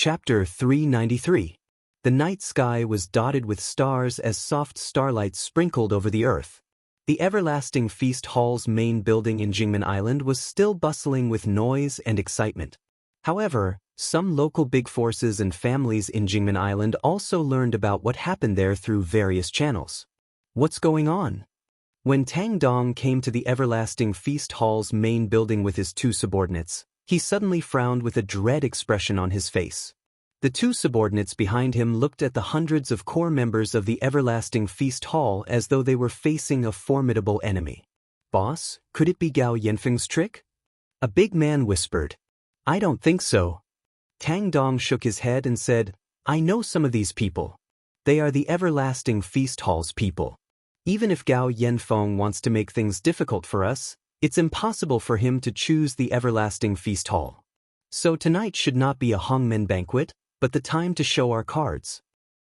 Chapter 393. The night sky was dotted with stars as soft starlight sprinkled over the earth. The Everlasting Feast Hall's main building in Jingmen Island was still bustling with noise and excitement. However, some local big forces and families in Jingmen Island also learned about what happened there through various channels. What's going on? When Tang Dong came to the Everlasting Feast Hall's main building with his two subordinates, he suddenly frowned with a dread expression on his face. The two subordinates behind him looked at the hundreds of core members of the Everlasting Feast Hall as though they were facing a formidable enemy. "Boss, could it be Gao Yanfeng's trick?" A big man whispered. "I don't think so." Tang Dong shook his head and said, "I know some of these people. They are the Everlasting Feast Hall's people. Even if Gao Yanfeng wants to make things difficult for us, it's impossible for him to choose the Everlasting Feast Hall. So tonight should not be a hongmen banquet, but the time to show our cards."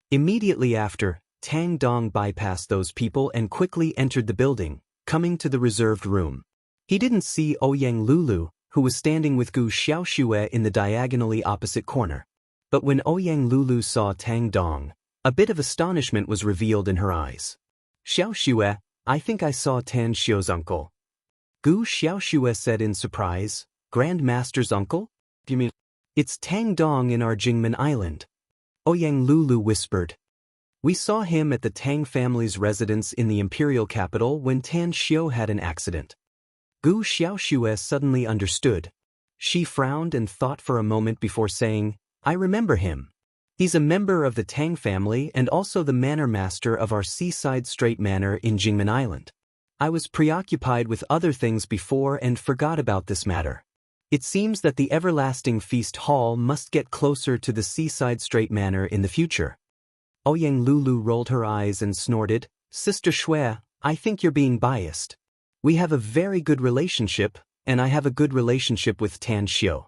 Immediately after, Tang Dong bypassed those people and quickly entered the building, coming to the reserved room. He didn't see Ouyang Lulu, who was standing with Gu Xiaoxue in the diagonally opposite corner. But when Ouyang Lulu saw Tang Dong, a bit of astonishment was revealed in her eyes. "Xiaoxue, I think I saw Tan Xiu's uncle." Gu Xiaoxue said in surprise, "Grand Master's uncle? You mean?" "It's Tang Dong in our Jingmen Island," Ouyang Lulu whispered. "We saw him at the Tang family's residence in the imperial capital when Tan Xiu had an accident." Gu Xiaoxue suddenly understood. She frowned and thought for a moment before saying, "I remember him. He's a member of the Tang family and also the manor master of our seaside straight manor in Jingmen Island. I was preoccupied with other things before and forgot about this matter. It seems that the Everlasting Feast Hall must get closer to the seaside straight manor in the future." Ouyang Lulu rolled her eyes and snorted, "Sister Shui, I think you're being biased. We have a very good relationship, and I have a good relationship with Tan Xiu.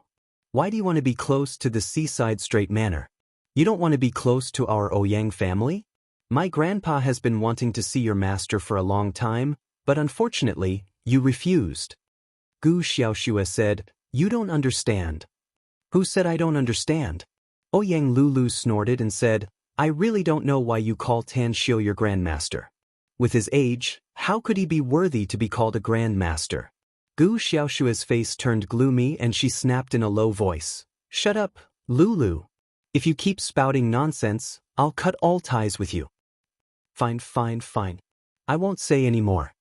Why do you want to be close to the seaside straight manor? You don't want to be close to our Ouyang family? My grandpa has been wanting to see your master for a long time, but unfortunately, you refused." Gu Xiaoxue said, "You don't understand." "Who said I don't understand?" Ouyang Lulu snorted and said, "I really don't know why you call Tan Xiu your grandmaster. With his age, how could he be worthy to be called a grandmaster?" Gu Xiaoxue's face turned gloomy and she snapped in a low voice, "Shut up, Lulu. If you keep spouting nonsense, I'll cut all ties with you." Fine. I won't say any more."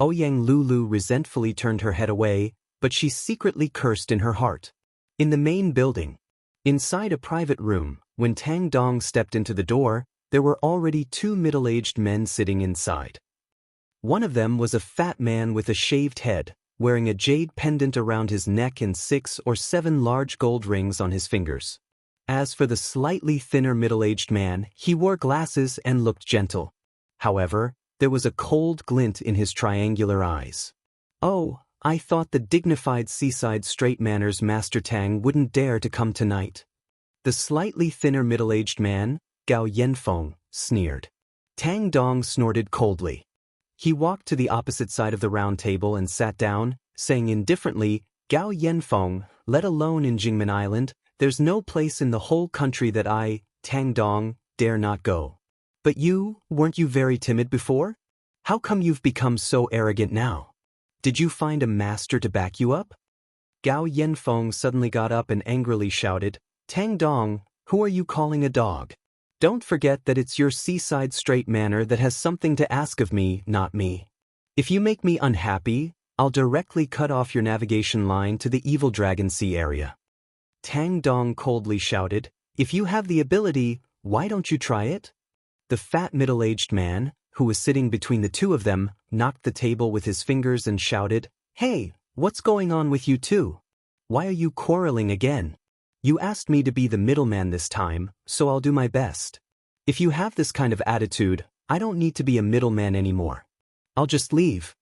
Ouyang Lulu resentfully turned her head away, but she secretly cursed in her heart. In the main building, inside a private room, when Tang Dong stepped into the door, there were already two middle-aged men sitting inside. One of them was a fat man with a shaved head, wearing a jade pendant around his neck and 6 or 7 large gold rings on his fingers. As for the slightly thinner middle-aged man, he wore glasses and looked gentle. However, there was a cold glint in his triangular eyes. "Oh, I thought the dignified seaside straight manor's Master Tang wouldn't dare to come tonight." The slightly thinner middle-aged man, Gao Yanfeng, sneered. Tang Dong snorted coldly. He walked to the opposite side of the round table and sat down, saying indifferently, "Gao Yanfeng, let alone in Jingmen Island, there's no place in the whole country that I, Tang Dong, dare not go. But weren't you very timid before? How come you've become so arrogant now? Did you find a master to back you up?" Gao Yanfeng suddenly got up and angrily shouted, "Tang Dong, who are you calling a dog? Don't forget that it's your seaside straight manor that has something to ask of me, not me. If you make me unhappy, I'll directly cut off your navigation line to the Evil Dragon Sea area." Tang Dong coldly shouted, "If you have the ability, why don't you try it?" The fat middle-aged man, who was sitting between the two of them, knocked the table with his fingers and shouted, "Hey, what's going on with you two? Why are you quarreling again? You asked me to be the middleman this time, so I'll do my best. If you have this kind of attitude, I don't need to be a middleman anymore. I'll just leave."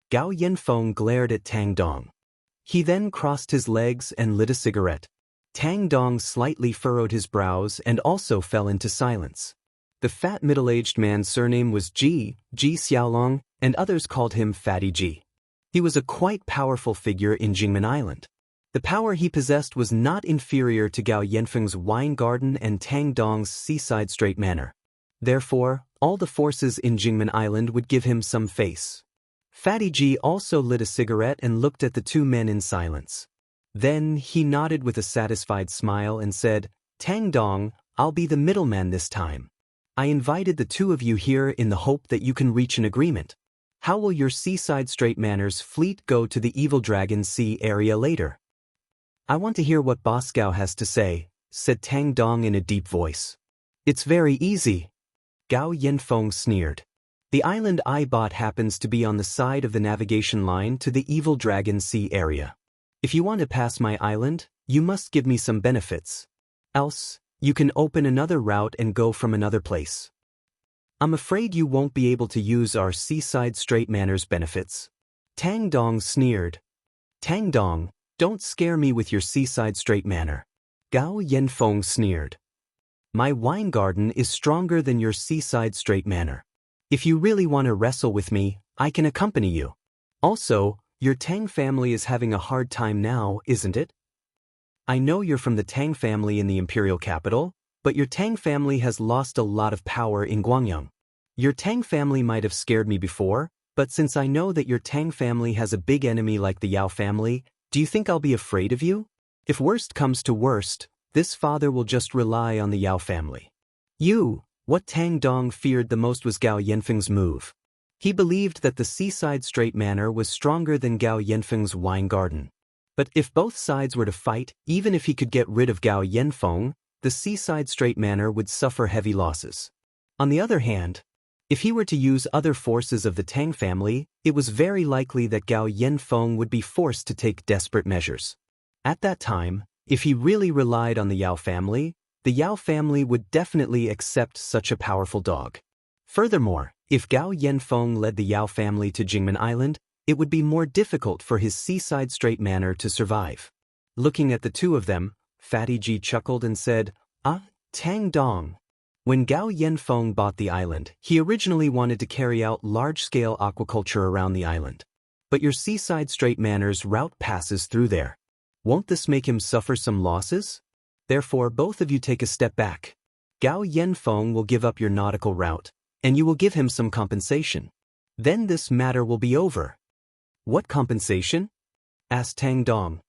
Gao Yanfeng glared at Tang Dong. He then crossed his legs and lit a cigarette. Tang Dong slightly furrowed his brows and also fell into silence. The fat middle-aged man's surname was Ji Xiaolong, and others called him Fatty Ji. He was a quite powerful figure in Jingmen Island. The power he possessed was not inferior to Gao Yanfeng's wine garden and Tang Dong's seaside straight manor. Therefore, all the forces in Jingmen Island would give him some face. Fatty G also lit a cigarette and looked at the two men in silence. Then he nodded with a satisfied smile and said, "Tang Dong, I'll be the middleman this time. I invited the two of you here in the hope that you can reach an agreement. How will your seaside straight manor's fleet go to the Evil Dragon Sea area later?" "I want to hear what Boss Gao has to say," said Tang Dong in a deep voice. "It's very easy." Gao Yanfeng sneered. "The island I bought happens to be on the side of the navigation line to the Evil Dragon Sea area. If you want to pass my island, you must give me some benefits. Else, you can open another route and go from another place. I'm afraid you won't be able to use our seaside straight manor's benefits." Tang Dong sneered. "Tang Dong, don't scare me with your seaside straight manor." Gao Yanfeng sneered. "My wine garden is stronger than your seaside straight manor. If you really want to wrestle with me, I can accompany you. Also, your Tang family is having a hard time now, isn't it? I know you're from the Tang family in the imperial capital, but your Tang family has lost a lot of power in Guangyang. Your Tang family might have scared me before, but since I know that your Tang family has a big enemy like the Yao family, do you think I'll be afraid of you? If worst comes to worst, this father will just rely on the Yao family." What Tang Dong feared the most was Gao Yanfeng's move. He believed that the seaside straight manor was stronger than Gao Yanfeng's wine garden. But if both sides were to fight, even if he could get rid of Gao Yanfeng, the seaside straight manor would suffer heavy losses. On the other hand, if he were to use other forces of the Tang family, it was very likely that Gao Yanfeng would be forced to take desperate measures. At that time, if he really relied on the Yao family, the Yao family would definitely accept such a powerful dog. Furthermore, if Gao Yanfeng led the Yao family to Jingmen Island, it would be more difficult for his seaside straight manor to survive. Looking at the two of them, Fatty G chuckled and said, "Ah, Tang Dong. When Gao Yanfeng bought the island, he originally wanted to carry out large-scale aquaculture around the island. But your seaside straight manor's route passes through there. Won't this make him suffer some losses? Therefore, both of you take a step back. Gao Yanfeng will give up your nautical route, and you will give him some compensation. Then this matter will be over." "What compensation?" asked Tang Dong.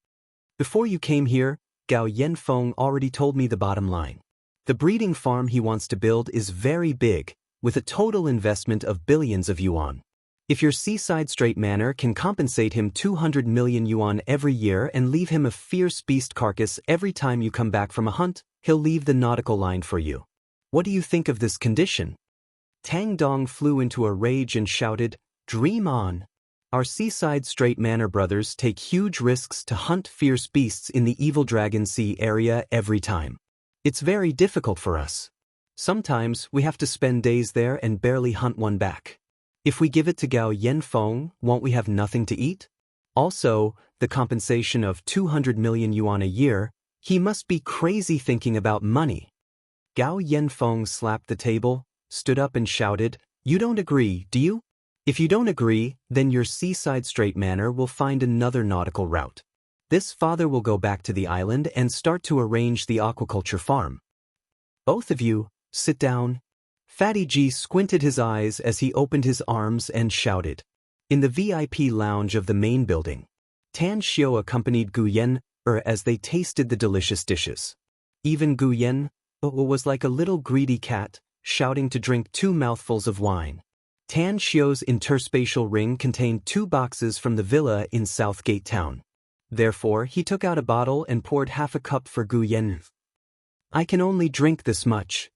"Before you came here, Gao Yanfeng already told me the bottom line. The breeding farm he wants to build is very big, with a total investment of billions of yuan. If your seaside straight manor can compensate him 200 million yuan every year and leave him a fierce beast carcass every time you come back from a hunt, he'll leave the nautical line for you. What do you think of this condition?" Tang Dong flew into a rage and shouted, "Dream on! Our seaside straight manor brothers take huge risks to hunt fierce beasts in the Evil Dragon Sea area every time. It's very difficult for us. Sometimes we have to spend days there and barely hunt one back. If we give it to Gao Yanfeng, won't we have nothing to eat? Also, the compensation of 200 million yuan a year, he must be crazy thinking about money." Gao Yanfeng slapped the table, stood up and shouted, "You don't agree, do you? If you don't agree, then your seaside straight manor will find another nautical route. This father will go back to the island and start to arrange the aquaculture farm. Both of you, sit down." Fatty G squinted his eyes as he opened his arms and shouted. In the VIP lounge of the main building, Tan Xiao accompanied Gu Yan as they tasted the delicious dishes. Even Gu Yan was like a little greedy cat, shouting to drink 2 mouthfuls of wine. Tan Xiao's interspatial ring contained 2 boxes from the villa in Southgate Town. Therefore, he took out a bottle and poured half a cup for Gu Yan. "I can only drink this much."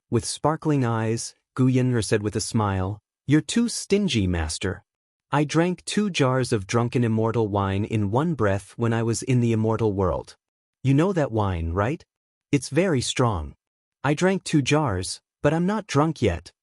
With sparkling eyes, Gu Yan said with a smile, "You're too stingy, master. I drank 2 jars of drunken immortal wine in one breath when I was in the immortal world. You know that wine, right? It's very strong. I drank 2 jars, but I'm not drunk yet."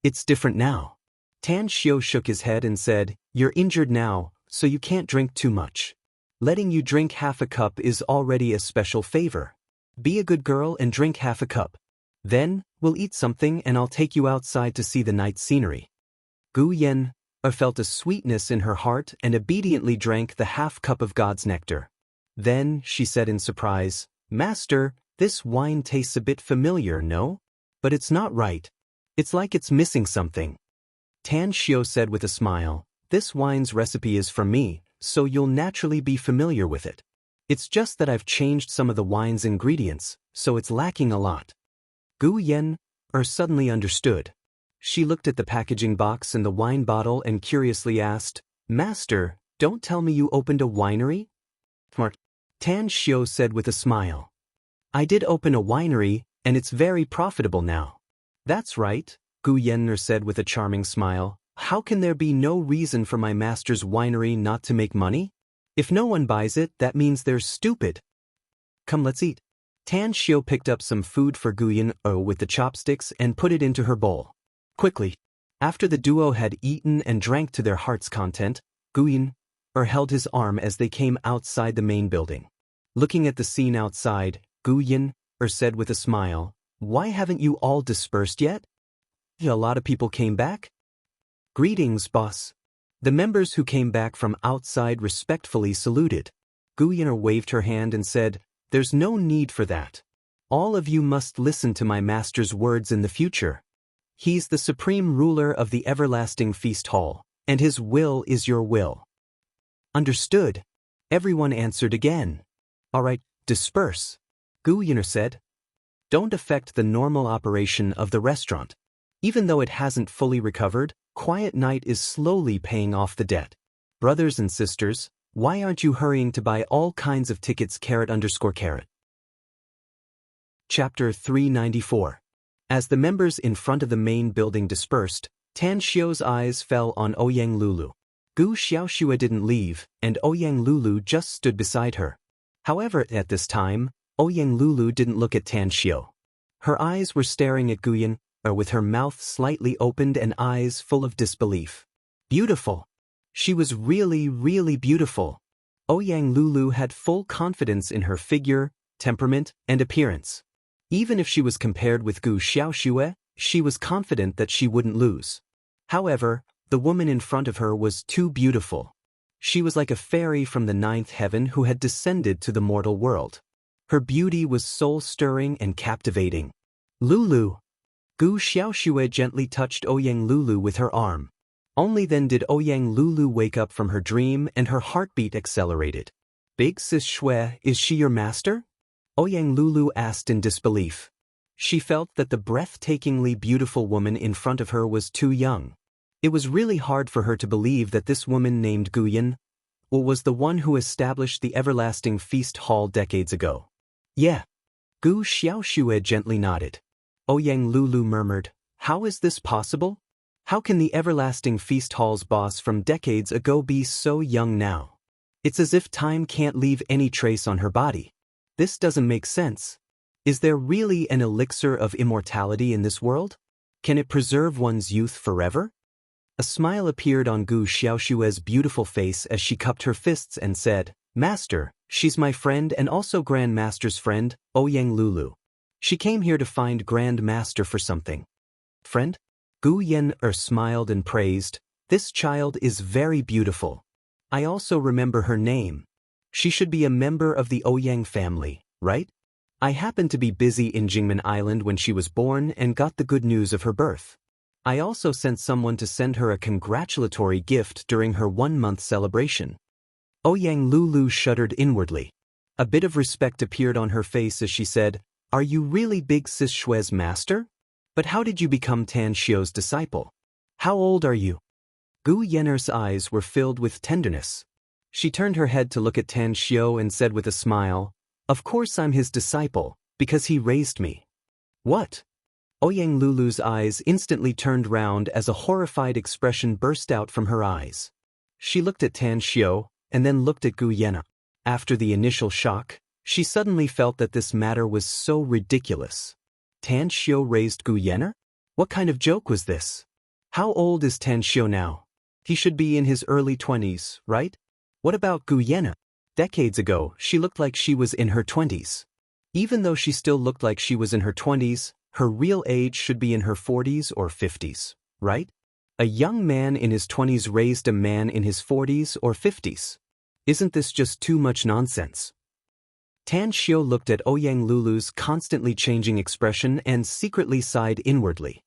"It's different now." Tan Xiao shook his head and said, "You're injured now, so you can't drink too much. Letting you drink half a cup is already a special favor. Be a good girl and drink half a cup. Then, we'll eat something and I'll take you outside to see the night scenery." Gu Yan felt a sweetness in her heart and obediently drank the half cup of God's nectar. Then, she said in surprise, Master, this wine tastes a bit familiar, no? But it's not right. It's like it's missing something. Tan Xiao said with a smile, this wine's recipe is from me, so you'll naturally be familiar with it. It's just that I've changed some of the wine's ingredients, so it's lacking a lot. Gu Yan suddenly understood. She looked at the packaging box and the wine bottle and curiously asked, Master, don't tell me you opened a winery? Tan Xiao said with a smile. I did open a winery, and it's very profitable now. That's right, Gu Yenner said with a charming smile. How can there be no reason for my master's winery not to make money? If no one buys it, that means they're stupid. Come, let's eat. Tan Xiao picked up some food for Gu Yenner with the chopsticks and put it into her bowl. Quickly. After the duo had eaten and drank to their heart's content, Gu Yenner held his arm as they came outside the main building. Looking at the scene outside, Gu Yenner said with a smile, Why haven't you all dispersed yet? A lot of people came back? Greetings, boss. The members who came back from outside respectfully saluted. Gu Yenner waved her hand and said, There's no need for that. All of you must listen to my master's words in the future. He's the supreme ruler of the everlasting feast hall, and his will is your will. Understood. Everyone answered again. All right, disperse. Gu Yenner said. Don't affect the normal operation of the restaurant. Even though it hasn't fully recovered, Quiet Night is slowly paying off the debt. Brothers and sisters, why aren't you hurrying to buy all kinds of tickets? Chapter 394. As the members in front of the main building dispersed, Tan Xiao's eyes fell on Ouyang Lulu. Gu Xiaoxue didn't leave, and Ouyang Lulu just stood beside her. However, at this time, Ouyang Lulu didn't look at Tan Xiao. Her eyes were staring at Gu Yenner with her mouth slightly opened and eyes full of disbelief. Beautiful. She was really, really beautiful. Ouyang Lulu had full confidence in her figure, temperament, and appearance. Even if she was compared with Gu Xiaoxue, she was confident that she wouldn't lose. However, the woman in front of her was too beautiful. She was like a fairy from the ninth heaven who had descended to the mortal world. Her beauty was soul-stirring and captivating. Lulu. Gu Xiaoxue gently touched Ouyang Lulu with her arm. Only then did Ouyang Lulu wake up from her dream and her heartbeat accelerated. Big Sis Xue, is she your master? Ouyang Lulu asked in disbelief. She felt that the breathtakingly beautiful woman in front of her was too young. It was really hard for her to believe that this woman named Gu Yenner was the one who established the everlasting feast hall decades ago. Yeah. Gu Xiaoxue gently nodded. Ouyang Lulu murmured, How is this possible? How can the everlasting feast hall's boss from decades ago be so young now? It's as if time can't leave any trace on her body. This doesn't make sense. Is there really an elixir of immortality in this world? Can it preserve one's youth forever? A smile appeared on Gu Xiaoxue's beautiful face as she cupped her fists and said, Master, she's my friend and also Grand Master's friend, Ouyang Lulu. She came here to find Grand Master for something. Friend? Gu Yenner smiled and praised, This child is very beautiful. I also remember her name. She should be a member of the Ouyang family, right? I happened to be busy in Jingmen Island when she was born and got the good news of her birth. I also sent someone to send her a congratulatory gift during her 1-month celebration. Ouyang Lulu shuddered inwardly. A bit of respect appeared on her face as she said, Are you really Big Sis Xue's master? But how did you become Tan Xiao's disciple? How old are you? Gu Yenner's eyes were filled with tenderness. She turned her head to look at Tan Xiao and said with a smile, Of course I'm his disciple, because he raised me. What? Ouyang Lulu's eyes instantly turned round as a horrified expression burst out from her eyes. She looked at Tan Xiao, and then looked at Gu Yenner. After the initial shock, she suddenly felt that this matter was so ridiculous. Tan Xiao raised Gu Yenner? What kind of joke was this? How old is Tan Xiao now? He should be in his early 20s, right? What about Gu Yenner? Decades ago, she looked like she was in her 20s. Even though she still looked like she was in her 20s, her real age should be in her 40s or 50s, right? A young man in his 20s raised a man in his 40s or 50s. Isn't this just too much nonsense? Tan Xiu looked at Ouyang Lulu's constantly changing expression and secretly sighed inwardly.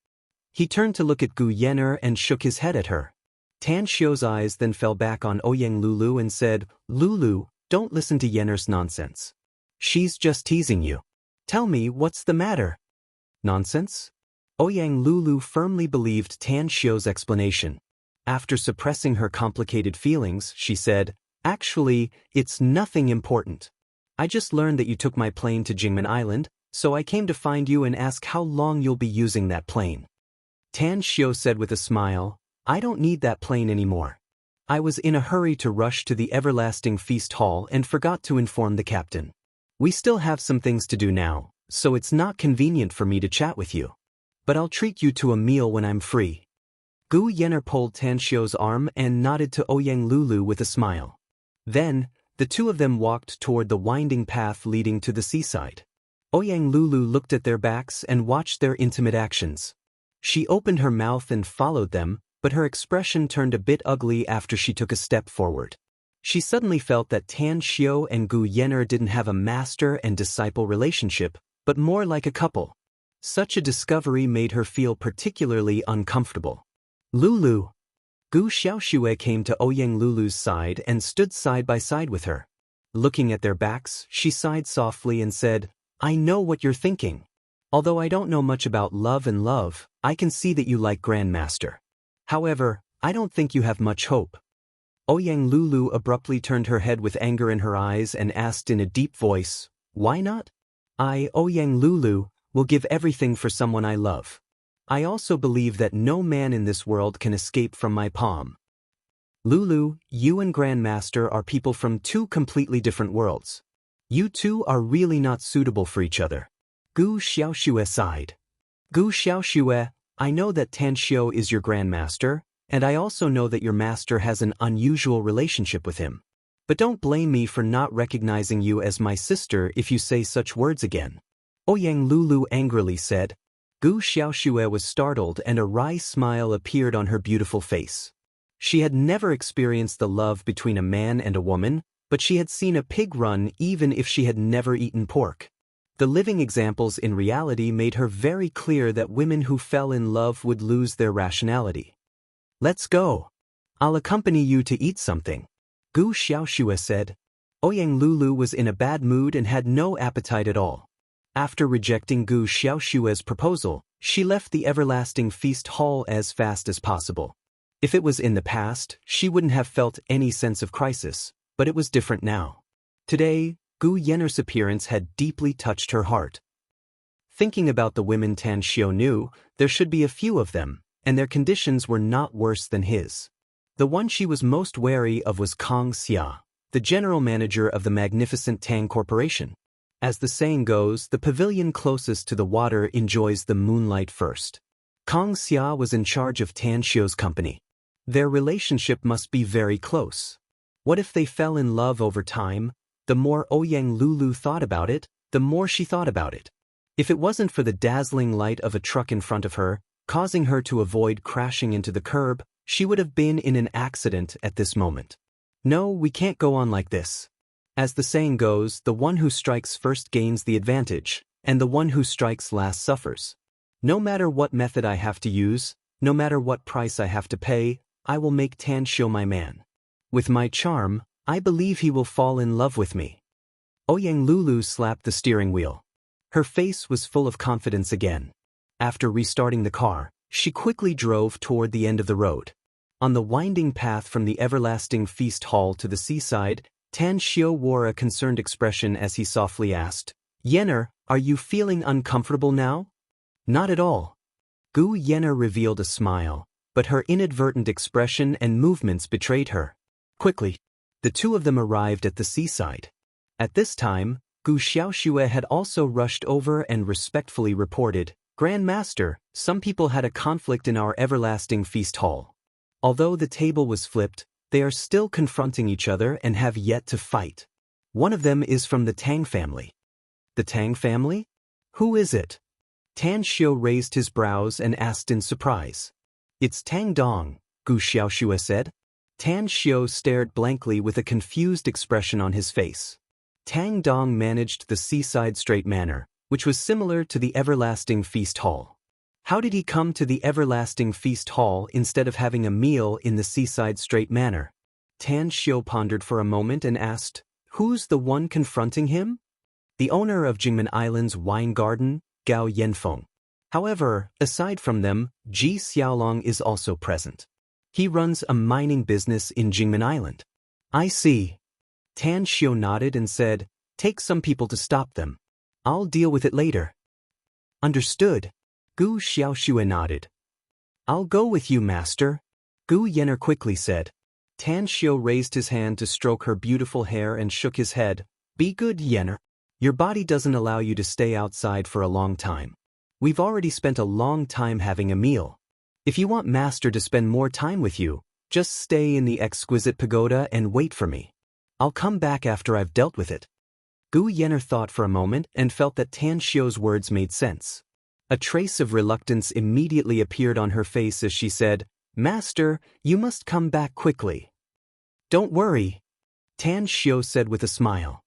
He turned to look at Gu Yen'er and shook his head at her. Tan Xiu's eyes then fell back on Ouyang Lulu and said, "Lulu, don't listen to Yen'er's nonsense. She's just teasing you. Tell me, what's the matter?" "Nonsense?" Ouyang Lulu firmly believed Tan Xiu's explanation. After suppressing her complicated feelings, she said, "Actually, it's nothing important. I just learned that you took my plane to Jingmen Island, so I came to find you and ask how long you'll be using that plane." Tan Xiu said with a smile, "I don't need that plane anymore. I was in a hurry to rush to the Everlasting Feast Hall and forgot to inform the captain. We still have some things to do now, so it's not convenient for me to chat with you. But I'll treat you to a meal when I'm free." Gu Yen'er pulled Tan Xiu's arm and nodded to Ouyang Lulu with a smile. Then, the two of them walked toward the winding path leading to the seaside. Ouyang Lulu looked at their backs and watched their intimate actions. She opened her mouth and followed them, but her expression turned a bit ugly after she took a step forward. She suddenly felt that Tan Xiu and Gu Yen'er didn't have a master and disciple relationship, but more like a couple. Such a discovery made her feel particularly uncomfortable. "Lulu." Gu Xiaoxue came to Ouyang Lulu's side and stood side by side with her. Looking at their backs, she sighed softly and said, "I know what you're thinking. Although I don't know much about love and love, I can see that you like Grandmaster. However, I don't think you have much hope." Ouyang Lulu abruptly turned her head with anger in her eyes and asked in a deep voice, "Why not? I, Ouyang Lulu, will give everything for someone I love. I also believe that no man in this world can escape from my palm." "Lulu, you and Grandmaster are people from two completely different worlds. You two are really not suitable for each other." Gu Xiaoxue sighed. "Gu Xiaoxue, I know that Tan Xiu is your Grandmaster, and I also know that your master has an unusual relationship with him. But don't blame me for not recognizing you as my sister if you say such words again." Ouyang Lulu angrily said. Gu Xiaoxue was startled and a wry smile appeared on her beautiful face. She had never experienced the love between a man and a woman, but she had seen a pig run even if she had never eaten pork. The living examples in reality made her very clear that women who fell in love would lose their rationality. "Let's go. I'll accompany you to eat something," Gu Xiaoxue said. Ouyang Lulu was in a bad mood and had no appetite at all. After rejecting Gu Xiaoxue's proposal, she left the Everlasting Feast Hall as fast as possible. If it was in the past, she wouldn't have felt any sense of crisis, but it was different now. Today, Gu Yen'er's appearance had deeply touched her heart. Thinking about the women Tan Xiu knew, there should be a few of them, and their conditions were not worse than his. The one she was most wary of was Kang Xia, the general manager of the magnificent Tang Corporation. As the saying goes, the pavilion closest to the water enjoys the moonlight first. Kang Xia was in charge of Tan Xiu's company. Their relationship must be very close. What if they fell in love over time? The more Ouyang Lulu thought about it, the more she thought about it. If it wasn't for the dazzling light of a truck in front of her, causing her to avoid crashing into the curb, she would have been in an accident at this moment. "No, we can't go on like this. As the saying goes, the one who strikes first gains the advantage, and the one who strikes last suffers. No matter what method I have to use, no matter what price I have to pay, I will make Tan Xiu my man. With my charm, I believe he will fall in love with me." Ouyang Lulu slapped the steering wheel. Her face was full of confidence again. After restarting the car, she quickly drove toward the end of the road. On the winding path from the Everlasting Feast Hall to the seaside, Tan Xiu wore a concerned expression as he softly asked, "Yen'er, are you feeling uncomfortable now?" "Not at all." Gu Yen'er revealed a smile, but her inadvertent expression and movements betrayed her. Quickly, the two of them arrived at the seaside. At this time, Gu Xiaoxue had also rushed over and respectfully reported, "Grandmaster, some people had a conflict in our Everlasting Feast Hall. Although the table was flipped, they are still confronting each other and have yet to fight. One of them is from the Tang family." "The Tang family? Who is it?" Tan Xiu raised his brows and asked in surprise. "It's Tang Dong," Gu Xiaoxue said. Tan Xiu stared blankly with a confused expression on his face. Tang Dong managed the Seaside Straight Manor, which was similar to the Everlasting Feast Hall. How did he come to the Everlasting Feast Hall instead of having a meal in the Seaside Straight Manor? Tan Xiu pondered for a moment and asked, "Who's the one confronting him?" "The owner of Jingmen Island's wine garden, Gao Yanfeng." However, aside from them, Ji Xiaolong is also present. He runs a mining business in Jingmen Island. "I see." Tan Xiu nodded and said, "Take some people to stop them. I'll deal with it later." "Understood." Gu Xiaoxue nodded. "I'll go with you, master," Gu Yenner quickly said. Tan Xiu raised his hand to stroke her beautiful hair and shook his head. "Be good, Yenner. Your body doesn't allow you to stay outside for a long time. We've already spent a long time having a meal. If you want master to spend more time with you, just stay in the exquisite pagoda and wait for me. I'll come back after I've dealt with it." Gu Yenner thought for a moment and felt that Tan Xiu's words made sense. A trace of reluctance immediately appeared on her face as she said, "Master, you must come back quickly." "Don't worry," Tan Xiu said with a smile.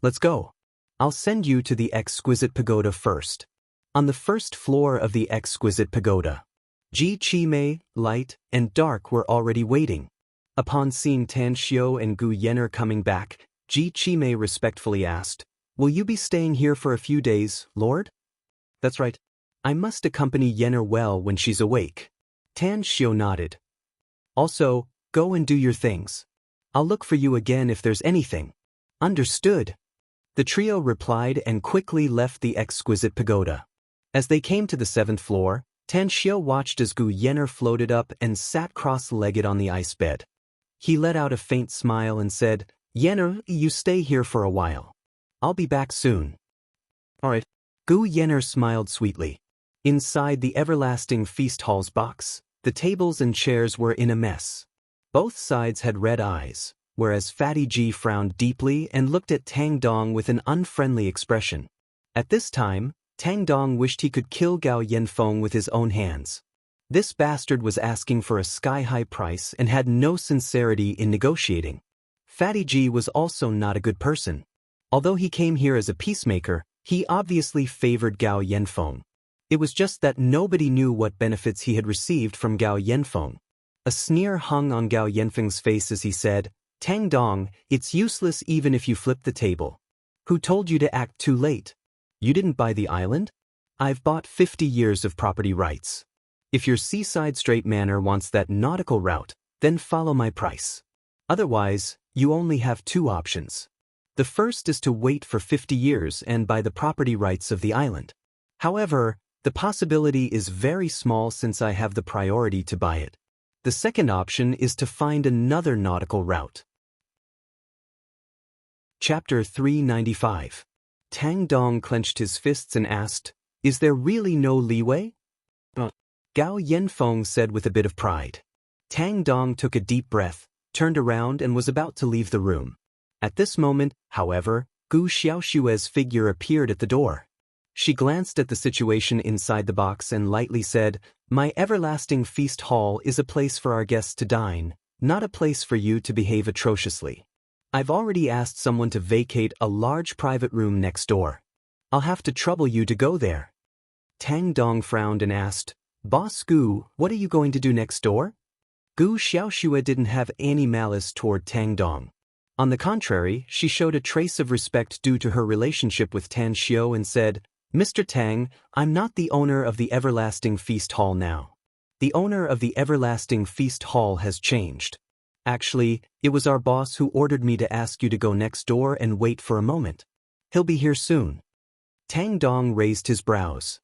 "Let's go. I'll send you to the exquisite pagoda first." On the first floor of the exquisite pagoda, Ji Qimei, Light, and Dark were already waiting. Upon seeing Tan Xiu and Gu Yenner coming back, Ji Qimei respectfully asked, "Will you be staying here for a few days, Lord?" "That's right. I must accompany Yenner well when she's awake." Tan Xiu nodded. "Also, go and do your things. I'll look for you again if there's anything." "Understood." The trio replied and quickly left the exquisite pagoda. As they came to the 7th floor, Tan Xiu watched as Gu Yenner floated up and sat cross-legged on the ice bed. He let out a faint smile and said, "Yenner, you stay here for a while. I'll be back soon." "All right." Gu Yenner smiled sweetly. Inside the Everlasting Feast Hall's box, the tables and chairs were in a mess. Both sides had red eyes, whereas Fatty Ji frowned deeply and looked at Tang Dong with an unfriendly expression. At this time, Tang Dong wished he could kill Gao Yanfeng with his own hands. This bastard was asking for a sky-high price and had no sincerity in negotiating. Fatty Ji was also not a good person. Although he came here as a peacemaker, he obviously favored Gao Yanfeng. It was just that nobody knew what benefits he had received from Gao Yanfeng. A sneer hung on Gao Yanfeng's face as he said, "Tang Dong, it's useless even if you flip the table. Who told you to act too late? You didn't buy the island? I've bought 50 years of property rights. If your Seaside Straight Manor wants that nautical route, then follow my price. Otherwise, you only have two options. The first is to wait for 50 years and buy the property rights of the island. However, the possibility is very small since I have the priority to buy it. The second option is to find another nautical route." Chapter 395. Tang Dong clenched his fists and asked, "Is there really no leeway?" Gao Yanfeng said with a bit of pride. Tang Dong took a deep breath, turned around and was about to leave the room. At this moment, however, Gu Xiaoxue's figure appeared at the door. She glanced at the situation inside the box and lightly said, "My Everlasting Feast Hall is a place for our guests to dine, not a place for you to behave atrociously. I've already asked someone to vacate a large private room next door. I'll have to trouble you to go there." Tang Dong frowned and asked, "Boss Gu, what are you going to do next door?" Gu Xiaoxue didn't have any malice toward Tang Dong. On the contrary, she showed a trace of respect due to her relationship with Tan Xiu and said, "Mr. Tang, I'm not the owner of the Everlasting Feast Hall now. The owner of the Everlasting Feast Hall has changed. Actually, it was our boss who ordered me to ask you to go next door and wait for a moment. He'll be here soon." Tang Dong raised his brows.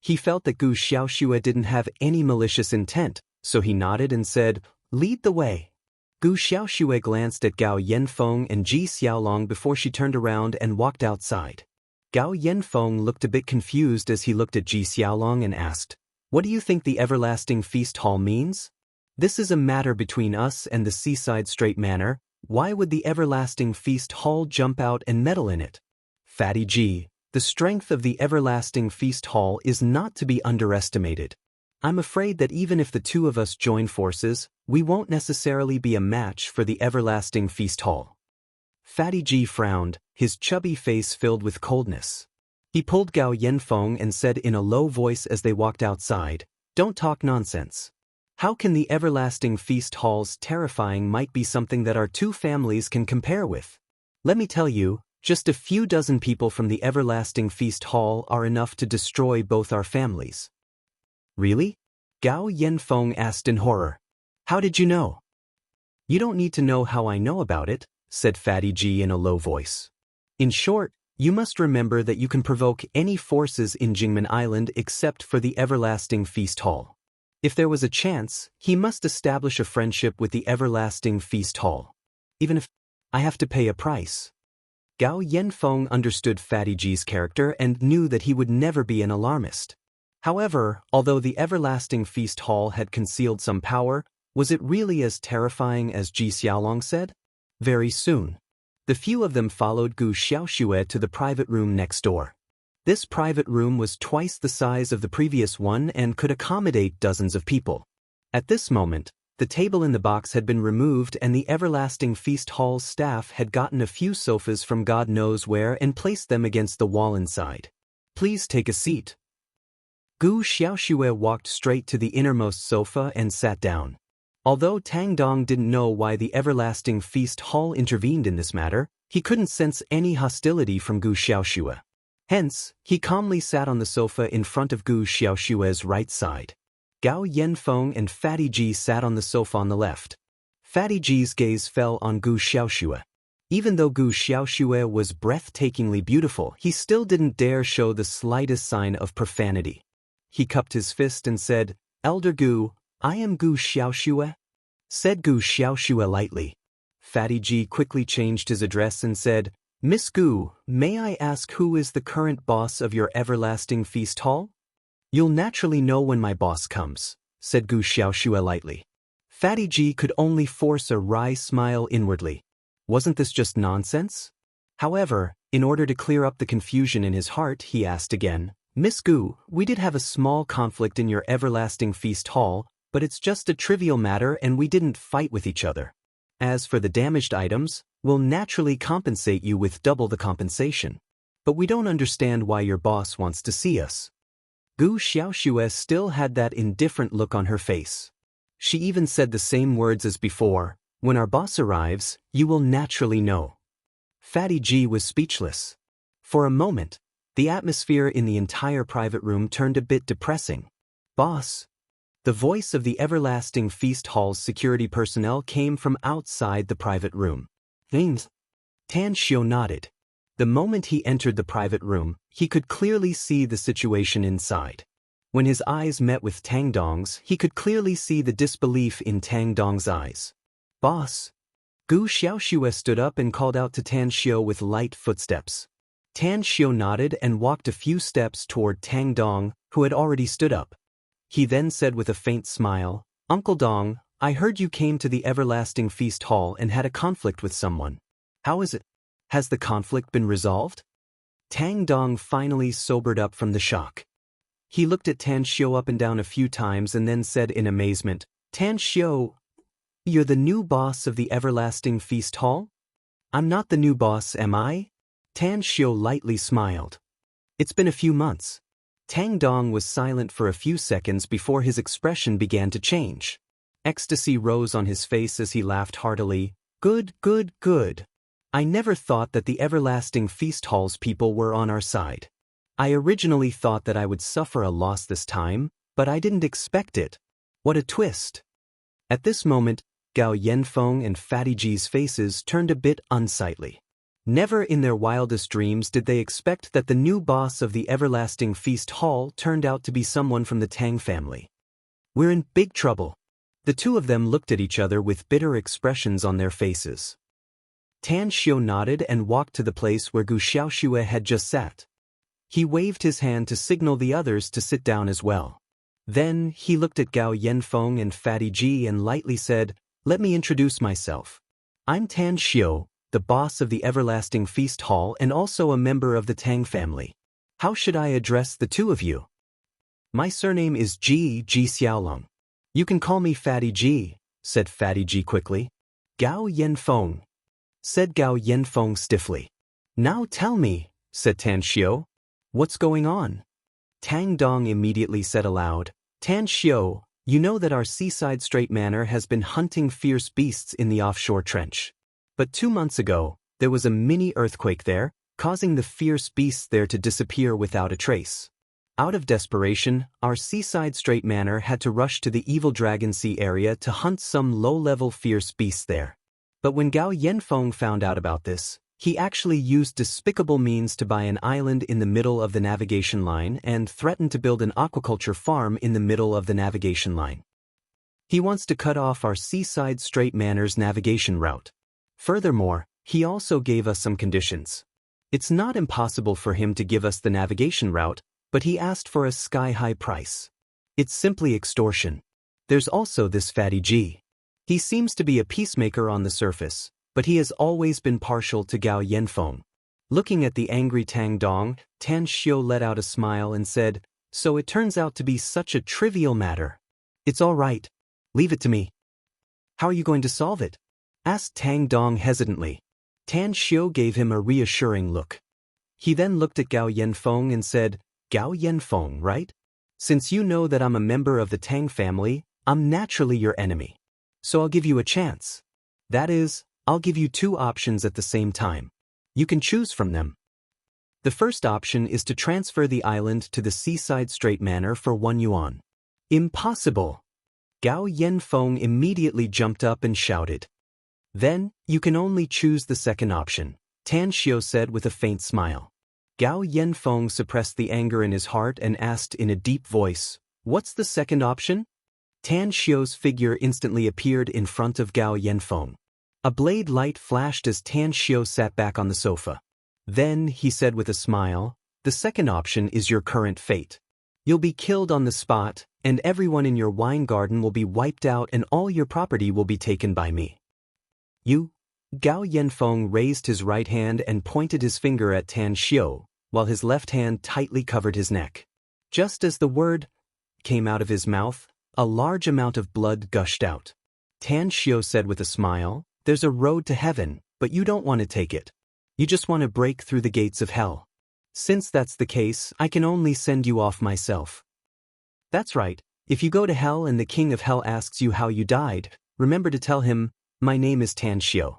He felt that Gu Xiaoxue didn't have any malicious intent, so he nodded and said, "Lead the way." Gu Xiaoxue glanced at Gao Yanfeng and Ji Xiaolong before she turned around and walked outside. Gao Yanfeng looked a bit confused as he looked at Ji Xiaolong and asked, "What do you think the Everlasting Feast Hall means? This is a matter between us and the Seaside Straight Manor. Why would the Everlasting Feast Hall jump out and meddle in it?" "Fatty Ji, the strength of the Everlasting Feast Hall is not to be underestimated. I'm afraid that even if the two of us join forces, we won't necessarily be a match for the Everlasting Feast Hall." Fatty Ji frowned, his chubby face filled with coldness. He pulled Gao Yanfeng and said in a low voice as they walked outside, "Don't talk nonsense. How can the everlasting feast hall's terrifying might be something that our two families can compare with? Let me tell you, just a few dozen people from the everlasting feast hall are enough to destroy both our families." "Really?" Gao Yanfeng asked in horror. "How did you know?" "You don't need to know how I know about it," said Fatty G in a low voice. "In short, you must remember that you can provoke any forces in Jingmen Island except for the everlasting feast hall. If there was a chance, he must establish a friendship with the everlasting feast hall. Even if I have to pay a price." Gao Yanfeng understood Fatty G's character and knew that he would never be an alarmist. However, although the everlasting feast hall had concealed some power, was it really as terrifying as Ji Xiaolong said? Very soon, the few of them followed Gu Xiaoxue to the private room next door. This private room was twice the size of the previous one and could accommodate dozens of people. At this moment, the table in the box had been removed and the everlasting feast hall's staff had gotten a few sofas from God knows where and placed them against the wall inside. "Please take a seat." Gu Xiaoxue walked straight to the innermost sofa and sat down. Although Tang Dong didn't know why the everlasting feast hall intervened in this matter, he couldn't sense any hostility from Gu Xiaoxue. Hence, he calmly sat on the sofa in front of Gu Xiaoxue's right side. Gao Yanfeng and Fatty G sat on the sofa on the left. Fatty G's gaze fell on Gu Xiaoxue. Even though Gu Xiaoxue was breathtakingly beautiful, he still didn't dare show the slightest sign of profanity. He cupped his fist and said, "Elder Gu, I am Gu Xiaoxue," said Gu Xiaoxue lightly. Fatty G quickly changed his address and said, "Miss Gu, may I ask who is the current boss of your everlasting feast hall?" "You'll naturally know when my boss comes," said Gu Xiaoxue lightly. Fatty G could only force a wry smile inwardly. Wasn't this just nonsense? However, in order to clear up the confusion in his heart, he asked again, "Miss Gu, we did have a small conflict in your everlasting feast hall, but it's just a trivial matter and we didn't fight with each other. As for the damaged items, we'll naturally compensate you with double the compensation. But we don't understand why your boss wants to see us." Gu Xiaoxue still had that indifferent look on her face. She even said the same words as before, "When our boss arrives, you will naturally know." Fatty G was speechless. For a moment, the atmosphere in the entire private room turned a bit depressing. "Boss?" The voice of the everlasting feast hall's security personnel came from outside the private room. "Things?" Tan Xiu nodded. The moment he entered the private room, he could clearly see the situation inside. When his eyes met with Tang Dong's, he could clearly see the disbelief in Tang Dong's eyes. "Boss?" Gu Xiaoxue stood up and called out to Tan Xiu with light footsteps. Tan Xiu nodded and walked a few steps toward Tang Dong, who had already stood up. He then said with a faint smile, "Uncle Dong, I heard you came to the everlasting feast hall and had a conflict with someone. How is it? Has the conflict been resolved?" Tang Dong finally sobered up from the shock. He looked at Tan Xiu up and down a few times and then said in amazement, "Tan Xiu, you're the new boss of the everlasting feast hall?" "I'm not the new boss, am I?" Tan Xiu lightly smiled. "It's been a few months." Tang Dong was silent for a few seconds before his expression began to change. Ecstasy rose on his face as he laughed heartily. "Good, good, good. I never thought that the everlasting feast hall's people were on our side. I originally thought that I would suffer a loss this time, but I didn't expect it. What a twist." At this moment, Gao Yanfeng and Fatty G's faces turned a bit unsightly. Never in their wildest dreams did they expect that the new boss of the everlasting feast hall turned out to be someone from the Tang family. "We're in big trouble." The two of them looked at each other with bitter expressions on their faces. Tan Xiu nodded and walked to the place where Gu Xiaoxue had just sat. He waved his hand to signal the others to sit down as well. Then, he looked at Gao Yanfeng and Fatty G and lightly said, "Let me introduce myself. I'm Tan Xiu, the boss of the everlasting feast hall and also a member of the Tang family. How should I address the two of you?" "My surname is Ji Xiaolong. You can call me Fatty G," said Fatty G quickly. "Gao Yanfeng," said Gao Yanfeng stiffly. Now tell me, said Tan Xiu. What's going on? Tang Dong immediately said aloud, Tan Xiu, you know that our seaside straight manor has been hunting fierce beasts in the offshore trench. But 2 months ago, there was a mini earthquake there, causing the fierce beasts there to disappear without a trace. Out of desperation, our seaside straight manor had to rush to the Evil Dragon Sea area to hunt some low-level fierce beasts there. But when Gao Yanfeng found out about this, he actually used despicable means to buy an island in the middle of the navigation line and threatened to build an aquaculture farm in the middle of the navigation line. He wants to cut off our seaside straight manor's navigation route. Furthermore, he also gave us some conditions. It's not impossible for him to give us the navigation route, but he asked for a sky-high price. It's simply extortion. There's also this Fatty G. He seems to be a peacemaker on the surface, but he has always been partial to Gao Yanfeng. Looking at the angry Tang Dong, Tan Xiu let out a smile and said, So it turns out to be such a trivial matter. It's all right. Leave it to me. How are you going to solve it? Asked Tang Dong hesitantly. Tan Xiu gave him a reassuring look. He then looked at Gao Yanfeng and said, Gao Yanfeng, right? Since you know that I'm a member of the Tang family, I'm naturally your enemy. So I'll give you a chance. That is, I'll give you 2 options at the same time. You can choose from them. The first option is to transfer the island to the seaside straight manor for 1 yuan. Impossible! Gao Yanfeng immediately jumped up and shouted. Then, you can only choose the second option, Tan Xiu said with a faint smile. Gao Yanfeng suppressed the anger in his heart and asked in a deep voice, What's the second option? Tan Xiu's figure instantly appeared in front of Gao Yanfeng. A blade light flashed as Tan Xiu sat back on the sofa. Then, he said with a smile, The second option is your current fate. You'll be killed on the spot, and everyone in your wine garden will be wiped out and all your property will be taken by me. You? Gao Yanfeng raised his right hand and pointed his finger at Tan Xiu, while his left hand tightly covered his neck. Just as the word came out of his mouth, a large amount of blood gushed out. Tan Xiu said with a smile, There's a road to heaven, but you don't want to take it. You just want to break through the gates of hell. Since that's the case, I can only send you off myself. That's right. If you go to hell and the king of hell asks you how you died, remember to tell him, My name is Tan Xiu.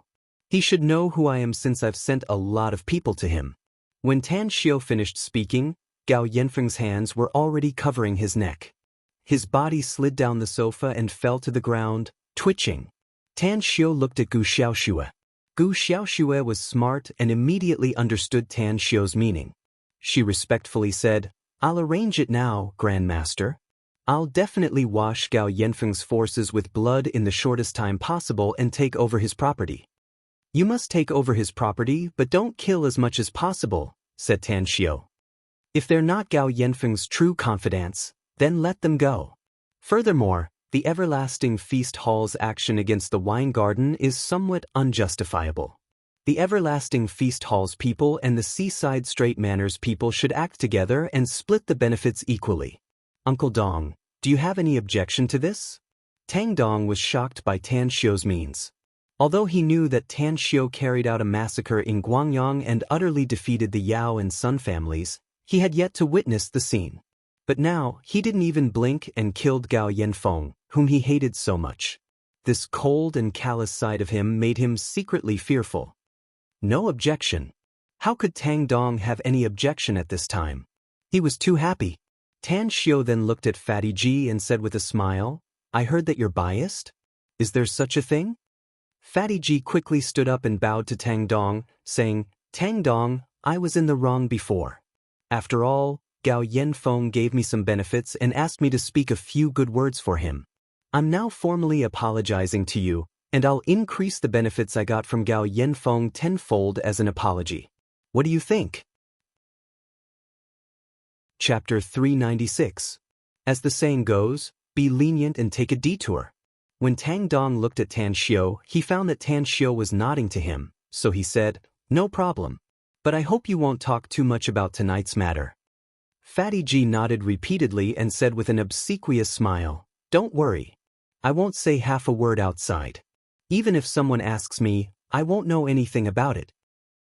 He should know who I am since I've sent a lot of people to him. When Tan Xiu finished speaking, Gao Yanfeng's hands were already covering his neck. His body slid down the sofa and fell to the ground, twitching. Tan Xiu looked at Gu Xiaoxue. Gu Xiaoxue was smart and immediately understood Tan Xiu's meaning. She respectfully said, I'll arrange it now, Grandmaster. I'll definitely wash Gao Yanfeng's forces with blood in the shortest time possible and take over his property. You must take over his property, but don't kill as much as possible, said Tan Xiu. If they're not Gao Yanfeng's true confidants, then let them go. Furthermore, the Everlasting Feast Hall's action against the wine garden is somewhat unjustifiable. The Everlasting Feast Hall's people and the Seaside Straight Manor's people should act together and split the benefits equally. Uncle Dong, do you have any objection to this? Tang Dong was shocked by Tan Xiu's means. Although he knew that Tan Xiu carried out a massacre in Guangyang and utterly defeated the Yao and Sun families, he had yet to witness the scene. But now, he didn't even blink and killed Gao Yanfeng, whom he hated so much. This cold and callous side of him made him secretly fearful. No objection. How could Tang Dong have any objection at this time? He was too happy. Tan Xiu then looked at Fatty G and said with a smile, I heard that you're biased? Is there such a thing? Fatty G quickly stood up and bowed to Tang Dong, saying, Tang Dong, I was in the wrong before. After all, Gao Yanfeng gave me some benefits and asked me to speak a few good words for him. I'm now formally apologizing to you, and I'll increase the benefits I got from Gao Yanfeng tenfold as an apology. What do you think? Chapter 396. As the saying goes, be lenient and take a detour. When Tang Dong looked at Tan Xiu, he found that Tan Xiu was nodding to him, so he said, No problem. But I hope you won't talk too much about tonight's matter. Fatty G nodded repeatedly and said with an obsequious smile, Don't worry. I won't say half a word outside. Even if someone asks me, I won't know anything about it.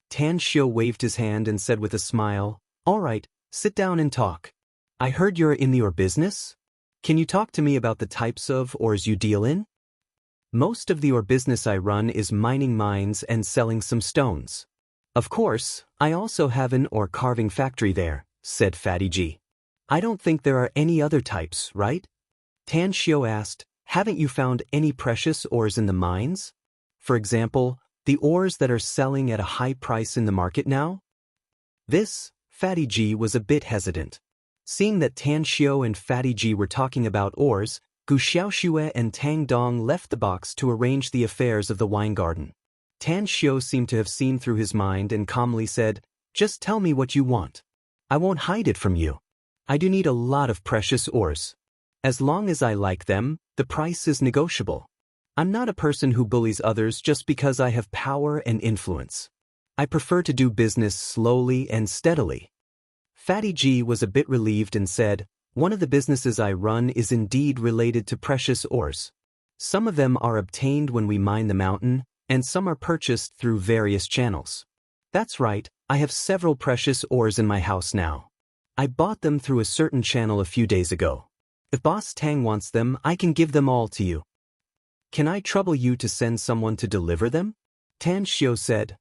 Tan Xiu waved his hand and said with a smile, "All right, sit down and talk. I heard you're in the ore business? Can you talk to me about the types of ores you deal in?" "Most of the ore business I run is mining mines and selling some stones. Of course, I also have an ore carving factory there," said Fatty G. "I don't think there are any other types, right?" Tan Xiu asked, "Haven't you found any precious ores in the mines? For example, the ores that are selling at a high price in the market now?" Fatty G was a bit hesitant. Seeing that Tan Xiu and Fatty G were talking about ores, Gu Xiaoxue and Tang Dong left the box to arrange the affairs of the wine garden. Tan Xiu seemed to have seen through his mind and calmly said, "Just tell me what you want. I won't hide it from you. I do need a lot of precious ores. As long as I like them, the price is negotiable. I'm not a person who bullies others just because I have power and influence. I prefer to do business slowly and steadily." Fatty G was a bit relieved and said, "One of the businesses I run is indeed related to precious ores. Some of them are obtained when we mine the mountain, and some are purchased through various channels. That's right, I have several precious ores in my house now. I bought them through a certain channel a few days ago. If Boss Tang wants them, I can give them all to you. Can I trouble you to send someone to deliver them?" Tan Xiu said.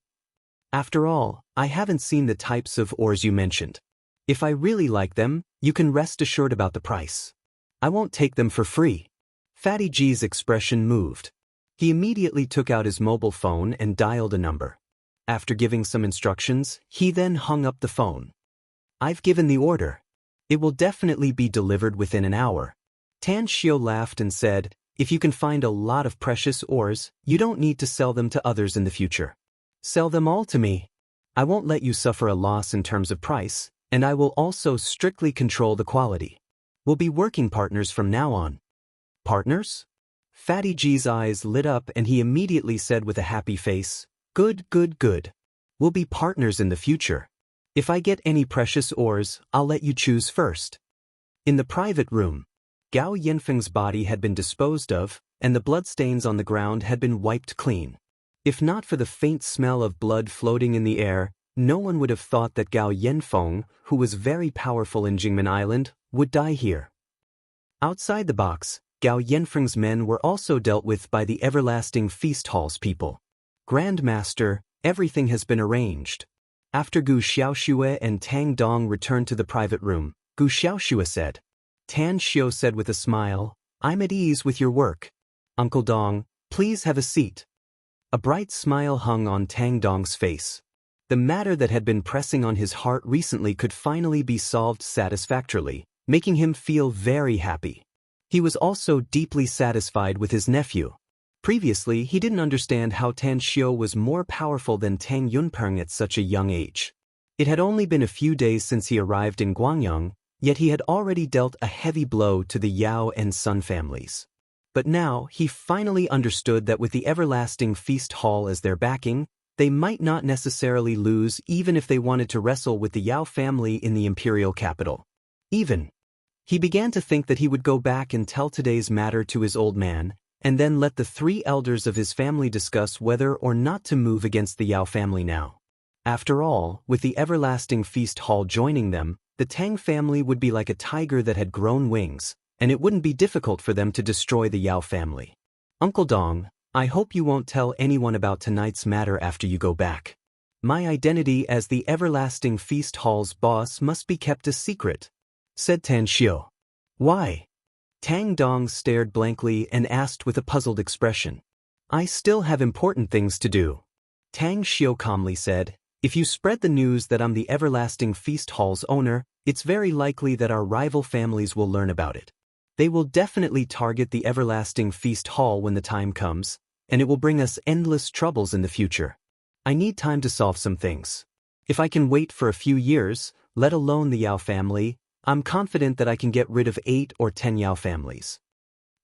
"After all, I haven't seen the types of ores you mentioned. If I really like them, you can rest assured about the price. I won't take them for free." Fatty G's expression moved. He immediately took out his mobile phone and dialed a number. After giving some instructions, he then hung up the phone. "I've given the order. It will definitely be delivered within an hour." Tan Xiu laughed and said, "If you can find a lot of precious ores, you don't need to sell them to others in the future. Sell them all to me. I won't let you suffer a loss in terms of price, and I will also strictly control the quality. We'll be working partners from now on." "Partners?" Fatty G's eyes lit up and he immediately said with a happy face, "Good, good, good. We'll be partners in the future. If I get any precious ores, I'll let you choose first." In the private room, Gao Yanfeng's body had been disposed of, and the bloodstains on the ground had been wiped clean. If not for the faint smell of blood floating in the air, no one would have thought that Gao Yanfeng, who was very powerful in Jingmen Island, would die here. Outside the box, Gao Yanfeng's men were also dealt with by the Everlasting Feast Hall's people. "Grand Master, everything has been arranged." After Gu Xiaoxue and Tang Dong returned to the private room, Gu Xiaoxue said. Tan Xiu said with a smile, "I'm at ease with your work. Uncle Dong, please have a seat." A bright smile hung on Tang Dong's face. The matter that had been pressing on his heart recently could finally be solved satisfactorily, making him feel very happy. He was also deeply satisfied with his nephew. Previously, he didn't understand how Tan Xiu was more powerful than Tang Yunpeng at such a young age. It had only been a few days since he arrived in Guangyang, yet he had already dealt a heavy blow to the Yao and Sun families. But now, he finally understood that with the Everlasting Feast Hall as their backing, they might not necessarily lose even if they wanted to wrestle with the Yao family in the imperial capital. He began to think that he would go back and tell today's matter to his old man, and then let the three elders of his family discuss whether or not to move against the Yao family now. After all, with the Everlasting Feast Hall joining them, the Tang family would be like a tiger that had grown wings, and it wouldn't be difficult for them to destroy the Yao family. "Uncle Dong, I hope you won't tell anyone about tonight's matter after you go back. My identity as the Everlasting Feast Hall's boss must be kept a secret," said Tan Xiu. "Why?" Tang Dong stared blankly and asked with a puzzled expression. "I still have important things to do." Tang Xiu calmly said, "If you spread the news that I'm the Everlasting Feast Hall's owner, it's very likely that our rival families will learn about it. They will definitely target the Everlasting Feast Hall when the time comes, and it will bring us endless troubles in the future. I need time to solve some things. If I can wait for a few years, let alone the Yao family, I'm confident that I can get rid of 8 or 10 Yao families."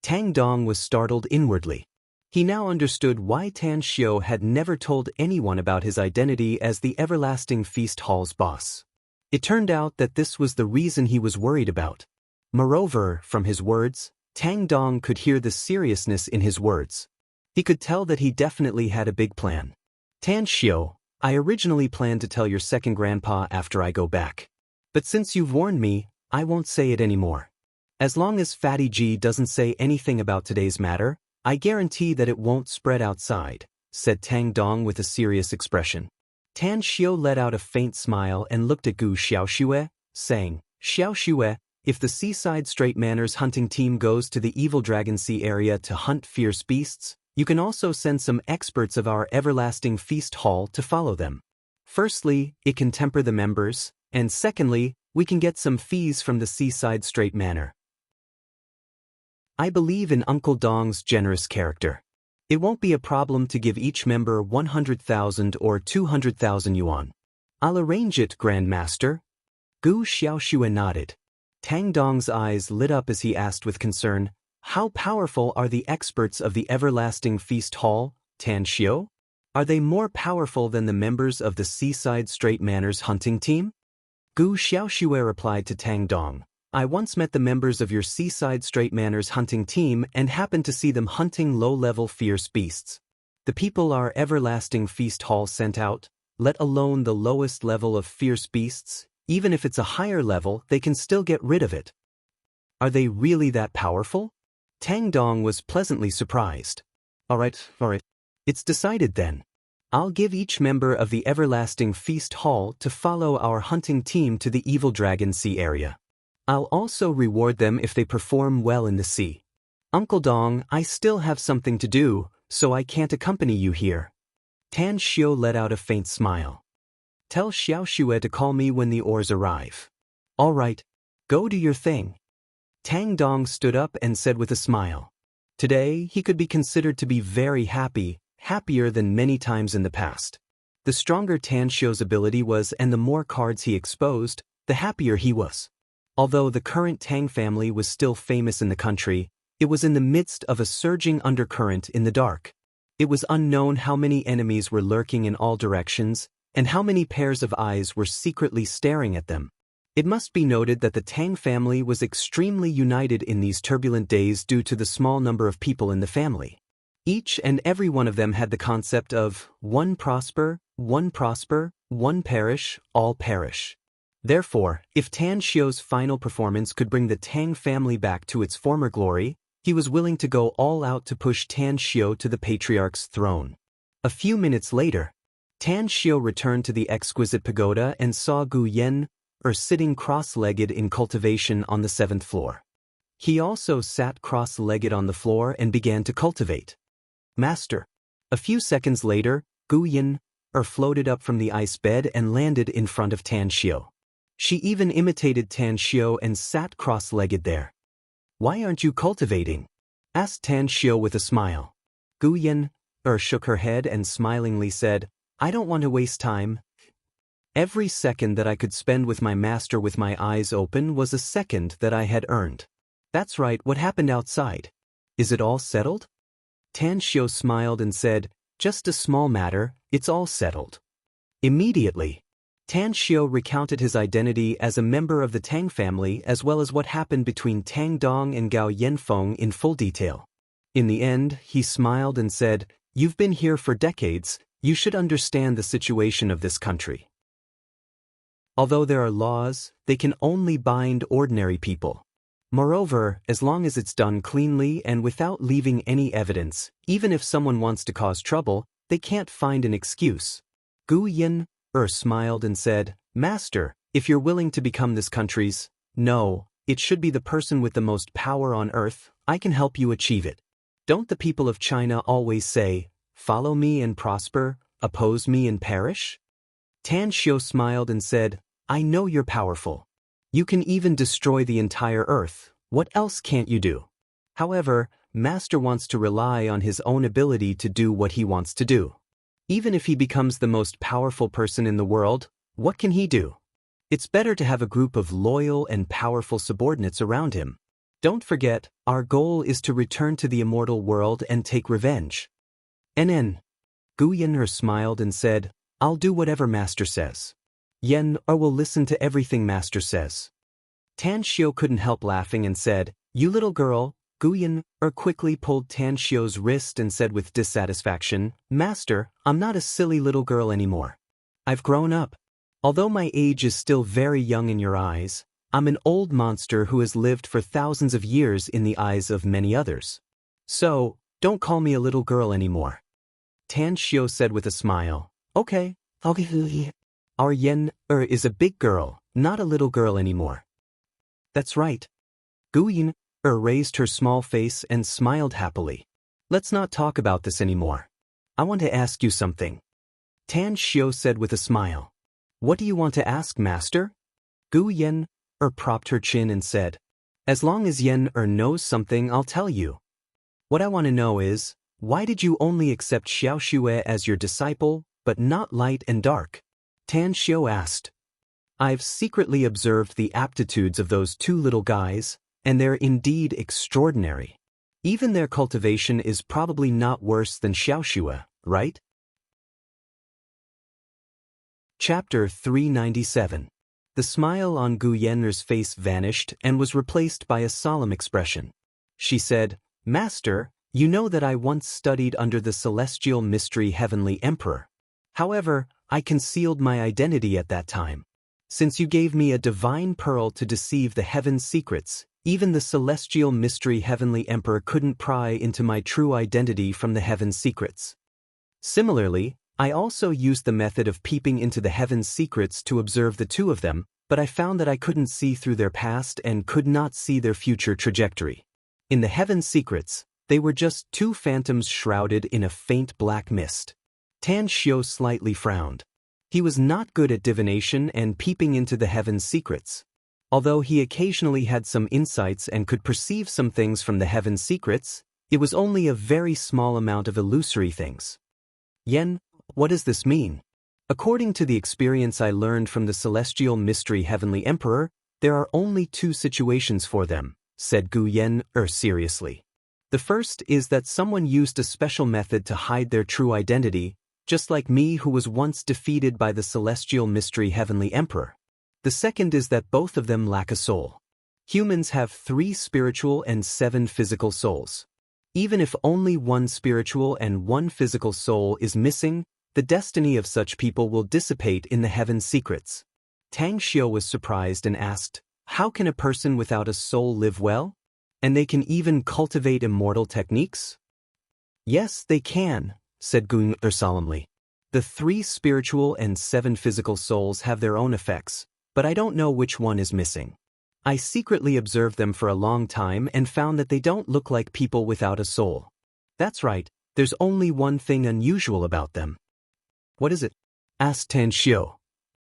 Tang Dong was startled inwardly. He now understood why Tan Xiu had never told anyone about his identity as the Everlasting Feast Hall's boss. It turned out that this was the reason he was worried about. Moreover, from his words, Tang Dong could hear the seriousness in his words. He could tell that he definitely had a big plan. "Tan Xiu, I originally planned to tell your second grandpa after I go back. But since you've warned me, I won't say it anymore. As long as Fatty G doesn't say anything about today's matter, I guarantee that it won't spread outside, said Tang Dong with a serious expression. Tan Xiu let out a faint smile and looked at Gu Xiaoxue, saying, Xiaoxue, if the Seaside Straight Manors hunting team goes to the Evil Dragon Sea area to hunt fierce beasts, you can also send some experts of our Everlasting Feast Hall to follow them. Firstly, it can temper the members, and secondly, we can get some fees from the Seaside Straight Manor. I believe in Uncle Dong's generous character. It won't be a problem to give each member 100,000 or 200,000 yuan. I'll arrange it, Grand Master. Gu Xiaoxue nodded. Tang Dong's eyes lit up as he asked with concern, how powerful are the experts of the Everlasting Feast Hall, Tan Xiu? Are they more powerful than the members of the Seaside Straight Manors hunting team? Gu Xiaoxue replied to Tang Dong, I once met the members of your Seaside Straight Manors hunting team and happened to see them hunting low-level fierce beasts. The people our Everlasting Feast Hall sent out, let alone the lowest level of fierce beasts, even if it's a higher level, they can still get rid of it. Are they really that powerful? Tang Dong was pleasantly surprised. All right. It's decided then. I'll give each member of the Everlasting Feast Hall to follow our hunting team to the Evil Dragon Sea area. I'll also reward them if they perform well in the sea. Uncle Dong, I still have something to do, so I can't accompany you here. Tan Xiu let out a faint smile. Tell Xiaoxue to call me when the oars arrive. All right, go do your thing. Tang Dong stood up and said with a smile. Today, he could be considered to be very happy, happier than many times in the past. The stronger Tan Xiu's ability was and the more cards he exposed, the happier he was. Although the current Tang family was still famous in the country, it was in the midst of a surging undercurrent in the dark. It was unknown how many enemies were lurking in all directions, and how many pairs of eyes were secretly staring at them. It must be noted that the Tang family was extremely united in these turbulent days due to the small number of people in the family. Each and every one of them had the concept of one prosper, one perish, all perish. Therefore, if Tan Xiu's final performance could bring the Tang family back to its former glory, he was willing to go all out to push Tan Xiu to the patriarch's throne. A few minutes later, Tan Xiu returned to the exquisite pagoda and saw Gu Yen, sitting cross-legged in cultivation on the 7th floor. He also sat cross-legged on the floor and began to cultivate. Master. A few seconds later, Gu Yen, floated up from the ice bed and landed in front of Tan Xiu. She even imitated Tan Xiu and sat cross-legged there. Why aren't you cultivating? Asked Tan Xiu with a smile. Gu Yen, shook her head and smilingly said, I don't want to waste time. Every second that I could spend with my master with my eyes open was a second that I had earned. That's right, what happened outside? Is it all settled? Tan Xiu smiled and said, just a small matter, it's all settled. Immediately, Tan Xiu recounted his identity as a member of the Tang family as well as what happened between Tang Dong and Gao Yanfeng in full detail. In the end, he smiled and said, You've been here for decades, you should understand the situation of this country. Although there are laws, they can only bind ordinary people. Moreover, as long as it's done cleanly and without leaving any evidence, even if someone wants to cause trouble, they can't find an excuse. Gu Yin, smiled and said, Master, if you're willing to become this country's, no, it should be the person with the most power on earth, I can help you achieve it. Don't the people of China always say, follow me and prosper, oppose me and perish? Tan Xiu smiled and said, I know you're powerful. You can even destroy the entire earth, what else can't you do? However, Master wants to rely on his own ability to do what he wants to do. Even if he becomes the most powerful person in the world, what can he do? It's better to have a group of loyal and powerful subordinates around him. Don't forget, our goal is to return to the immortal world and take revenge. NN. Gu Yen smiled and said, I'll do whatever Master says. Yen will listen to everything Master says. Tan Xiu couldn't help laughing and said, You little girl. Gu Yen quickly pulled Tan Xiu's wrist and said with dissatisfaction, Master, I'm not a silly little girl anymore. I've grown up. Although my age is still very young in your eyes, I'm an old monster who has lived for thousands of years in the eyes of many others. So, don't call me a little girl anymore. Tan Xiao said with a smile. Okay, I'll give you. Our Yen is a big girl, not a little girl anymore. That's right. Gu Yen raised her small face and smiled happily. Let's not talk about this anymore. I want to ask you something. Tan Xiao said with a smile. What do you want to ask, master? Gu Yen propped her chin and said, as long as Yen knows something, I'll tell you. What I want to know is, why did you only accept Xiao Xue as your disciple, but not light and dark? Tan Xiao asked. I've secretly observed the aptitudes of those two little guys, and they're indeed extraordinary. Even their cultivation is probably not worse than Xiao Xue, right? Chapter 397. The smile on Gu Yen's face vanished and was replaced by a solemn expression. She said, Master, you know that I once studied under the celestial mystery heavenly emperor. However, I concealed my identity at that time. Since you gave me a divine pearl to deceive the heaven's secrets, even the celestial mystery heavenly emperor couldn't pry into my true identity from the heaven's secrets. Similarly, I also used the method of peeping into the heaven's secrets to observe the two of them, but I found that I couldn't see through their past and could not see their future trajectory. In the heaven's secrets, they were just two phantoms shrouded in a faint black mist. Tan Xiao slightly frowned. He was not good at divination and peeping into the heaven's secrets. Although he occasionally had some insights and could perceive some things from the heaven's secrets, it was only a very small amount of illusory things. Yen, what does this mean? According to the experience I learned from the celestial mystery heavenly emperor, there are only two situations for them, said Gu Yen seriously. The first is that someone used a special method to hide their true identity, just like me who was once defeated by the celestial mystery heavenly emperor. The second is that both of them lack a soul. Humans have 3 spiritual and 7 physical souls. Even if only 1 spiritual and 1 physical soul is missing, the destiny of such people will dissipate in the heaven's secrets. Tang Xiao was surprised and asked, how can a person without a soul live well? And they can even cultivate immortal techniques? Yes, they can, said Gun solemnly. The 3 spiritual and 7 physical souls have their own effects, but I don't know which one is missing. I secretly observed them for a long time and found that they don't look like people without a soul. That's right, there's only one thing unusual about them. What is it? Asked Tan Xiao.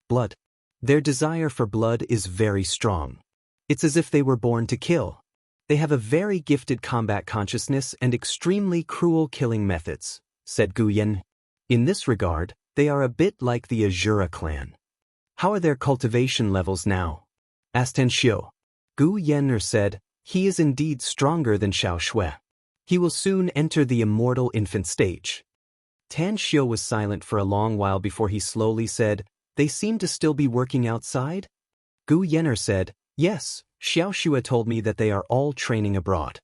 Blood. Their desire for blood is very strong. It's as if they were born to kill. They have a very gifted combat consciousness and extremely cruel killing methods, said Gu Yen. In this regard, they are a bit like the Azura clan. How are their cultivation levels now? Asked Tan Xiao. Gu Yen said, he is indeed stronger than Xiao Xue. He will soon enter the immortal infant stage. Tan Xiao was silent for a long while before he slowly said, they seem to still be working outside? Gu Yen said, yes, Xiao Xue told me that they are all training abroad.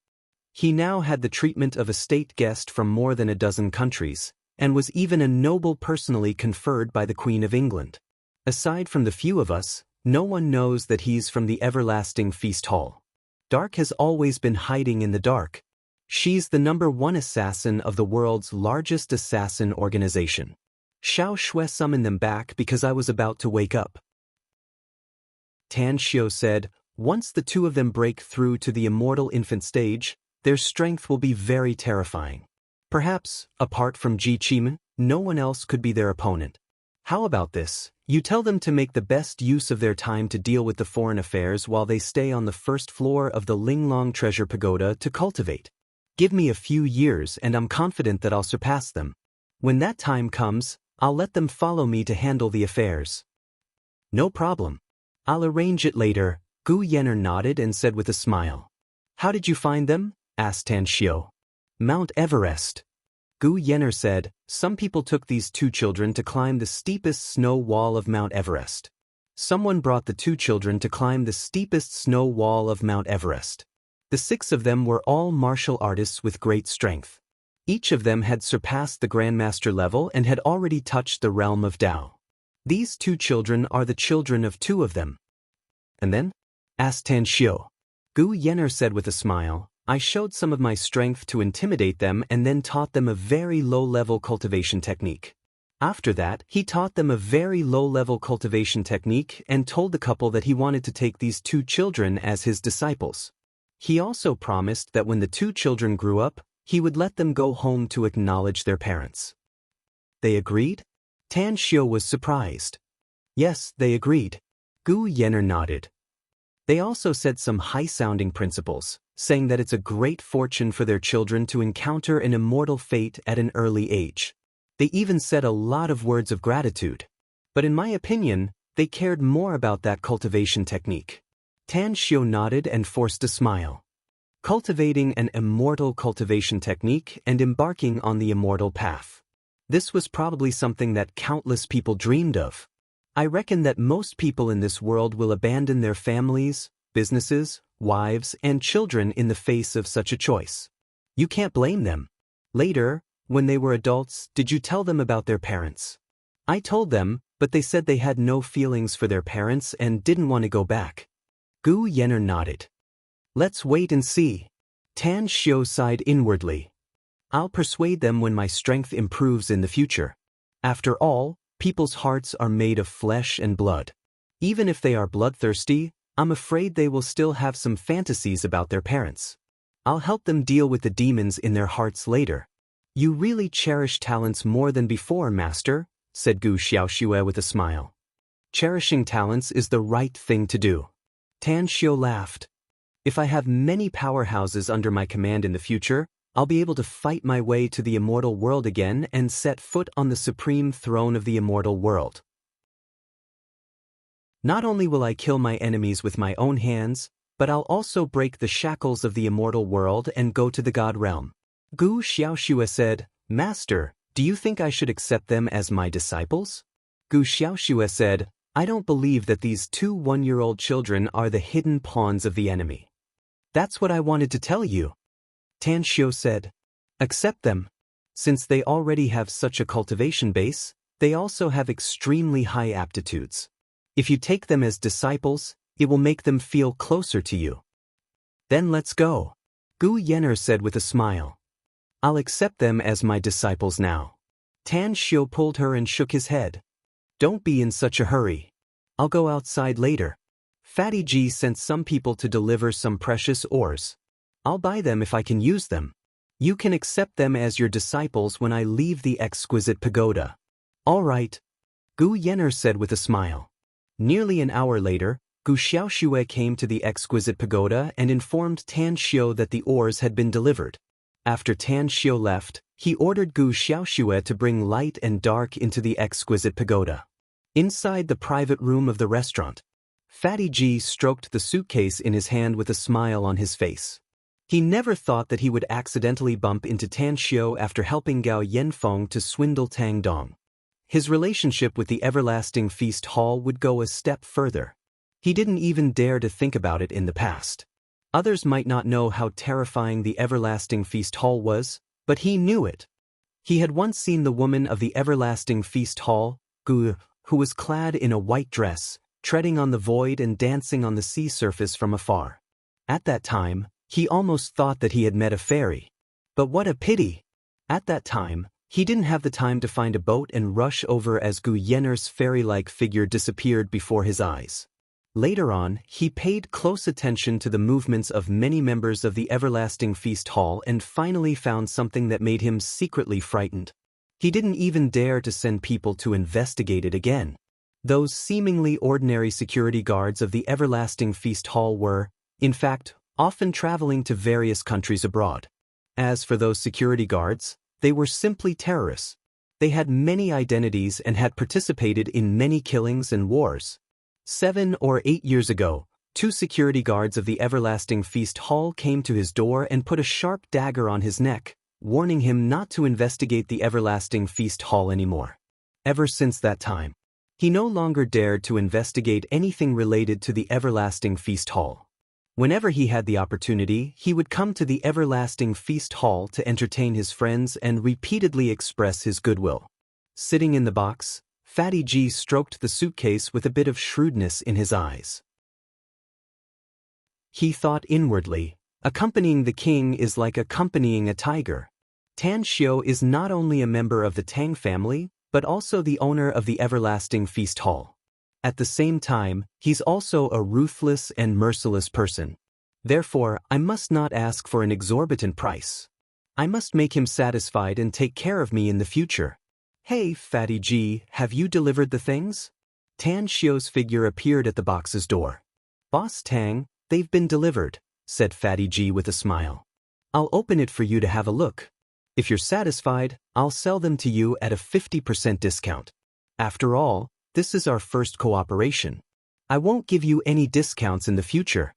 He now had the treatment of a state guest from more than a dozen countries, and was even a noble personally conferred by the Queen of England. Aside from the few of us, no one knows that he's from the everlasting feast hall. Dark has always been hiding in the dark. She's the #1 assassin of the world's largest assassin organization. Xiao Xue summoned them back because I was about to wake up. Tan Xiao said, once the two of them break through to the immortal infant stage, their strength will be very terrifying. Perhaps, apart from Ji Qi, no one else could be their opponent. How about this? You tell them to make the best use of their time to deal with the foreign affairs while they stay on the first floor of the Linglong Treasure Pagoda to cultivate. Give me a few years and I'm confident that I'll surpass them. When that time comes, I'll let them follow me to handle the affairs. No problem. I'll arrange it later, Gu Yen nodded and said with a smile. How did you find them? Asked Tan Xiao. Mount Everest. Gu Yen said, some people took these 2 children to climb the steepest snow wall of Mount Everest. Someone brought the 2 children to climb the steepest snow wall of Mount Everest. The 6 of them were all martial artists with great strength. Each of them had surpassed the Grandmaster level and had already touched the realm of Tao. These 2 children are the children of 2 of them. And then? Asked Tan Xiu. Gu Yen'er said with a smile, I showed some of my strength to intimidate them and then taught them a very low-level cultivation technique. After that, he taught them a very low-level cultivation technique and told the couple that he wanted to take these 2 children as his disciples. He also promised that when the 2 children grew up, he would let them go home to acknowledge their parents. They agreed? Tan Xiu was surprised. Yes, they agreed. Gu Yen'er nodded. They also said some high-sounding principles, saying that it's a great fortune for their children to encounter an immortal fate at an early age. They even said a lot of words of gratitude. But in my opinion, they cared more about that cultivation technique. Tan Xiu nodded and forced a smile. Cultivating an immortal cultivation technique and embarking on the immortal path. This was probably something that countless people dreamed of. I reckon that most people in this world will abandon their families, businesses, wives, and children in the face of such a choice. You can't blame them. Later, when they were adults, did you tell them about their parents? I told them, but they said they had no feelings for their parents and didn't want to go back. Gu Yen'er nodded. Let's wait and see. Tan Xiu sighed inwardly. I'll persuade them when my strength improves in the future. After all, people's hearts are made of flesh and blood. Even if they are bloodthirsty, I'm afraid they will still have some fantasies about their parents. I'll help them deal with the demons in their hearts later. You really cherish talents more than before, Master, said Gu Xiaoxue with a smile. Cherishing talents is the right thing to do. Tan Xiu laughed. If I have many powerhouses under my command in the future, I'll be able to fight my way to the immortal world again and set foot on the supreme throne of the immortal world. Not only will I kill my enemies with my own hands, but I'll also break the shackles of the immortal world and go to the God realm. Gu Xiaoxue said, Master, do you think I should accept them as my disciples? Gu Xiaoxue said, I don't believe that these 2 one-year-old children are the hidden pawns of the enemy. That's what I wanted to tell you. Tan Xiu said, accept them. Since they already have such a cultivation base, they also have extremely high aptitudes. If you take them as disciples, it will make them feel closer to you. Then let's go. Gu Yen'er said with a smile. I'll accept them as my disciples now. Tan Xiu pulled her and shook his head. Don't be in such a hurry. I'll go outside later. Fatty G sent some people to deliver some precious ores. I'll buy them if I can use them. You can accept them as your disciples when I leave the exquisite pagoda. All right. Gu Yen'er said with a smile. Nearly an hour later, Gu Xiaoxue came to the exquisite pagoda and informed Tan Xiu that the ores had been delivered. After Tan Xiu left, he ordered Gu Xiaoxue to bring light and dark into the exquisite pagoda. Inside the private room of the restaurant, Fatty G stroked the suitcase in his hand with a smile on his face. He never thought that he would accidentally bump into Tan Xiu after helping Gao Yanfeng to swindle Tang Dong. His relationship with the Everlasting Feast Hall would go a step further. He didn't even dare to think about it in the past. Others might not know how terrifying the Everlasting Feast Hall was, but he knew it. He had once seen the woman of the Everlasting Feast Hall, Gu, who was clad in a white dress, treading on the void and dancing on the sea surface from afar. At that time, he almost thought that he had met a fairy. But what a pity! At that time, he didn't have the time to find a boat and rush over as Gu Yen'er's fairy-like figure disappeared before his eyes. Later on, he paid close attention to the movements of many members of the Everlasting Feast Hall and finally found something that made him secretly frightened. He didn't even dare to send people to investigate it again. Those seemingly ordinary security guards of the Everlasting Feast Hall were, in fact, often traveling to various countries abroad. As for those security guards, they were simply terrorists. They had many identities and had participated in many killings and wars. 7 or 8 years ago, 2 security guards of the Everlasting Feast Hall came to his door and put a sharp dagger on his neck, warning him not to investigate the Everlasting Feast Hall anymore. Ever since that time, he no longer dared to investigate anything related to the Everlasting Feast Hall. Whenever he had the opportunity, he would come to the Everlasting Feast Hall to entertain his friends and repeatedly express his goodwill. Sitting in the box, Fatty G stroked the suitcase with a bit of shrewdness in his eyes. He thought inwardly, accompanying the king is like accompanying a tiger. Tan Xiu is not only a member of the Tang family, but also the owner of the everlasting feast hall. At the same time, he's also a ruthless and merciless person. Therefore, I must not ask for an exorbitant price. I must make him satisfied and take care of me in the future. Hey, Fatty G, have you delivered the things? Tan Xiu's figure appeared at the box's door. Boss Tang, they've been delivered, said Fatty G with a smile. I'll open it for you to have a look. If you're satisfied, I'll sell them to you at a 50% discount. After all, this is our first cooperation. I won't give you any discounts in the future.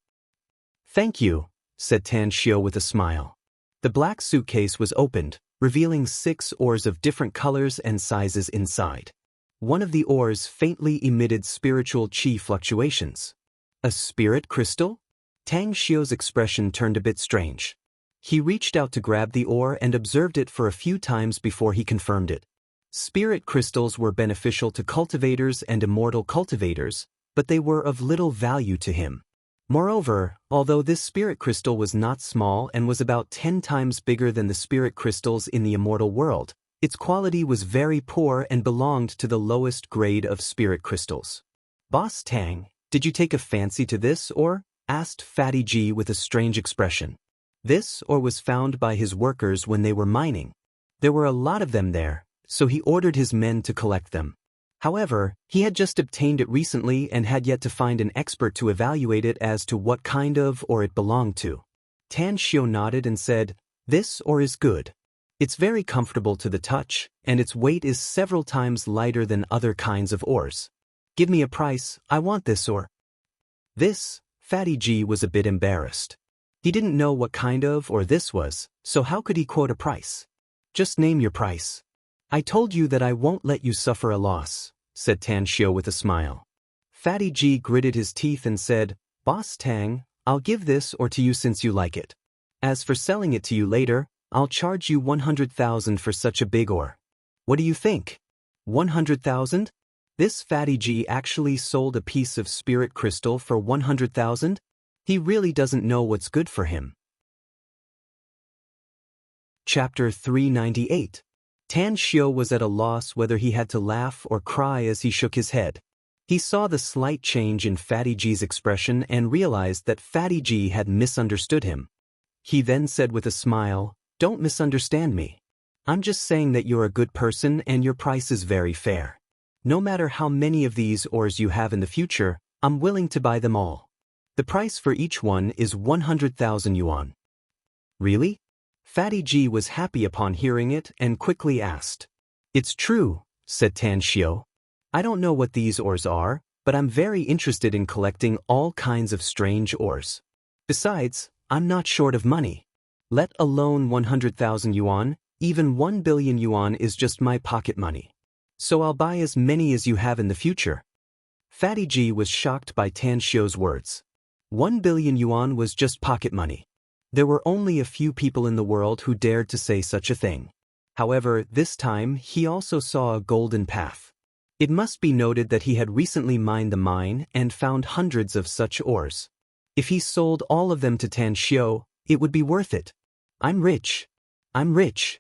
Thank you, said Tan Xiu with a smile. The black suitcase was opened, revealing 6 ores of different colors and sizes inside. One of the ores faintly emitted spiritual qi fluctuations. A spirit crystal? Tang Xiu's expression turned a bit strange. He reached out to grab the ore and observed it for a few times before he confirmed it. Spirit crystals were beneficial to cultivators and immortal cultivators, but they were of little value to him. Moreover, although this spirit crystal was not small and was about 10 times bigger than the spirit crystals in the immortal world, its quality was very poor and belonged to the lowest grade of spirit crystals. Boss Tang, did you take a fancy to this ore? Asked Fatty G with a strange expression. This ore was found by his workers when they were mining. There were a lot of them there, so he ordered his men to collect them. However, he had just obtained it recently and had yet to find an expert to evaluate it as to what kind of ore it belonged to. Tan Xiu nodded and said, "This ore is good. It's very comfortable to the touch, and its weight is several times lighter than other kinds of ores. Give me a price, I want this ore." This, Fatty G was a bit embarrassed. He didn't know what kind of ore this was, so how could he quote a price? Just name your price. I told you that I won't let you suffer a loss, said Tan Xiu with a smile. Fatty G gritted his teeth and said, Boss Tang, I'll give this ore to you since you like it. As for selling it to you later, I'll charge you 100,000 for such a big ore. What do you think? 100,000? This Fatty G actually sold a piece of spirit crystal for 100,000? He really doesn't know what's good for him. Chapter 398. Tan Xiu was at a loss whether he had to laugh or cry as he shook his head. He saw the slight change in Fatty G's expression and realized that Fatty G had misunderstood him. He then said with a smile, Don't misunderstand me. I'm just saying that you're a good person and your price is very fair. No matter how many of these ores you have in the future, I'm willing to buy them all. The price for each one is 100,000 yuan. Really? Fatty G was happy upon hearing it and quickly asked. It's true, said Tan Xiu. I don't know what these ores are, but I'm very interested in collecting all kinds of strange ores. Besides, I'm not short of money. Let alone 100,000 yuan, even 1 billion yuan is just my pocket money. So I'll buy as many as you have in the future. Fatty G was shocked by Tan Xiu's words. 1 billion yuan was just pocket money. There were only a few people in the world who dared to say such a thing. However, this time he also saw a golden path. It must be noted that he had recently mined the mine and found hundreds of such ores. If he sold all of them to Tan Xiu, it would be worth it. I'm rich. I'm rich.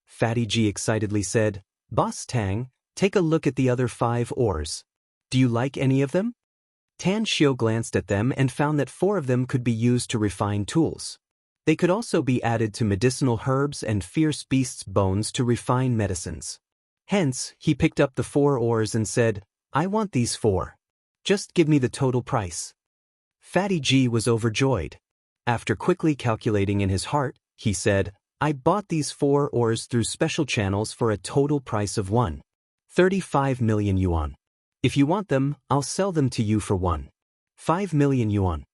Fatty G excitedly said, Boss Tang, take a look at the other 5 ores. Do you like any of them? Tan Xiu glanced at them and found that 4 of them could be used to refine tools. They could also be added to medicinal herbs and fierce beasts' bones to refine medicines. Hence, he picked up the 4 ores and said, I want these 4. Just give me the total price. Fatty G was overjoyed. After quickly calculating in his heart, he said, I bought these 4 ores through special channels for a total price of 35 million yuan. If you want them, I'll sell them to you for 5 million yuan.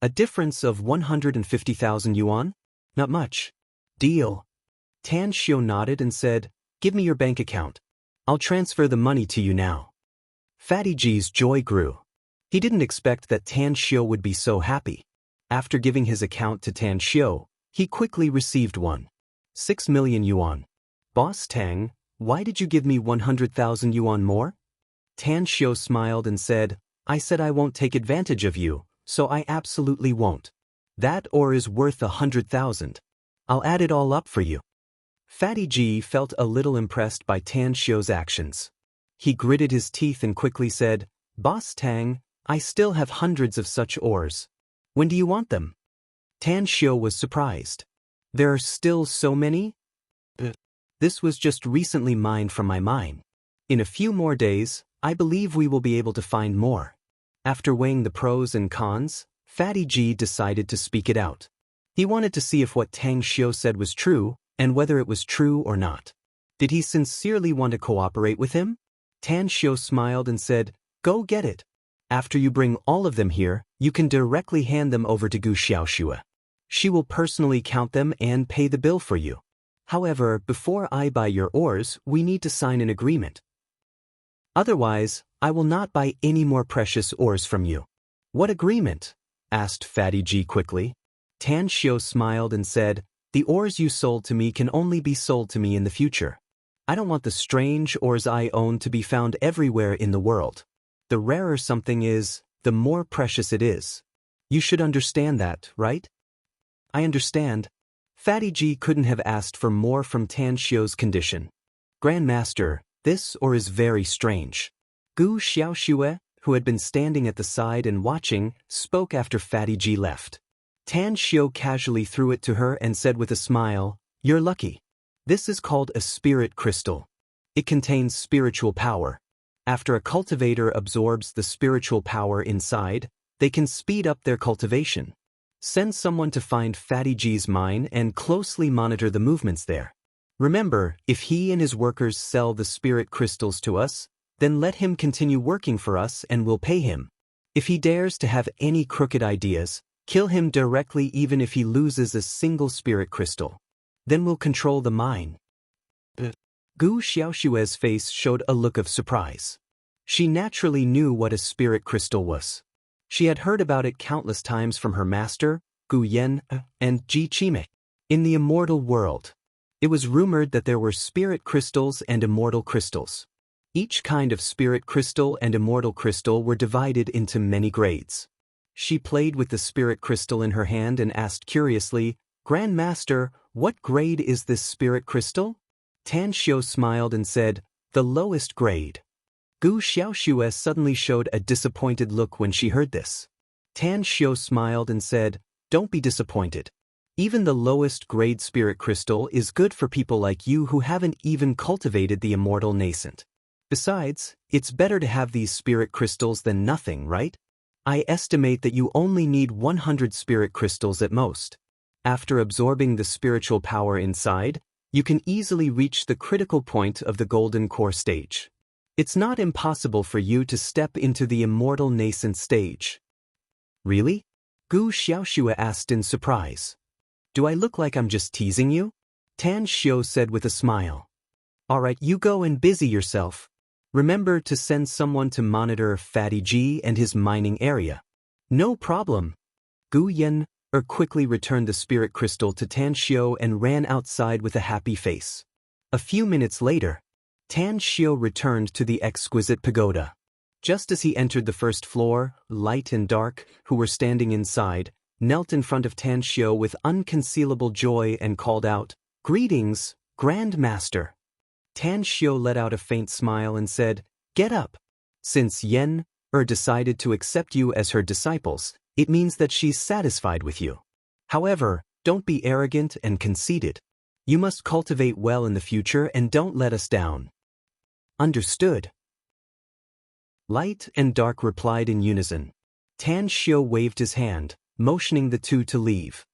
A difference of 150,000 yuan? Not much. Deal. Tan Xiu nodded and said, Give me your bank account. I'll transfer the money to you now. Fatty G's joy grew. He didn't expect that Tan Xiu would be so happy. After giving his account to Tan Xiu, he quickly received 6 million yuan. Boss Tang, why did you give me 100,000 yuan more? Tan Xiu smiled and said, I said I won't take advantage of you, so I absolutely won't. That ore is worth 100,000. I'll add it all up for you. Fatty G felt a little impressed by Tan Xiu's actions. He gritted his teeth and quickly said, Boss Tang, I still have hundreds of such ores. When do you want them? Tan Xiu was surprised. There are still so many? This was just recently mined from my mine. In a few more days, I believe we will be able to find more. After weighing the pros and cons, Fatty G decided to speak it out. He wanted to see if what Tang Xiu said was true, and whether it was true or not. Did he sincerely want to cooperate with him? Tan Xiu smiled and said, Go get it. After you bring all of them here, you can directly hand them over to Gu Xiaoxue. She will personally count them and pay the bill for you. However, before I buy your ores, we need to sign an agreement. Otherwise, I will not buy any more precious ores from you. What agreement? Asked Fatty G quickly. Tan Xiu smiled and said, The ores you sold to me can only be sold to me in the future. I don't want the strange ores I own to be found everywhere in the world. The rarer something is, the more precious it is. You should understand that, right? I understand. Fatty G couldn't have asked for more from Tan Xiu's condition. Grandmaster, this ore is very strange. Gu Xiaoxue, who had been standing at the side and watching, spoke after Fatty G left. Tan Xiu casually threw it to her and said with a smile, You're lucky. This is called a spirit crystal. It contains spiritual power. After a cultivator absorbs the spiritual power inside, they can speed up their cultivation. Send someone to find Fatty G's mine and closely monitor the movements there. Remember, if he and his workers sell the spirit crystals to us, then let him continue working for us and we'll pay him. If he dares to have any crooked ideas, kill him directly even if he loses a single spirit crystal. Then we'll control the mine. Gu Xiaoxue's face showed a look of surprise. She naturally knew what a spirit crystal was. She had heard about it countless times from her master, Gu Yan, and Ji Qimei. In the immortal world, it was rumored that there were spirit crystals and immortal crystals. Each kind of spirit crystal and immortal crystal were divided into many grades. She played with the spirit crystal in her hand and asked curiously, Grandmaster, what grade is this spirit crystal? Tan Xiu smiled and said, The lowest grade. Gu Xiaoxue suddenly showed a disappointed look when she heard this. Tan Xiu smiled and said, Don't be disappointed. Even the lowest grade spirit crystal is good for people like you who haven't even cultivated the immortal nascent. Besides, it's better to have these spirit crystals than nothing, right? I estimate that you only need 100 spirit crystals at most. After absorbing the spiritual power inside, you can easily reach the critical point of the golden core stage. It's not impossible for you to step into the immortal nascent stage. Really? Gu Xiaoxue asked in surprise. Do I look like I'm just teasing you? Tan Xiu said with a smile. Alright, you go and busy yourself. Remember to send someone to monitor Fatty G and his mining area. No problem. Gu Yan quickly returned the spirit crystal to Tan Xiu and ran outside with a happy face. A few minutes later, Tan Xiu returned to the exquisite pagoda. Just as he entered the first floor, Light and Dark, who were standing inside, knelt in front of Tan Xiu with unconcealable joy and called out, Greetings, Grand Master. Tan Xiu let out a faint smile and said, Get up. Since Yan decided to accept you as her disciples, it means that she's satisfied with you. However, don't be arrogant and conceited. You must cultivate well in the future and don't let us down. Understood. Light and Dark replied in unison. Tan Xiu waved his hand, motioning the two to leave.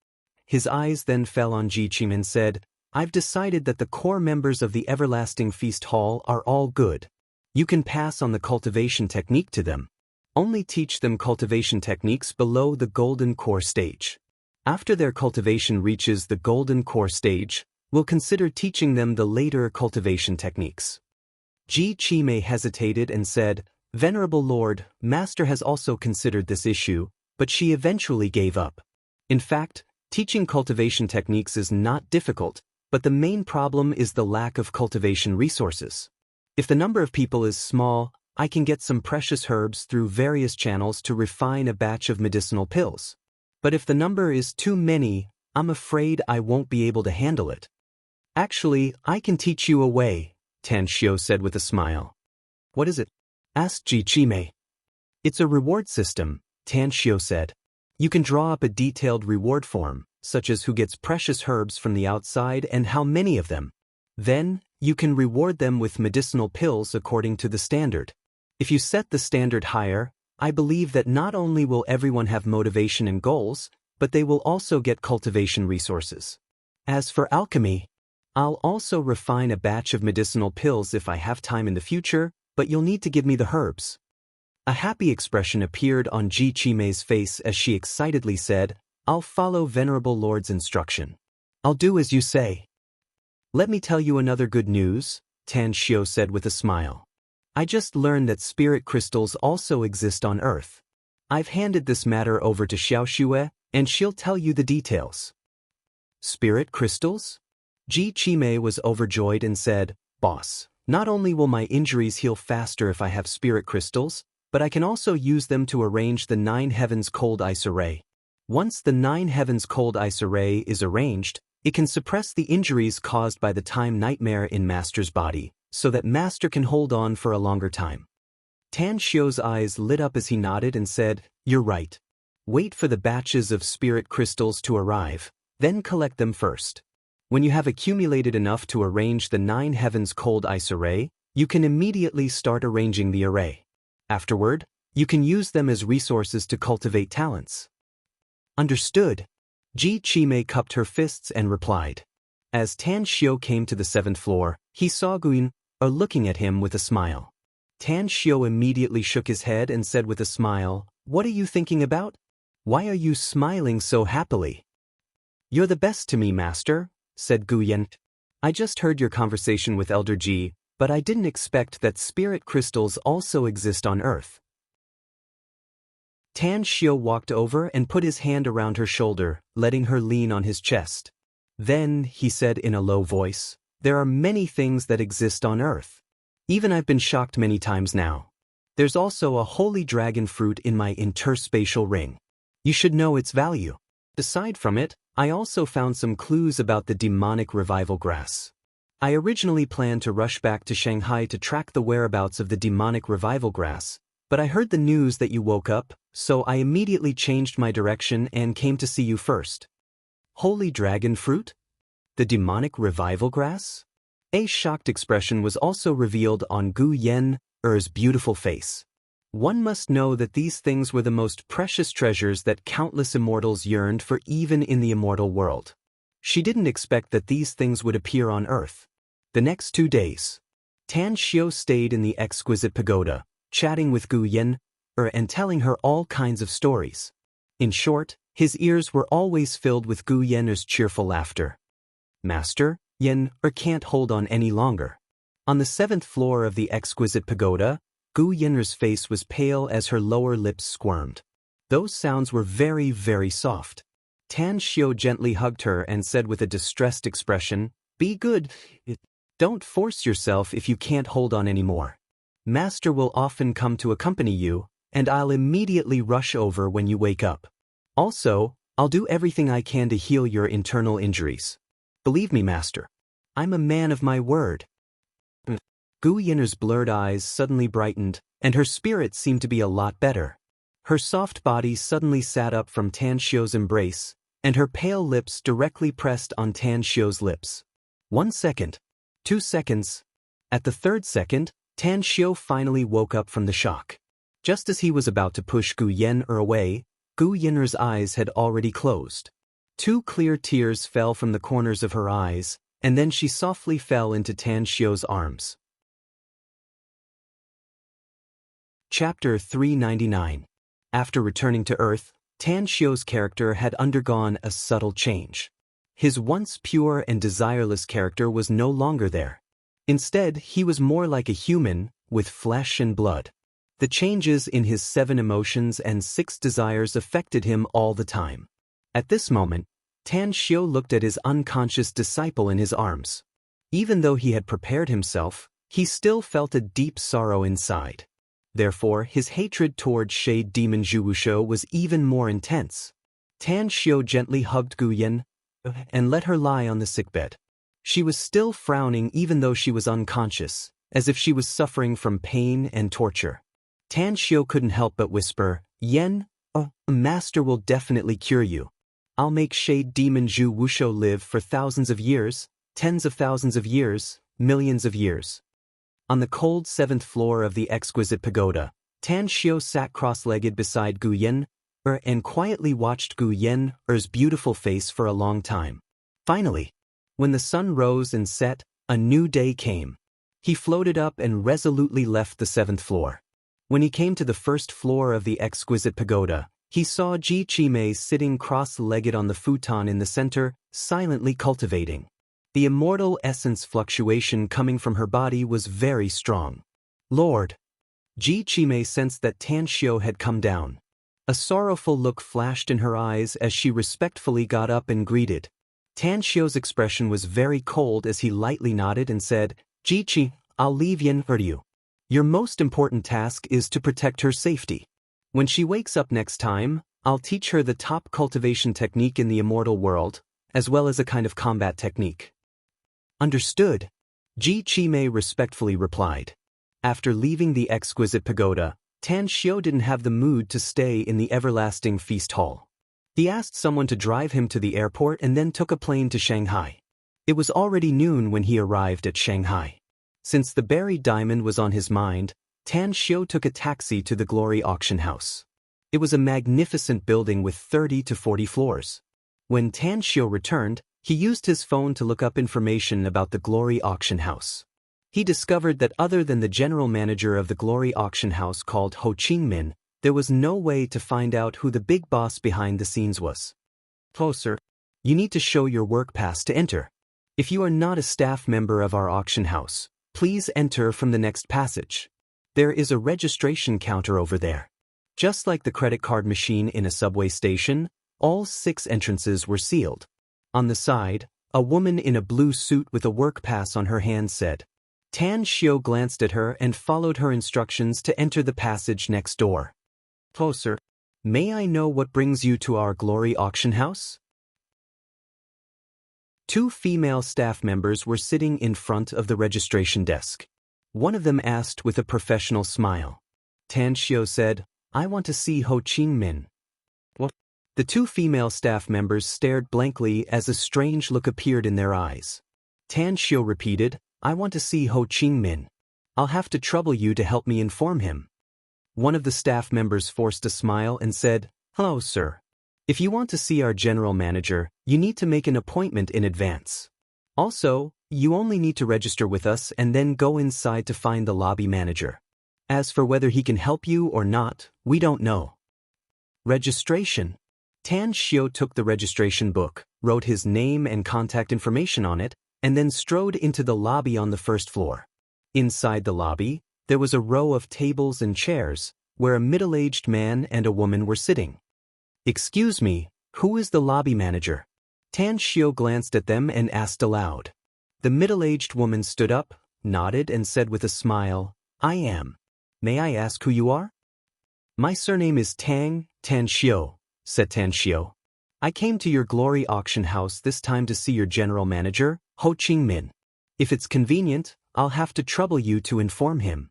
His eyes then fell on Ji Qimei and said, I've decided that the core members of the Everlasting Feast Hall are all good. You can pass on the cultivation technique to them. Only teach them cultivation techniques below the golden core stage. After their cultivation reaches the golden core stage, we'll consider teaching them the later cultivation techniques. Ji Qimei hesitated and said, Venerable Lord, Master has also considered this issue, but she eventually gave up. In fact, teaching cultivation techniques is not difficult, but the main problem is the lack of cultivation resources. If the number of people is small, I can get some precious herbs through various channels to refine a batch of medicinal pills. But if the number is too many, I'm afraid I won't be able to handle it. Actually, I can teach you a way, Tan Xiao said with a smile. What is it? Asked Ji Qimei. It's a reward system, Tan Xiao said. You can draw up a detailed reward form, such as who gets precious herbs from the outside and how many of them. Then, you can reward them with medicinal pills according to the standard. If you set the standard higher, I believe that not only will everyone have motivation and goals, but they will also get cultivation resources. As for alchemy, I'll also refine a batch of medicinal pills if I have time in the future, but you'll need to give me the herbs. A happy expression appeared on Ji Qimei's face as she excitedly said, I'll follow Venerable Lord's instruction. I'll do as you say. Let me tell you another good news, Tan Xiao said with a smile. I just learned that spirit crystals also exist on Earth. I've handed this matter over to Xiao Xue, and she'll tell you the details. Spirit crystals? Ji Qimei was overjoyed and said, Boss, not only will my injuries heal faster if I have spirit crystals, but I can also use them to arrange the 9 heavens cold ice array. Once the 9 heavens cold ice array is arranged, it can suppress the injuries caused by the time nightmare in Master's body, so that Master can hold on for a longer time. Tan Xiao's eyes lit up as he nodded and said, You're right. Wait for the batches of spirit crystals to arrive, then collect them first. When you have accumulated enough to arrange the 9 heavens cold ice array, you can immediately start arranging the array. Afterward, you can use them as resources to cultivate talents. Understood. Ji Qimei cupped her fists and replied. As Tan Xiao came to the 7th floor, he saw Guyan looking at him with a smile. Tan Xiao immediately shook his head and said with a smile, What are you thinking about? Why are you smiling so happily? You're the best to me, Master, said Guyan. I just heard your conversation with Elder Ji, but I didn't expect that spirit crystals also exist on Earth. Tan Xiao walked over and put his hand around her shoulder, letting her lean on his chest. Then, he said in a low voice, There are many things that exist on Earth. Even I've been shocked many times now. There's also a holy dragon fruit in my interspatial ring. You should know its value. Aside from it, I also found some clues about the demonic revival grass. I originally planned to rush back to Shanghai to track the whereabouts of the demonic revival grass, but I heard the news that you woke up, so I immediately changed my direction and came to see you first. Holy dragon fruit? The demonic revival grass? A shocked expression was also revealed on Gu Yen's beautiful face. One must know that these things were the most precious treasures that countless immortals yearned for even in the immortal world. She didn't expect that these things would appear on Earth. The next 2 days, Tan Xiao stayed in the exquisite pagoda, chatting with Gu Yan and telling her all kinds of stories. In short, his ears were always filled with Gu Yan's cheerful laughter. Master, Yan can't hold on any longer. On the 7th floor of the exquisite pagoda, Gu Yan's face was pale as her lower lips squirmed. Those sounds were very, very soft. Tan Xiao gently hugged her and said with a distressed expression, Be good. Don't force yourself if you can't hold on anymore. Master will often come to accompany you, and I'll immediately rush over when you wake up. Also, I'll do everything I can to heal your internal injuries. Believe me, Master. I'm a man of my word. Gu Yan's blurred eyes suddenly brightened, and her spirit seemed to be a lot better. Her soft body suddenly sat up from Tan Xiao's embrace, and her pale lips directly pressed on Tan Xiao's lips. 1 second. 2 seconds. At the 3rd second, Tan Xiao finally woke up from the shock. Just as he was about to push Gu Yan away, Gu Yan's eyes had already closed. 2 clear tears fell from the corners of her eyes, and then she softly fell into Tan Xiao's arms. Chapter 399. After returning to Earth, Tan Xiao's character had undergone a subtle change. His once pure and desireless character was no longer there. Instead, he was more like a human, with flesh and blood. The changes in his 7 emotions and 6 desires affected him all the time. At this moment, Tan Xiao looked at his unconscious disciple in his arms. Even though he had prepared himself, he still felt a deep sorrow inside. Therefore, his hatred toward Shade Demon Zhu Wushou was even more intense. Tan Xiu gently hugged Gu Yan and let her lie on the sickbed. She was still frowning even though she was unconscious, as if she was suffering from pain and torture. Tan Xiu couldn't help but whisper, "Yan, a master will definitely cure you. I'll make Shade Demon Zhu Wushou live for thousands of years, tens of thousands of years, millions of years." On the cold 7th floor of the exquisite pagoda, Tan Xiu sat cross-legged beside Gu Yan and quietly watched Gu Yan's beautiful face for a long time. Finally, when the sun rose and set, a new day came. He floated up and resolutely left the 7th floor. When he came to the 1st floor of the exquisite pagoda, he saw Ji Qimei sitting cross-legged on the futon in the center, silently cultivating. The immortal essence fluctuation coming from her body was very strong. "Lord!" Ji Qimei sensed that Tan Xiu had come down. A sorrowful look flashed in her eyes as she respectfully got up and greeted. Tan Xiu's expression was very cold as he lightly nodded and said, "Ji Qi, I'll leave Yan for you. Your most important task is to protect her safety. When she wakes up next time, I'll teach her the top cultivation technique in the immortal world, as well as a kind of combat technique." "Understood," Ji Qimei respectfully replied. After leaving the exquisite pagoda, Tan Xiu didn't have the mood to stay in the everlasting feast hall. He asked someone to drive him to the airport and then took a plane to Shanghai. It was already noon when he arrived at Shanghai. Since the buried diamond was on his mind, Tan Xiu took a taxi to the Glory Auction House. It was a magnificent building with 30 to 40 floors. When Tan Xiu returned, he used his phone to look up information about the Glory Auction House. He discovered that other than the general manager of the Glory Auction House called Ho Qingmin, there was no way to find out who the big boss behind the scenes was. "Closer. You need to show your work pass to enter. If you are not a staff member of our auction house, please enter from the next passage. There is a registration counter over there." Just like the credit card machine in a subway station, all 6 entrances were sealed. On the side, a woman in a blue suit with a work pass on her hand said. Tan Xiu glanced at her and followed her instructions to enter the passage next door. "Closer. May I know what brings you to our Glory Auction House?" 2 female staff members were sitting in front of the registration desk. One of them asked with a professional smile. Tan Xiu said, "I want to see Ho Qingmin." "What?" The 2 female staff members stared blankly as a strange look appeared in their eyes. Tan Xiu repeated, "I want to see Ho Qingmin. I'll have to trouble you to help me inform him." One of the staff members forced a smile and said, "Hello, sir. If you want to see our general manager, you need to make an appointment in advance. Also, you only need to register with us and then go inside to find the lobby manager. As for whether he can help you or not, we don't know." Registration. Tan Xiu took the registration book, wrote his name and contact information on it, and then strode into the lobby on the 1st floor. Inside the lobby, there was a row of tables and chairs, where a middle-aged man and a woman were sitting. "Excuse me, who is the lobby manager?" Tan Xiu glanced at them and asked aloud. The middle-aged woman stood up, nodded and said with a smile, "I am. May I ask who you are?" "My surname is Tan Xiu," said Tan Xiu. "I came to your Glory Auction House this time to see your general manager, Ho Qingmin. If it's convenient, I'll have to trouble you to inform him."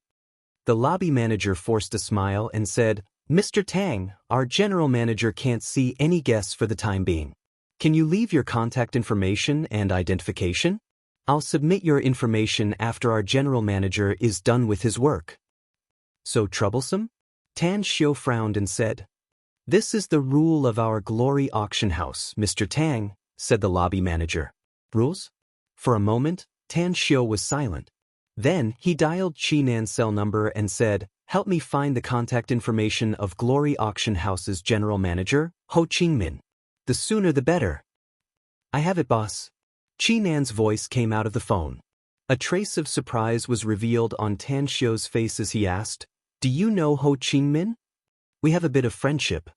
The lobby manager forced a smile and said, "Mr. Tang, our general manager can't see any guests for the time being. Can you leave your contact information and identification? I'll submit your information after our general manager is done with his work." "So troublesome?" Tan Xiu frowned and said. "This is the rule of our Glory Auction House, Mr. Tang," said the lobby manager. "Rules?" For a moment, Tan Xiu was silent. Then he dialed Qinan's cell number and said, "Help me find the contact information of Glory Auction House's general manager, Ho Qingmin. The sooner the better." "I have it, boss." Qinan's voice came out of the phone. A trace of surprise was revealed on Tan Xiu's face as he asked, "Do you know Ho Qingmin?" "We have a bit of friendship,"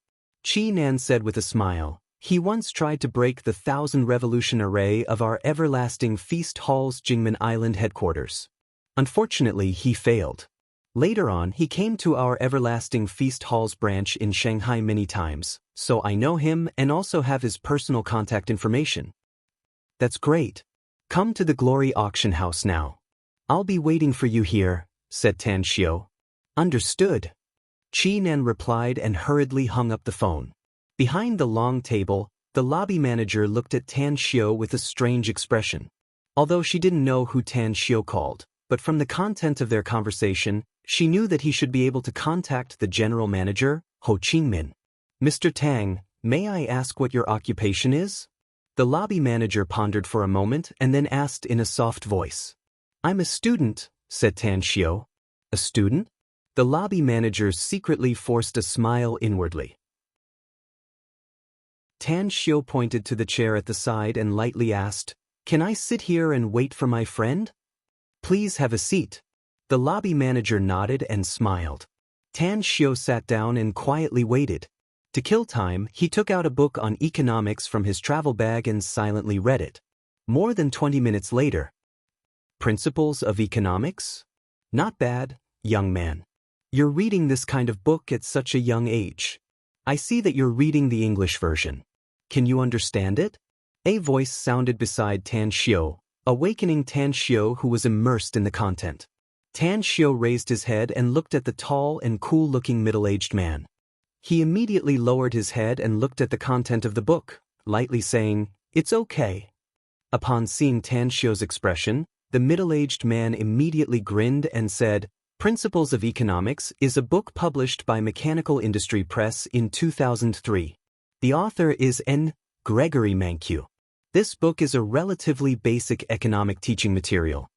Qinan said with a smile. "He once tried to break the 1,000 revolution array of our everlasting feast hall's Jingmen Island headquarters. Unfortunately, he failed. Later on, he came to our Everlasting Feast Hall's branch in Shanghai many times, so I know him and also have his personal contact information. That's great. Come to the Glory Auction House now. I'll be waiting for you here, said Tan Xiu. Understood. Qi Nan replied and hurriedly hung up the phone. Behind the long table, the lobby manager looked at Tan Xiu with a strange expression. Although she didn't know who Tan Xiu called, but from the content of their conversation, she knew that he should be able to contact the general manager, Ho Qingmin. Mr. Tang, may I ask what your occupation is? The lobby manager pondered for a moment and then asked in a soft voice. I'm a student, said Tan Xiu. A student? The lobby manager secretly forced a smile inwardly. Tan Xiu pointed to the chair at the side and lightly asked, Can I sit here and wait for my friend? Please have a seat. The lobby manager nodded and smiled. Tan Xiu sat down and quietly waited. To kill time, he took out a book on economics from his travel bag and silently read it. More than 20 minutes later. Principles of Economics? Not bad, young man. You're reading this kind of book at such a young age. I see that you're reading the English version. Can you understand it? A voice sounded beside Tan Xiu, awakening Tan Xiu, who was immersed in the content. Tan Xiu raised his head and looked at the tall and cool-looking middle-aged man. He immediately lowered his head and looked at the content of the book, lightly saying, It's okay. Upon seeing Tan Xiu's expression, the middle-aged man immediately grinned and said, Principles of Economics is a book published by Mechanical Industry Press in 2003. The author is N. Gregory Mankiw. This book is a relatively basic economic teaching material.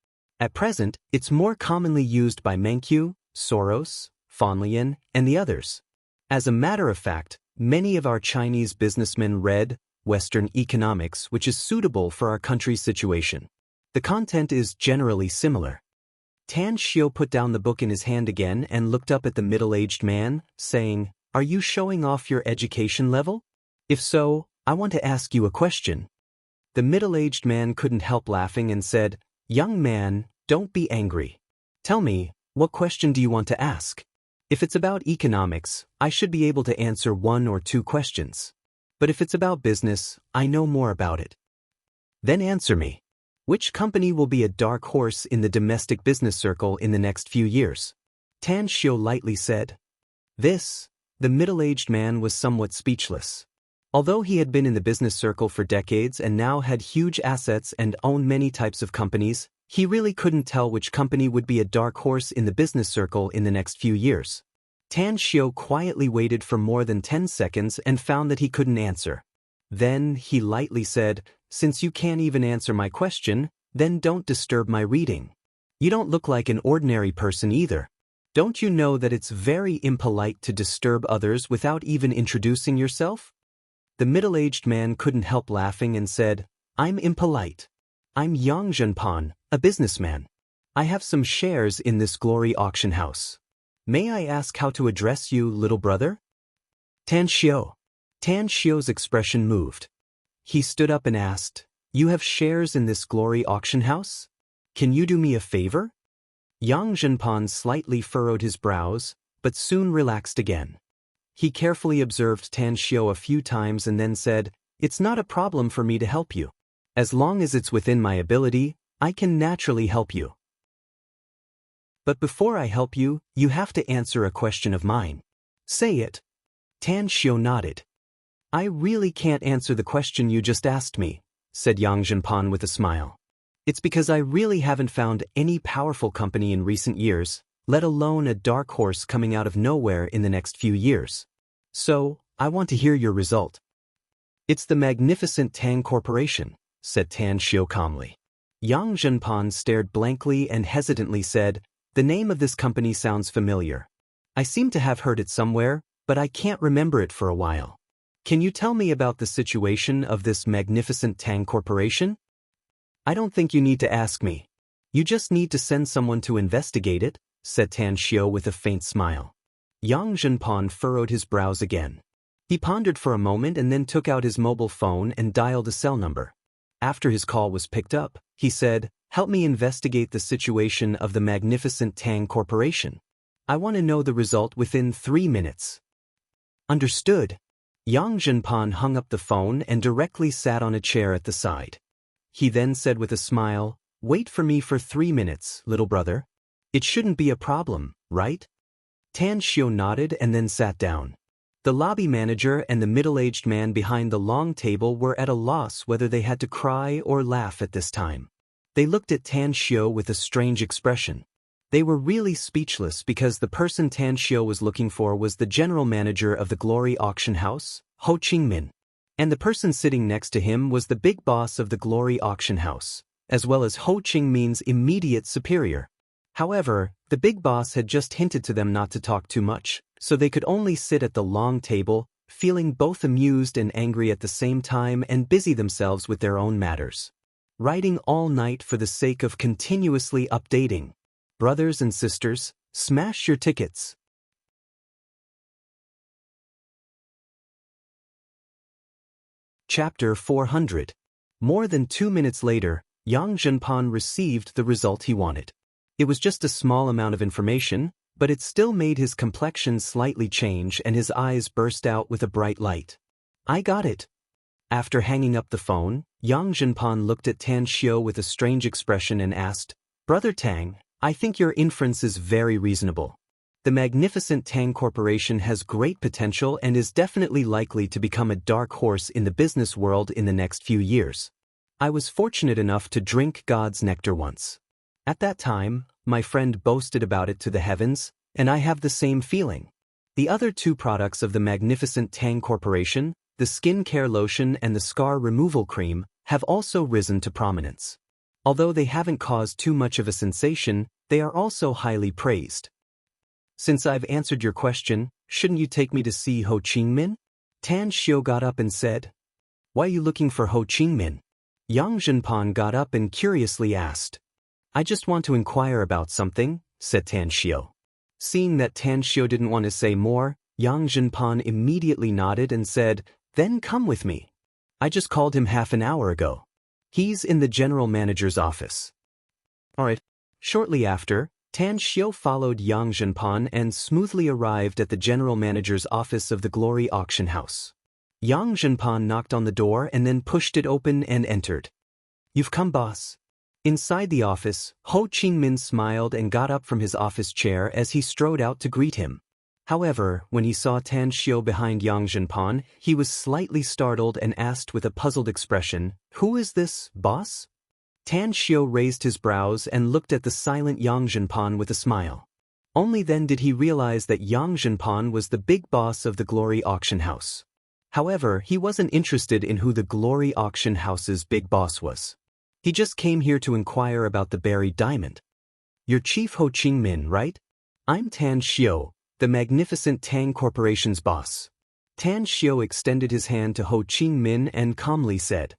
At present, it's more commonly used by Mankiw, Soros, Fonlian, and the others. As a matter of fact, many of our Chinese businessmen read Western economics, which is suitable for our country's situation. The content is generally similar. Tan Xiu put down the book in his hand again and looked up at the middle-aged man, saying, Are you showing off your education level? If so, I want to ask you a question. The middle-aged man couldn't help laughing and said, Young man, don't be angry. Tell me, what question do you want to ask? If it's about economics, I should be able to answer 1 or 2 questions. But if it's about business, I know more about it. Then answer me. Which company will be a dark horse in the domestic business circle in the next few years? Tan Xiu lightly said. The middle-aged man was somewhat speechless. Although he had been in the business circle for decades and now had huge assets and owned many types of companies, he really couldn't tell which company would be a dark horse in the business circle in the next few years. Tan Xiu quietly waited for more than 10 seconds and found that he couldn't answer. Then he lightly said, Since you can't even answer my question, then don't disturb my reading. You don't look like an ordinary person either. Don't you know that it's very impolite to disturb others without even introducing yourself? The middle-aged man couldn't help laughing and said, I'm impolite. I'm Yang Zhenpan, a businessman. I have some shares in this Glory Auction House. May I ask how to address you, little brother? Tan Xiu. Tan Xiu's expression moved. He stood up and asked, You have shares in this Glory Auction House? Can you do me a favor? Yang Zhenpan slightly furrowed his brows, but soon relaxed again. He carefully observed Tan Xiu a few times and then said, It's not a problem for me to help you. As long as it's within my ability, I can naturally help you. But before I help you, you have to answer a question of mine. Say it. Tan Xiu nodded. I really can't answer the question you just asked me, said Yang Zhenpan with a smile. It's because I really haven't found any powerful company in recent years, let alone a dark horse coming out of nowhere in the next few years. So, I want to hear your result. It's the magnificent Tang Corporation, said Tan Xiu calmly. Yang Zhenpan stared blankly and hesitantly said, The name of this company sounds familiar. I seem to have heard it somewhere, but I can't remember it for a while. Can you tell me about the situation of this magnificent Tang Corporation? I don't think you need to ask me. You just need to send someone to investigate it, said Tan Xiu with a faint smile. Yang Zhenpan furrowed his brows again. He pondered for a moment and then took out his mobile phone and dialed a cell number. After his call was picked up, he said, Help me investigate the situation of the magnificent Tang Corporation. I want to know the result within 3 minutes. Understood. Yang Zhenpan hung up the phone and directly sat on a chair at the side. He then said with a smile, "Wait for me for 3 minutes, little brother. It shouldn't be a problem, right?" Tan Xiu nodded and then sat down. The lobby manager and the middle-aged man behind the long table were at a loss whether they had to cry or laugh at this time. They looked at Tan Xiu with a strange expression. They were really speechless because the person Tan Xiu was looking for was the general manager of the Glory Auction House, Ho Qingmin. And the person sitting next to him was the big boss of the Glory Auction House, as well as Ho Qingmin's immediate superior. However, the big boss had just hinted to them not to talk too much, so they could only sit at the long table, feeling both amused and angry at the same time and busy themselves with their own matters. Writing all night for the sake of continuously updating. Brothers and sisters, smash your tickets. Chapter 400. More than 2 minutes later, Yang Zhenpan received the result he wanted. It was just a small amount of information, but it still made his complexion slightly change and his eyes burst out with a bright light. I got it. After hanging up the phone, Yang Zhenpan looked at Tan Xiu with a strange expression and asked, "Brother Tang, I think your inference is very reasonable. The magnificent Tang Corporation has great potential and is definitely likely to become a dark horse in the business world in the next few years. I was fortunate enough to drink God's nectar once. At that time, my friend boasted about it to the heavens, and I have the same feeling. The other 2 products of the magnificent Tang Corporation, the skin care lotion and the scar removal cream, have also risen to prominence. Although they haven't caused too much of a sensation, they are also highly praised. Since I've answered your question, shouldn't you take me to see Ho Qingmin?" Tan Xiu got up and said. "Why are you looking for Ho Qingmin?" Yang Zhenpan got up and curiously asked. "I just want to inquire about something," said Tan Xiu. Seeing that Tan Xiu didn't want to say more, Yang Zhenpan immediately nodded and said, "Then come with me. I just called him half an hour ago. He's in the general manager's office." Alright. Shortly after, Tan Xiu followed Yang Zhenpan and smoothly arrived at the general manager's office of the Glory Auction House. Yang Zhenpan knocked on the door and then pushed it open and entered. "You've come, boss." Inside the office, Ho Qingmin smiled and got up from his office chair as he strode out to greet him. However, when he saw Tan Xiu behind Yang Zhenpan, he was slightly startled and asked with a puzzled expression, "Who is this, boss?" Tan Xiu raised his brows and looked at the silent Yang Zhenpan with a smile. Only then did he realize that Yang Zhenpan was the big boss of the Glory Auction House. However, he wasn't interested in who the Glory Auction House's big boss was. He just came here to inquire about the buried diamond. "You're Chief Ho Qingmin, right? I'm Tan Xiu, the magnificent Tang Corporation's boss." Tan Xiu extended his hand to Ho Qingmin and calmly said,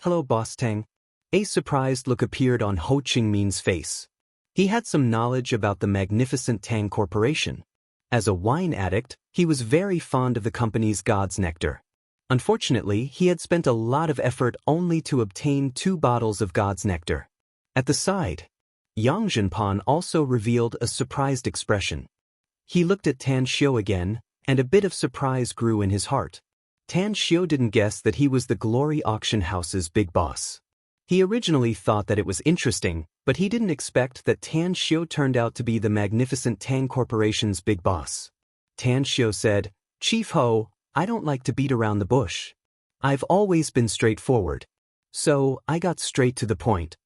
"Hello, Boss Tang." A surprised look appeared on Ho Qingmin's face. He had some knowledge about the magnificent Tang Corporation. As a wine addict, he was very fond of the company's God's nectar. Unfortunately, he had spent a lot of effort only to obtain 2 bottles of God's nectar. At the side, Yang Zhenpan also revealed a surprised expression. He looked at Tan Xiu again, and a bit of surprise grew in his heart. Tan Xiu didn't guess that he was the Glory Auction House's big boss. He originally thought that it was interesting, but he didn't expect that Tan Xiu turned out to be the magnificent Tang Corporation's big boss. Tan Xiu said, "Chief Ho, I don't like to beat around the bush. I've always been straightforward. So, I got straight to the point.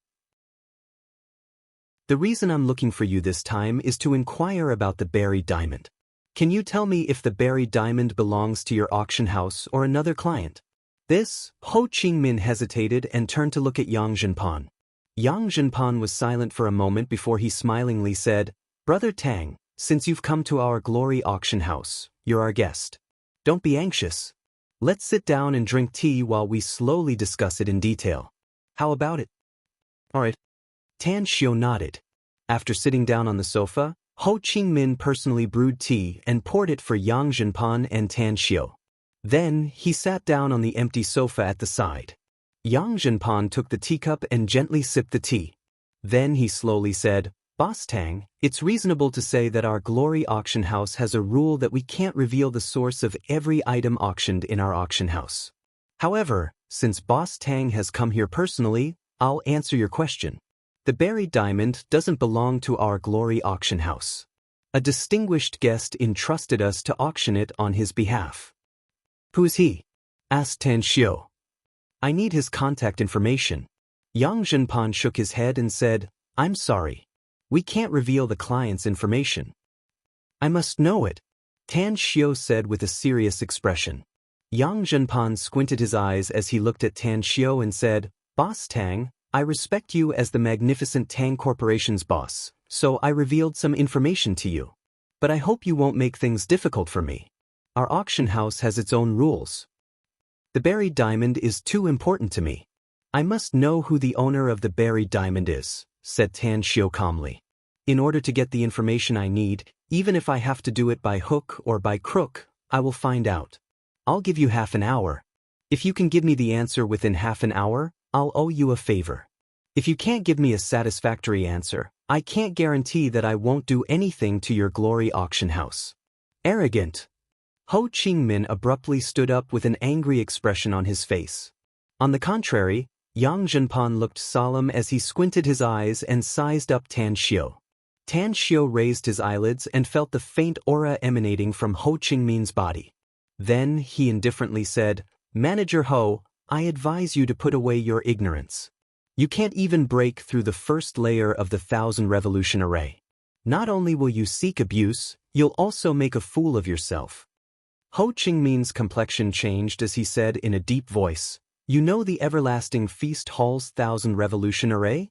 The reason I'm looking for you this time is to inquire about the buried diamond. Can you tell me if the buried diamond belongs to your auction house or another client?" This, Ho Qingmin hesitated and turned to look at Yang Zhenpan. Yang Zhenpan was silent for a moment before he smilingly said, "Brother Tang, since you've come to our Glory Auction House, you're our guest. Don't be anxious. Let's sit down and drink tea while we slowly discuss it in detail. How about it?" "Alright." Tan Xiu nodded. After sitting down on the sofa, Ho Qingmin personally brewed tea and poured it for Yang Zhenpan and Tan Xiu. Then, he sat down on the empty sofa at the side. Yang Zhenpan took the teacup and gently sipped the tea. Then he slowly said, Boss Tang, it's reasonable to say that our Glory auction house has a rule that we can't reveal the source of every item auctioned in our auction house. However, since Boss Tang has come here personally, I'll answer your question. The buried diamond doesn't belong to our Glory auction house. A distinguished guest entrusted us to auction it on his behalf. Who is he? Asked Tan Xiu. I need his contact information. Yang Zhenpan shook his head and said, I'm sorry. We can't reveal the client's information. I must know it, Tan Xiu said with a serious expression. Yang Zhenpan squinted his eyes as he looked at Tan Xiu and said, Boss Tang, I respect you as the magnificent Tang Corporation's boss, so I revealed some information to you. But I hope you won't make things difficult for me. Our auction house has its own rules. The buried diamond is too important to me. I must know who the owner of the buried diamond is, said Tan Xiu calmly. In order to get the information I need, even if I have to do it by hook or by crook, I will find out. I'll give you half an hour. If you can give me the answer within half an hour, I'll owe you a favor. If you can't give me a satisfactory answer, I can't guarantee that I won't do anything to your Glory auction house. Arrogant. Ho Qingmin abruptly stood up with an angry expression on his face. On the contrary, Yang Zhenpan looked solemn as he squinted his eyes and sized up Tan Xiu. Tan Xiu raised his eyelids and felt the faint aura emanating from Ho Qingmin's body. Then he indifferently said, Manager Ho, I advise you to put away your ignorance. You can't even break through the first layer of the 1,000 revolution array. Not only will you seek abuse, you'll also make a fool of yourself. Ho Qingmin's complexion changed as he said in a deep voice, You know the everlasting feast hall's 1,000 revolution array?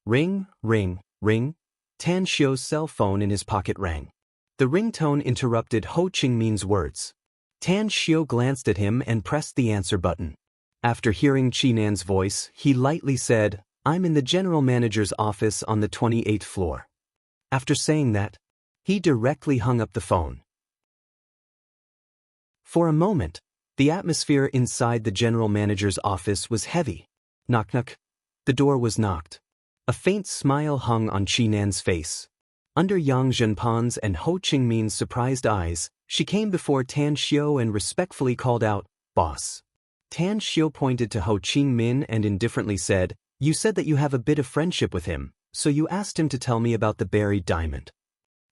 Ring, ring, ring. Tan Xiu's cell phone in his pocket rang. The ringtone interrupted Ho Qingmin's words. Tan Xiu glanced at him and pressed the answer button. After hearing Qinan's voice, he lightly said, I'm in the general manager's office on the 28th floor. After saying that, he directly hung up the phone. For a moment, the atmosphere inside the general manager's office was heavy. Knock knock. The door was knocked. A faint smile hung on Qinan's face. Under Yang Zhenpan's and Ho Qingmin's surprised eyes, she came before Tan Xiu and respectfully called out, Boss. Tan Xiu pointed to Ho Qingmin and indifferently said, You said that you have a bit of friendship with him, so you asked him to tell me about the buried diamond.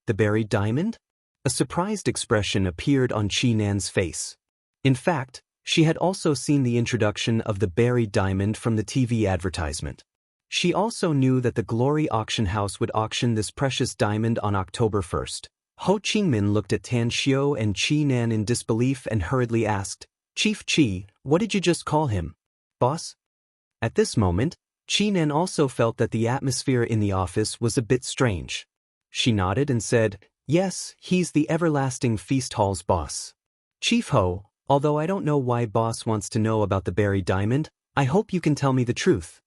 The buried diamond? A surprised expression appeared on Qinan's face. In fact, she had also seen the introduction of the buried diamond from the TV advertisement. She also knew that the Glory auction house would auction this precious diamond on October 1st. Ho Qingmin looked at Tan Xiu and Qinan in disbelief and hurriedly asked, Chief Qi, what did you just call him? Boss? At this moment, Qinan also felt that the atmosphere in the office was a bit strange. She nodded and said, Yes, he's the everlasting feast hall's boss. Chief Ho, although I don't know why boss wants to know about the buried diamond, I hope you can tell me the truth.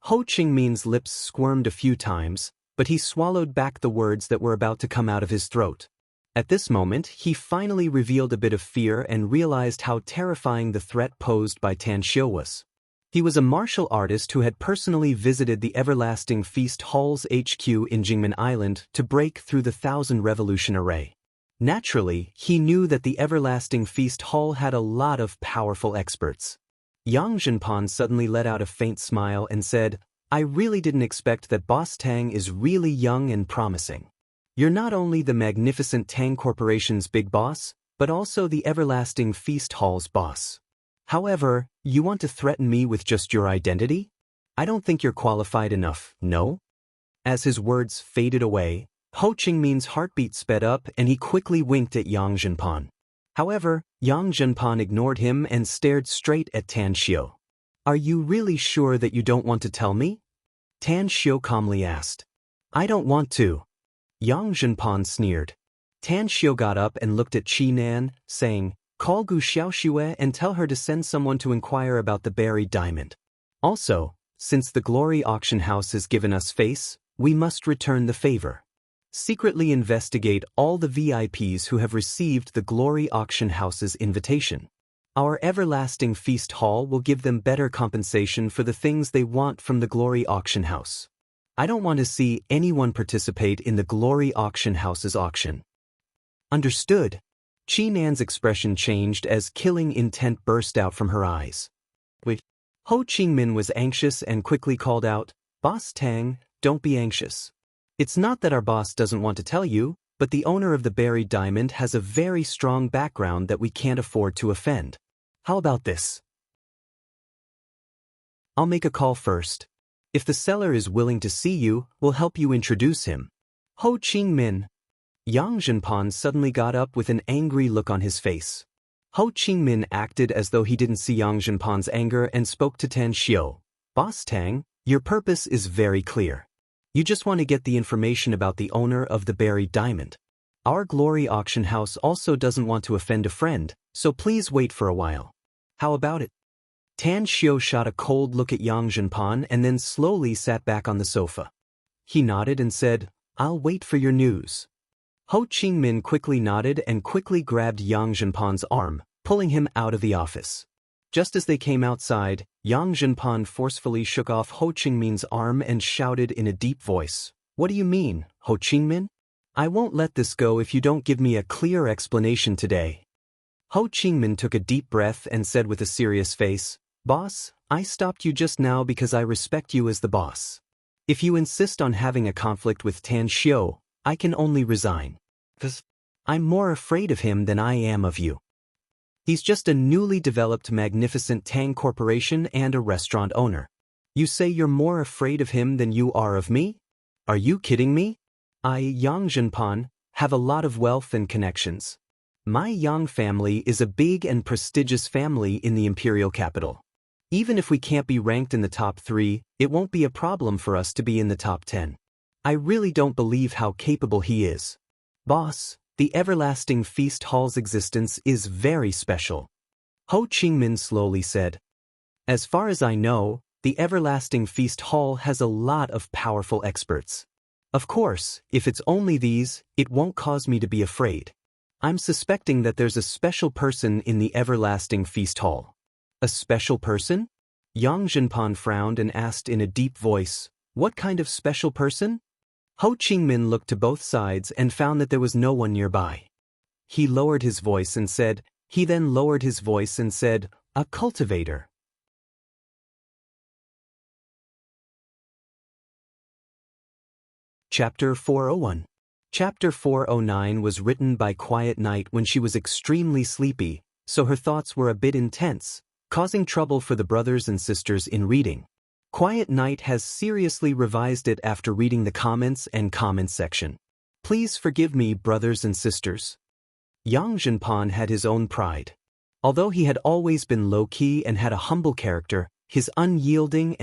Ho Qingmin's lips squirmed a few times, but he swallowed back the words that were about to come out of his throat. At this moment, he finally revealed a bit of fear and realized how terrifying the threat posed by Tan Xiu was. He was a martial artist who had personally visited the Everlasting Feast Hall's HQ in Jingmen Island to break through the 1,000 revolution array. Naturally, he knew that the Everlasting Feast Hall had a lot of powerful experts. Yang Zhenpan suddenly let out a faint smile and said, I really didn't expect that Boss Tang is really young and promising. You're not only the magnificent Tang Corporation's big boss, but also the Everlasting Feast Hall's boss. However, you want to threaten me with just your identity? I don't think you're qualified enough, no? As his words faded away, Ho Qingmin's heartbeat sped up and he quickly winked at Yang Zhenpan. However, Yang Zhenpan ignored him and stared straight at Tan Xiu. Are you really sure that you don't want to tell me? Tan Xiu calmly asked. I don't want to. Yang Zhenpan sneered. Tan Xiu got up and looked at Qinan, saying, Call Gu Xiaoxue and tell her to send someone to inquire about the buried diamond. Also, since the Glory auction house has given us face, we must return the favor. Secretly investigate all the VIPs who have received the Glory auction house's invitation. Our Everlasting Feast Hall will give them better compensation for the things they want from the Glory auction house. I don't want to see anyone participate in the Glory Auction House's auction. Understood. Chi Nan's expression changed as killing intent burst out from her eyes. Wait. Ho Ching-min was anxious and quickly called out, "Boss Tang, don't be anxious. It's not that our boss doesn't want to tell you, but the owner of the buried diamond has a very strong background that we can't afford to offend. How about this? I'll make a call first. If the seller is willing to see you, we'll help you introduce him." Ho Ching-min. Yang Zhenpan suddenly got up with an angry look on his face. Ho Ching-min acted as though he didn't see Yang Zhenpan's anger and spoke to Tan Xiu. "Boss Tang, your purpose is very clear. You just want to get the information about the owner of the buried diamond. Our Glory Auction House also doesn't want to offend a friend, so please wait for a while. How about it?" Tan Xiu shot a cold look at Yang Zhenpan and then slowly sat back on the sofa. He nodded and said, "I'll wait for your news." Ho Ching-min quickly nodded and quickly grabbed Yang Zhenpan's arm, pulling him out of the office. Just as they came outside, Yang Zhenpan forcefully shook off Ho Ching-min's arm and shouted in a deep voice, "What do you mean, Ho Ching-min? I won't let this go if you don't give me a clear explanation today." Ho Ching-min took a deep breath and said with a serious face, "Boss, I stopped you just now because I respect you as the boss. If you insist on having a conflict with Tan Xiu, I can only resign. I'm more afraid of him than I am of you. He's just a newly developed magnificent Tang corporation and a restaurant owner. You say you're more afraid of him than you are of me? Are you kidding me? I, Yang Zhenpan, have a lot of wealth and connections. My Yang family is a big and prestigious family in the imperial capital. Even if we can't be ranked in the top 3, it won't be a problem for us to be in the top 10. I really don't believe how capable he is. Boss, the Everlasting Feast Hall's existence is very special." Ho Ching-min slowly said. "As far as I know, the Everlasting Feast Hall has a lot of powerful experts. Of course, if it's only these, it won't cause me to be afraid. I'm suspecting that there's a special person in the Everlasting Feast Hall." "A special person?" Yang Zhenpan frowned and asked in a deep voice, "What kind of special person?" Ho Ching-min looked to both sides and found that there was no one nearby. He then lowered his voice and said, "A cultivator." Chapter 401. Chapter 409 was written by Quiet Night when she was extremely sleepy, so her thoughts were a bit intense, causing trouble for the brothers and sisters in reading. Quiet Night has seriously revised it after reading the comments and comments section. Please forgive me, brothers and sisters. Yang Zhenpan had his own pride. Although he had always been low-key and had a humble character, his unyielding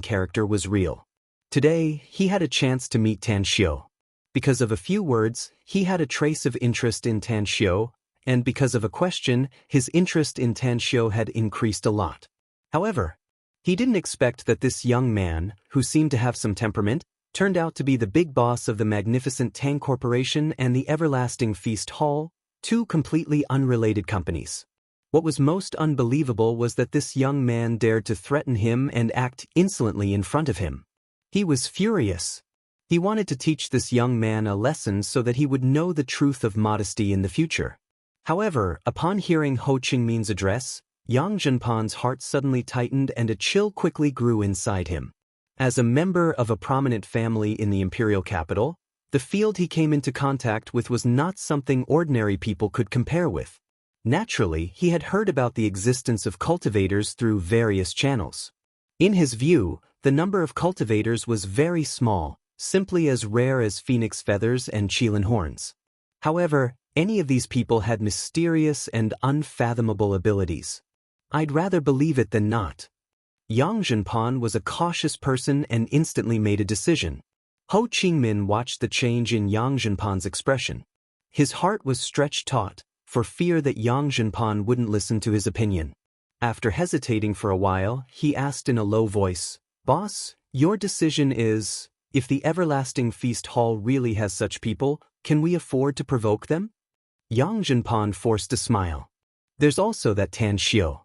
character was real. Today, he had a chance to meet Tan Xiu. Because of a few words, he had a trace of interest in Tan Xiu, and because of a question, his interest in Tan Xiu had increased a lot. However, he didn't expect that this young man, who seemed to have some temperament, turned out to be the big boss of the magnificent Tang Corporation and the Everlasting Feast Hall, two completely unrelated companies. What was most unbelievable was that this young man dared to threaten him and act insolently in front of him. He was furious. He wanted to teach this young man a lesson so that he would know the truth of modesty in the future. However, upon hearing Ho Ching-min's address, Yang Zhenpan's heart suddenly tightened and a chill quickly grew inside him. As a member of a prominent family in the imperial capital, the field he came into contact with was not something ordinary people could compare with. Naturally, he had heard about the existence of cultivators through various channels. In his view, the number of cultivators was very small, simply as rare as phoenix feathers and qilin horns. However, any of these people had mysterious and unfathomable abilities. I'd rather believe it than not. Yang Zhenpan was a cautious person and instantly made a decision. Ho Ching-min watched the change in Yang Zhenpan's expression. His heart was stretched taut, for fear that Yang Zhenpan wouldn't listen to his opinion. After hesitating for a while, he asked in a low voice, "Boss, your decision is, if the Everlasting Feast Hall really has such people, can we afford to provoke them?" Yang Zhenpan forced a smile. "There's also that Tan Xiu.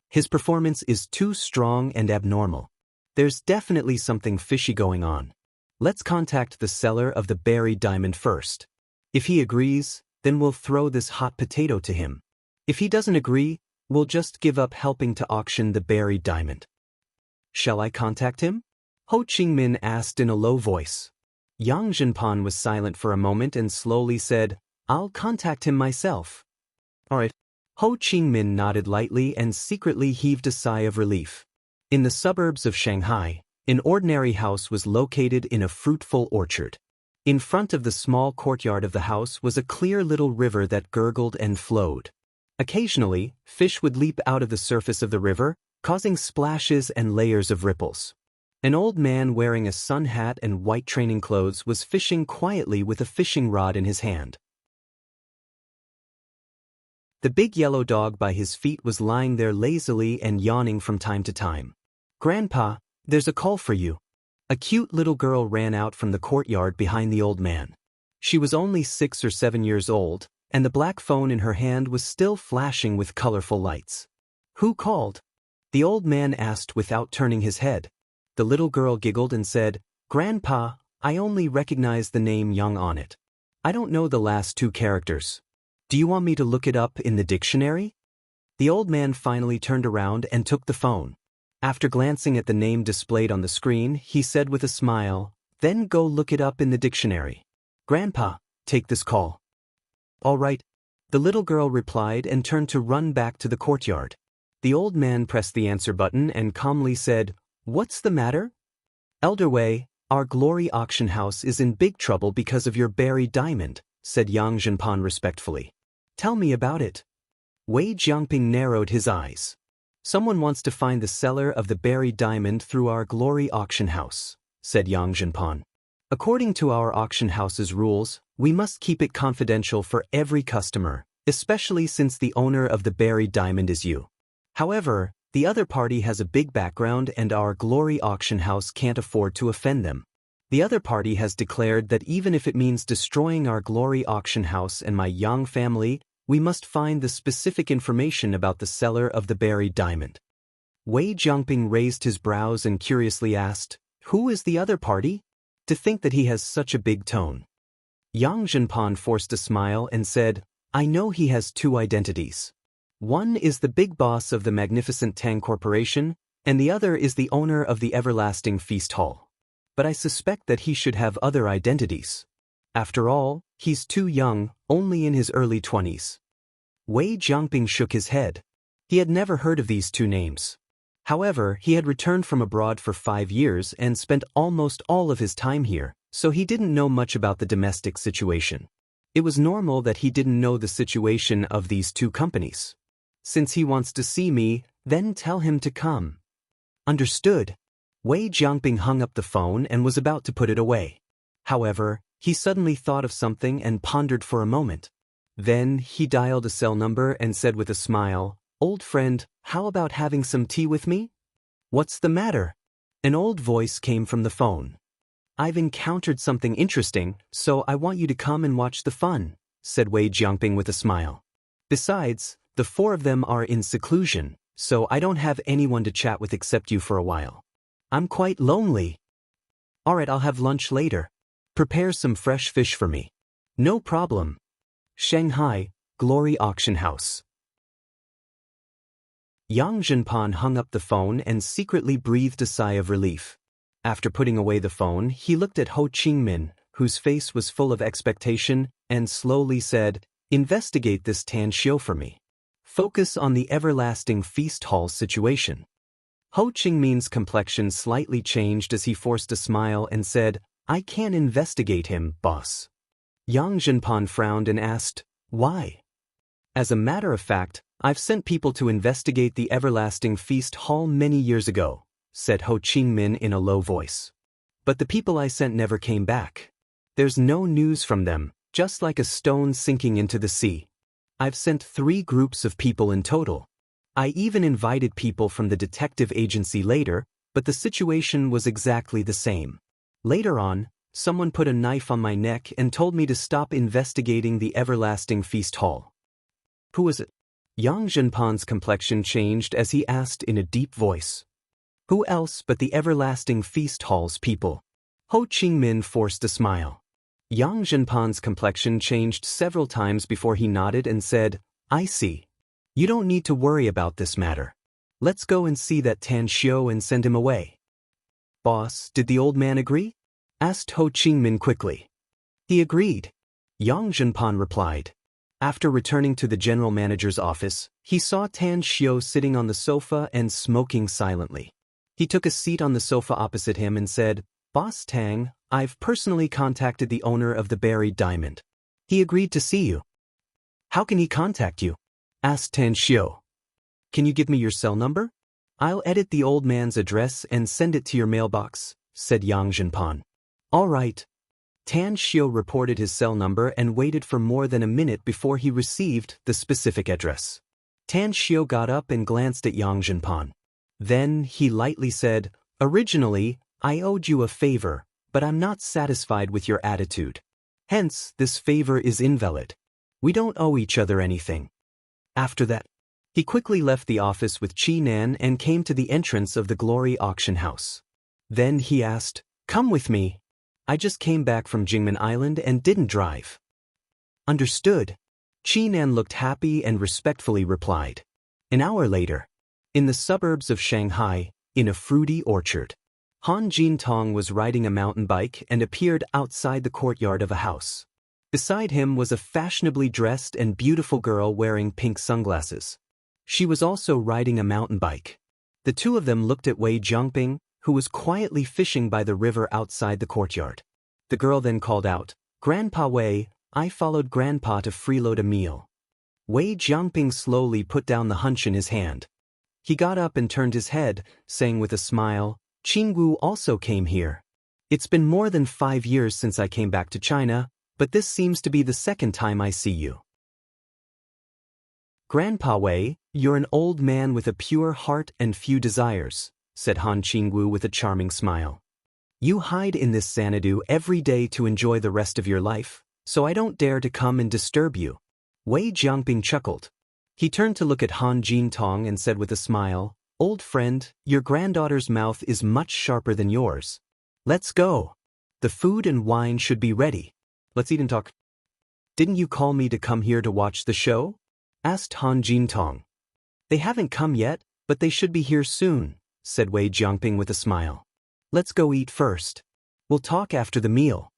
His performance is too strong and abnormal. There's definitely something fishy going on. Let's contact the seller of the buried diamond first. If he agrees, then we'll throw this hot potato to him. If he doesn't agree, we'll just give up helping to auction the buried diamond. Shall I contact him? Ho Ching-min asked in a low voice. Yang Zhenpan was silent for a moment and slowly said, I'll contact him myself. All right. Ho Ching-min nodded lightly and secretly heaved a sigh of relief. In the suburbs of Shanghai, an ordinary house was located in a fruitful orchard. In front of the small courtyard of the house was a clear little river that gurgled and flowed. Occasionally, fish would leap out of the surface of the river, causing splashes and layers of ripples. An old man wearing a sun hat and white training clothes was fishing quietly with a fishing rod in his hand. The big yellow dog by his feet was lying there lazily and yawning from time to time. Grandpa, there's a call for you. A cute little girl ran out from the courtyard behind the old man. She was only 6 or 7 years old, and the black phone in her hand was still flashing with colorful lights. Who called? The old man asked without turning his head. The little girl giggled and said, Grandpa, I only recognize the name Young on it. I don't know the last 2 characters. Do you want me to look it up in the dictionary? The old man finally turned around and took the phone. After glancing at the name displayed on the screen, he said with a smile, Then go look it up in the dictionary. Grandpa, take this call. All right. The little girl replied and turned to run back to the courtyard. The old man pressed the answer button and calmly said, What's the matter? Elder Wei, our Glory auction house is in big trouble because of your buried diamond, said Yang Zhenpan respectfully. Tell me about it. Wei Jiangping narrowed his eyes. Someone wants to find the seller of the buried diamond through our Glory auction house, said Yang Zhenpan. According to our auction house's rules, we must keep it confidential for every customer, especially since the owner of the buried diamond is you. However, the other party has a big background and our Glory auction house can't afford to offend them. The other party has declared that even if it means destroying our Glory auction house and my Yang family, we must find the specific information about the seller of the buried diamond. Wei Jiangping raised his brows and curiously asked, Who is the other party? To think that he has such a big tone. Yang Zhenpan forced a smile and said, I know he has 2 identities. One is the big boss of the magnificent Tang Corporation, and the other is the owner of the everlasting feast hall. But I suspect that he should have other identities. After all, he's too young, only in his early 20s. Wei Jiangping shook his head. He had never heard of these 2 names. However, he had returned from abroad for 5 years and spent almost all of his time here, so he didn't know much about the domestic situation. It was normal that he didn't know the situation of these 2 companies. Since he wants to see me, then tell him to come. Understood. Wei Jiangping hung up the phone and was about to put it away. However, he suddenly thought of something and pondered for a moment. Then he dialed a cell number and said with a smile, Old friend, how about having some tea with me? What's the matter? An old voice came from the phone. I've encountered something interesting, so I want you to come and watch the fun, said Wei Jiangping with a smile. Besides, the 4 of them are in seclusion, so I don't have anyone to chat with except you for a while. I'm quite lonely. All right, I'll have lunch later. Prepare some fresh fish for me. No problem. Shanghai, Glory Auction House. Yang Zhenpan hung up the phone and secretly breathed a sigh of relief. After putting away the phone, he looked at Ho Ching-min, whose face was full of expectation, and slowly said, Investigate this Tan Xiu for me. Focus on the everlasting feast hall situation. Ho Ching-min's complexion slightly changed as he forced a smile and said, I can't investigate him, boss. Yang Zhenpan frowned and asked, Why? As a matter of fact, I've sent people to investigate the everlasting feast hall many years ago, said Ho Ching-min in a low voice. But the people I sent never came back. There's no news from them, just like a stone sinking into the sea. I've sent 3 groups of people in total. I even invited people from the detective agency later, but the situation was exactly the same. Later on, someone put a knife on my neck and told me to stop investigating the everlasting feast hall. Who is it? Yang Zhenpan's complexion changed as he asked in a deep voice. Who else but the everlasting feast hall's people? Ho Ching-min forced a smile. Yang Zhenpan's complexion changed several times before he nodded and said, I see. You don't need to worry about this matter. Let's go and see that Tan Xiu and send him away. Boss, did the old man agree? Asked Ho Ching-min quickly. He agreed. Yang Zhenpan replied. After returning to the general manager's office, he saw Tan Xiu sitting on the sofa and smoking silently. He took a seat on the sofa opposite him and said, Boss Tang, I've personally contacted the owner of the buried diamond. He agreed to see you. How can he contact you? Asked Tan Xiu. Can you give me your cell number? I'll edit the old man's address and send it to your mailbox, said Yang Zhenpan. All right. Tan Xiu reported his cell number and waited for more than a minute before he received the specific address. Tan Xiu got up and glanced at Yang Zhenpan. Then he lightly said, Originally, I owed you a favor, but I'm not satisfied with your attitude. Hence, this favor is invalid. We don't owe each other anything. After that, he quickly left the office with Qi Nan and came to the entrance of the Glory Auction House. Then he asked, Come with me. I just came back from Jingmen Island and didn't drive. Understood. Qi Nan looked happy and respectfully replied. An hour later, in the suburbs of Shanghai, in a fruity orchard, Han Jintong was riding a mountain bike and appeared outside the courtyard of a house. Beside him was a fashionably dressed and beautiful girl wearing pink sunglasses. She was also riding a mountain bike. The two of them looked at Wei Jiangping, who was quietly fishing by the river outside the courtyard. The girl then called out, Grandpa Wei, I followed Grandpa to freeload a meal. Wei Jiangping slowly put down the hunch in his hand. He got up and turned his head, saying with a smile, Qingwu also came here. It's been more than 5 years since I came back to China, but this seems to be the second time I see you. Grandpa Wei, you're an old man with a pure heart and few desires, said Han Qingwu with a charming smile. You hide in this Xanadu every day to enjoy the rest of your life, so I don't dare to come and disturb you. Wei Jiangping chuckled. He turned to look at Han Jintong and said with a smile, Old friend, your granddaughter's mouth is much sharper than yours. Let's go. The food and wine should be ready. Let's eat and talk. Didn't you call me to come here to watch the show? Asked Han Jintong. They haven't come yet, but they should be here soon, said Wei Jiangping with a smile. Let's go eat first. We'll talk after the meal.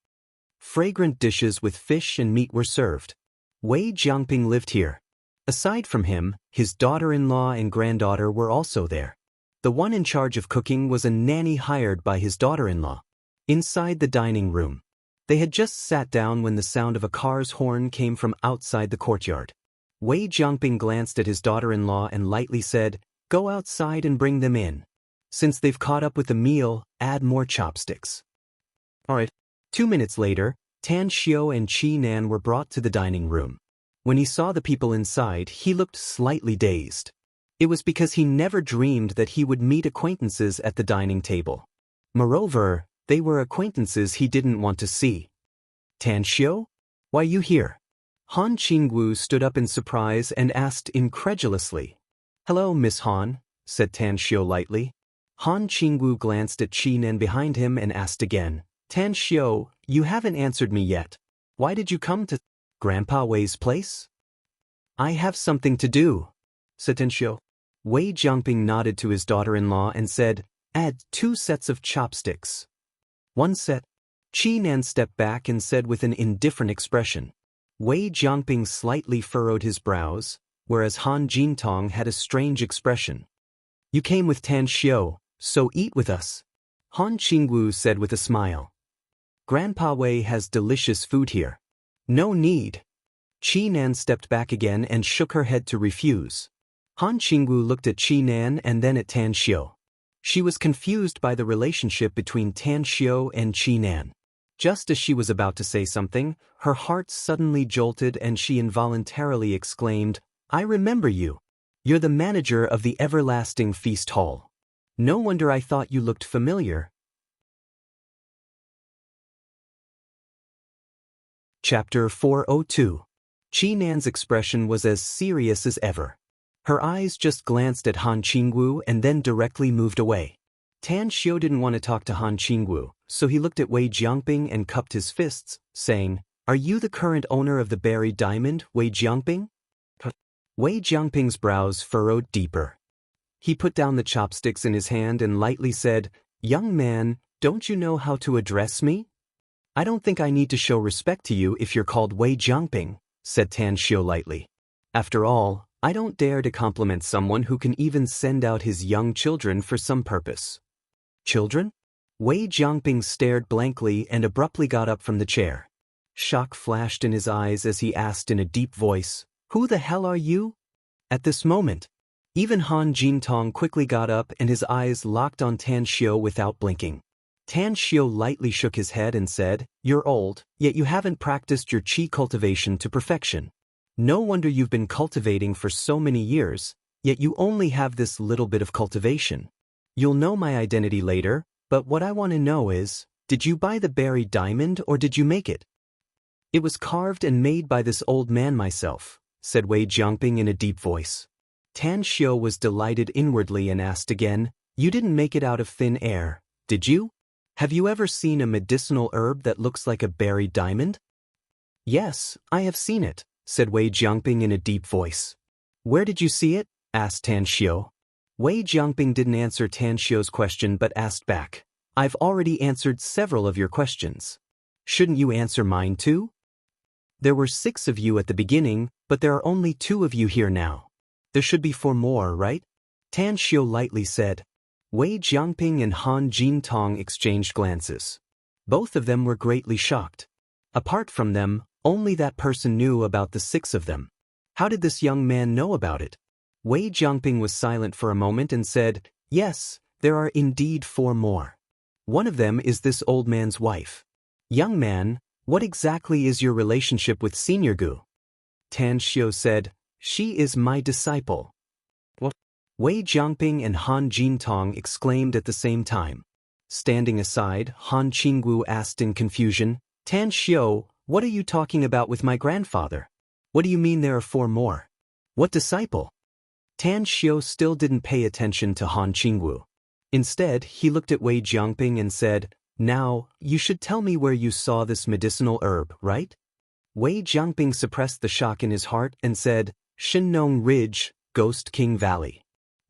Fragrant dishes with fish and meat were served. Wei Jiangping lived here. Aside from him, his daughter-in-law and granddaughter were also there. The one in charge of cooking was a nanny hired by his daughter-in-law. Inside the dining room, they had just sat down when the sound of a car's horn came from outside the courtyard. Wei Jiangping glanced at his daughter-in-law and lightly said, Go outside and bring them in. Since they've caught up with the meal, add more chopsticks. All right. 2 minutes later, Tan Xiu and Qi Nan were brought to the dining room. When he saw the people inside, he looked slightly dazed. It was because he never dreamed that he would meet acquaintances at the dining table. Moreover, they were acquaintances he didn't want to see. Tan Xiu? Why you here? Han Qingwu stood up in surprise and asked incredulously. Hello, Miss Han, said Tan Xiu lightly. Han Qingwu glanced at Qi Nan behind him and asked again, Tan Xiu, you haven't answered me yet. Why did you come to Grandpa Wei's place? I have something to do, said Tan Xiu. Wei Jiangping nodded to his daughter-in-law and said, Add 2 sets of chopsticks. 1 set. Qi Nan stepped back and said with an indifferent expression. Wei Jiangping slightly furrowed his brows, whereas Han Jintong had a strange expression. You came with Tan Xiu, so eat with us, Han Qingwu said with a smile. Grandpa Wei has delicious food here. No need. Qi Nan stepped back again and shook her head to refuse. Han Qingwu looked at Qi Nan and then at Tan Xiu. She was confused by the relationship between Tan Xiu and Qi Nan. Just as she was about to say something, her heart suddenly jolted and she involuntarily exclaimed, I remember you. You're the manager of the Everlasting Feast Hall. No wonder I thought you looked familiar. Chapter 402. Qi Nan's expression was as serious as ever. Her eyes just glanced at Han Qingwu and then directly moved away. Tan Xiu didn't want to talk to Han Qingwu, so he looked at Wei Jiangping and cupped his fists, saying, "Are you the current owner of the buried diamond, Wei Jiangping?" Wei Jiangping's brows furrowed deeper. He put down the chopsticks in his hand and lightly said, "Young man, don't you know how to address me?" "I don't think I need to show respect to you if you're called Wei Jiangping," said Tan Xiu lightly. "After all, I don't dare to compliment someone who can even send out his young children for some purpose." "Children?" Wei Jiangping stared blankly and abruptly got up from the chair. Shock flashed in his eyes as he asked in a deep voice, "Who the hell are you?" At this moment, even Han Jintong quickly got up and his eyes locked on Tan Xiu without blinking. Tan Xiu lightly shook his head and said, "You're old, yet you haven't practiced your qi cultivation to perfection. No wonder you've been cultivating for so many years, yet you only have this little bit of cultivation. You'll know my identity later, but what I want to know is, did you buy the buried diamond or did you make it?" "It was carved and made by this old man myself," said Wei Jiangping in a deep voice. Tan Xiu was delighted inwardly and asked again, "You didn't make it out of thin air, did you? Have you ever seen a medicinal herb that looks like a buried diamond?" "Yes, I have seen it," said Wei Jiangping in a deep voice. "Where did you see it?" asked Tan Xiu. Wei Jiangping didn't answer Tan Xiu's question but asked back, "I've already answered several of your questions. Shouldn't you answer mine too? There were 6 of you at the beginning, but there are only 2 of you here now. There should be 4 more, right?" Tan Xiu lightly said. Wei Jiangping and Han Jintong exchanged glances. Both of them were greatly shocked. Apart from them, only that person knew about the 6 of them. How did this young man know about it? Wei Jiangping was silent for a moment and said, "Yes, there are indeed 4 more. One of them is this old man's wife. Young man, what exactly is your relationship with Senior Gu?" Tan Xiu said, "She is my disciple." "What?" Wei Jiangping and Han Jintong exclaimed at the same time. Standing aside, Han Qingwu asked in confusion, "Tan Xiu, what are you talking about with my grandfather? What do you mean there are 4 more? What disciple?" Tan Xiu still didn't pay attention to Han Qingwu. Instead, he looked at Wei Jiangping and said, "Now, you should tell me where you saw this medicinal herb, right?" Wei Jiangping suppressed the shock in his heart and said, "Shinnong Ridge, Ghost King Valley."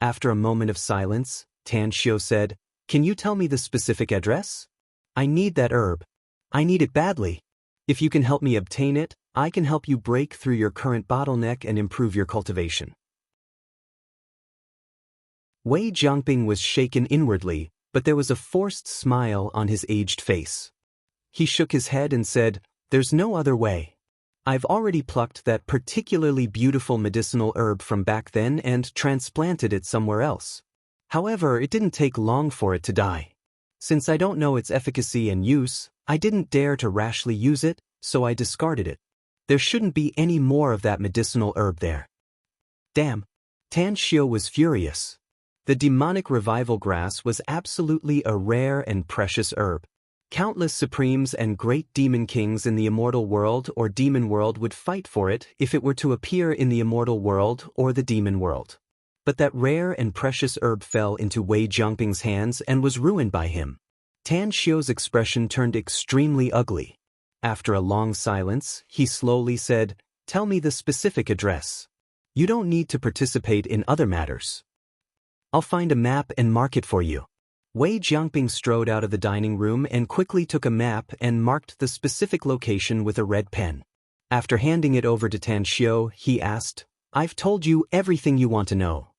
After a moment of silence, Tan Xiu said, "Can you tell me the specific address? I need that herb. I need it badly. If you can help me obtain it, I can help you break through your current bottleneck and improve your cultivation." Wei Jiangping was shaken inwardly, but there was a forced smile on his aged face. He shook his head and said, "There's no other way. I've already plucked that particularly beautiful medicinal herb from back then and transplanted it somewhere else. However, it didn't take long for it to die. Since I don't know its efficacy and use, I didn't dare to rashly use it, so I discarded it. There shouldn't be any more of that medicinal herb there." Damn! Tan Xiu was furious. The demonic revival grass was absolutely a rare and precious herb. Countless supremes and great demon kings in the immortal world or demon world would fight for it if it were to appear in the immortal world or the demon world. But that rare and precious herb fell into Wei Jiangping's hands and was ruined by him. Tan Xiu's expression turned extremely ugly. After a long silence, he slowly said, "Tell me the specific address. You don't need to participate in other matters. I'll find a map and mark it for you." Wei Jiangping strode out of the dining room and quickly took a map and marked the specific location with a red pen. After handing it over to Tan Xiu, he asked, "I've told you everything you want to know.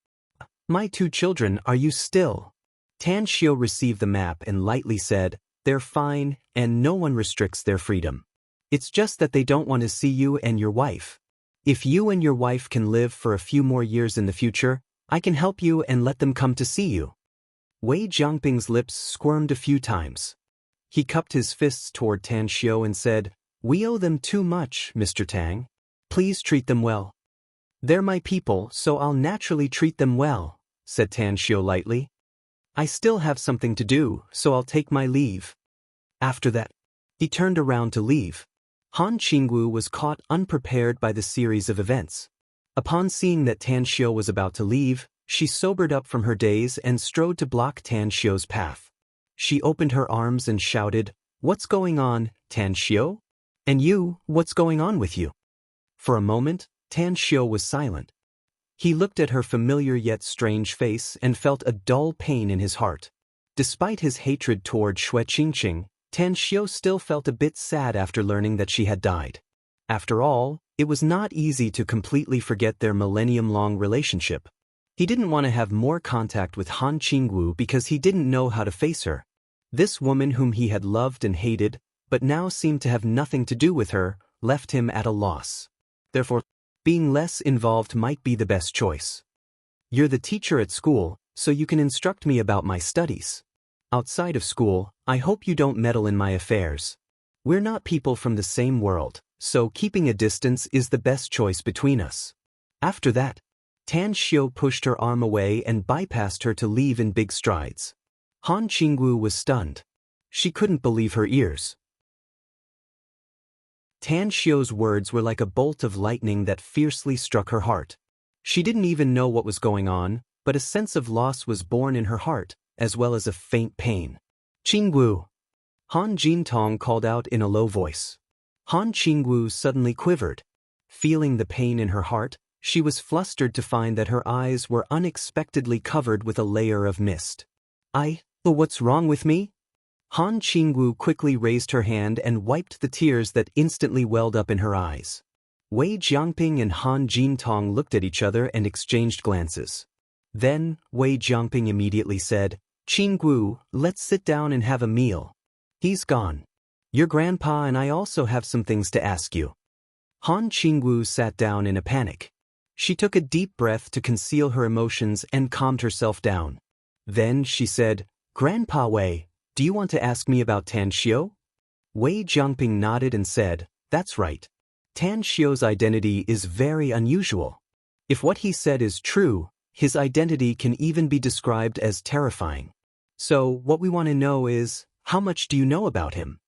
My 2 children, are you still?" Tan Xiu received the map and lightly said, "They're fine, and no one restricts their freedom. It's just that they don't want to see you and your wife. If you and your wife can live for a few more years in the future, I can help you and let them come to see you." Wei Jiangping's lips squirmed a few times. He cupped his fists toward Tan Xiu and said, "We owe them too much, Mr. Tang. Please treat them well." "They're my people, so I'll naturally treat them well," said Tan Xiu lightly. "I still have something to do, so I'll take my leave." After that, he turned around to leave. Han Qingwu was caught unprepared by the series of events. Upon seeing that Tan Xiu was about to leave, She sobered up from her daze and strode to block Tan Xiu's path. She opened her arms and shouted, "What's going on, Tan Xiu? And you, what's going on with you?" For a moment, Tan Xiu was silent. He looked at her familiar yet strange face and felt a dull pain in his heart. Despite his hatred toward Xue Qingqing, Tan Xiu still felt a bit sad after learning that she had died. After all, it was not easy to completely forget their millennium-long relationship. He didn't want to have more contact with Han Qingwu because he didn't know how to face her. This woman whom he had loved and hated, but now seemed to have nothing to do with her, left him at a loss. Therefore, being less involved might be the best choice. "You're the teacher at school, so you can instruct me about my studies. Outside of school, I hope you don't meddle in my affairs. We're not people from the same world, so keeping a distance is the best choice between us." After that, Tan Xiu pushed her arm away and bypassed her to leave in big strides. Han Qingwu was stunned. She couldn't believe her ears. Tan Xiu's words were like a bolt of lightning that fiercely struck her heart. She didn't even know what was going on, but a sense of loss was born in her heart, as well as a faint pain. "Qingwu!" Han Jintong called out in a low voice. Han Qingwu suddenly quivered. Feeling the pain in her heart, she was flustered to find that her eyes were unexpectedly covered with a layer of mist. What's wrong with me?" Han Qingwu quickly raised her hand and wiped the tears that instantly welled up in her eyes. Wei Jiangping and Han Jintong looked at each other and exchanged glances. Then, Wei Jiangping immediately said, "Qingwu, let's sit down and have a meal. He's gone. Your grandpa and I also have some things to ask you." Han Qingwu sat down in a panic. She took a deep breath to conceal her emotions and calmed herself down. Then she said, "Grandpa Wei, do you want to ask me about Tan Xiu?" Wei Jiangping nodded and said, "That's right. Tan Xiu's identity is very unusual. If what he said is true, his identity can even be described as terrifying. So what we want to know is, how much do you know about him?"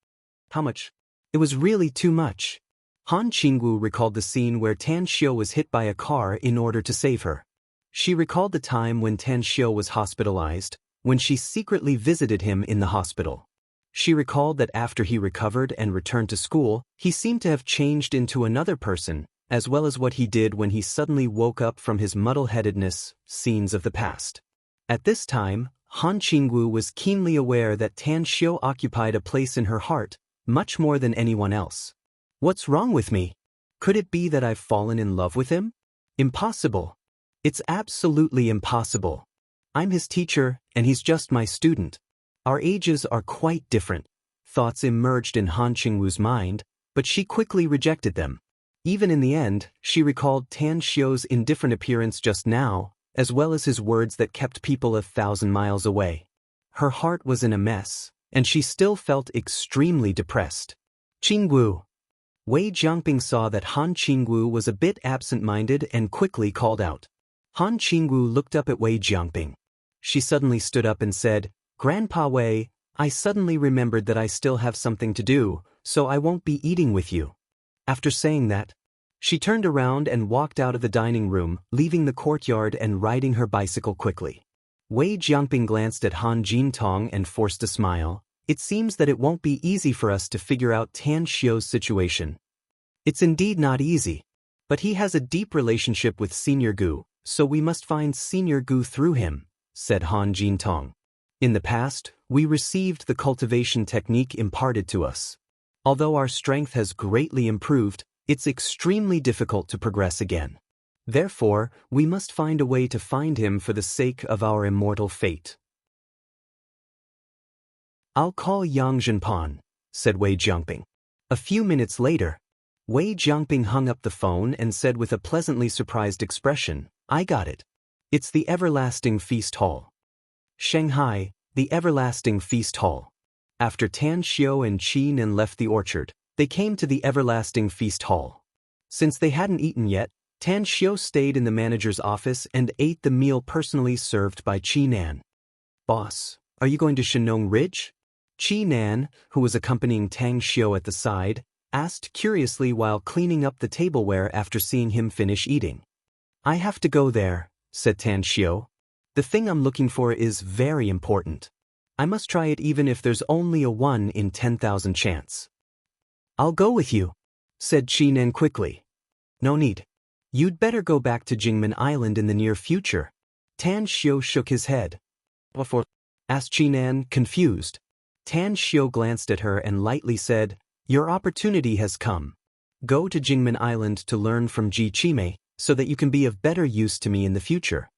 "How much?" "It was really too much." Han Qingwu recalled the scene where Tan Xiu was hit by a car in order to save her. She recalled the time when Tan Xiu was hospitalized, when she secretly visited him in the hospital. She recalled that after he recovered and returned to school, he seemed to have changed into another person, as well as what he did when he suddenly woke up from his muddle-headedness, scenes of the past. At this time, Han Qingwu was keenly aware that Tan Xiu occupied a place in her heart, much more than anyone else. "What's wrong with me? Could it be that I've fallen in love with him? Impossible. It's absolutely impossible. I'm his teacher, and he's just my student. Our ages are quite different." Thoughts emerged in Han Qingwu's mind, but she quickly rejected them. Even in the end, she recalled Tan Xiu's indifferent appearance just now, as well as his words that kept people 1,000 miles away. Her heart was in a mess, and she still felt extremely depressed. "Qingwu." Wei Jiangping saw that Han Qingwu was a bit absent-minded and quickly called out. Han Qingwu looked up at Wei Jiangping. She suddenly stood up and said, "Grandpa Wei, I suddenly remembered that I still have something to do, so I won't be eating with you." After saying that, she turned around and walked out of the dining room, leaving the courtyard and riding her bicycle quickly. Wei Jiangping glanced at Han Jintong and forced a smile. "It seems that it won't be easy for us to figure out Tan Xiu's situation." "It's indeed not easy. But he has a deep relationship with Senior Gu, so we must find Senior Gu through him," said Han Jintong. "In the past, we received the cultivation technique imparted to us. Although our strength has greatly improved, it's extremely difficult to progress again. Therefore, we must find a way to find him for the sake of our immortal fate." "I'll call Yang Zhenpan," said Wei Jiangping. A few minutes later, Wei Jiangping hung up the phone and said with a pleasantly surprised expression, "I got it. It's the Everlasting Feast Hall. Shanghai, the Everlasting Feast Hall." After Tan Xiu and Qi Nin left the orchard, they came to the Everlasting Feast Hall. Since they hadn't eaten yet, Tan Xiu stayed in the manager's office and ate the meal personally served by Qi Nan. "Boss, are you going to Shenong Ridge?" Qi Nan, who was accompanying Tang Xiu at the side, asked curiously while cleaning up the tableware after seeing him finish eating. "I have to go there," said Tan Xiu. The thing I'm looking for is very important. I must try it even if there's only a 1 in 10,000 chance. I'll go with you, said Qinan quickly. No need. You'd better go back to Jingmen Island in the near future. Tan Xiu shook his head. What for? Asked Qinan, confused. Tan Xiu glanced at her and lightly said, Your opportunity has come. Go to Jingmen Island to learn from Ji Qimei, so that you can be of better use to me in the future.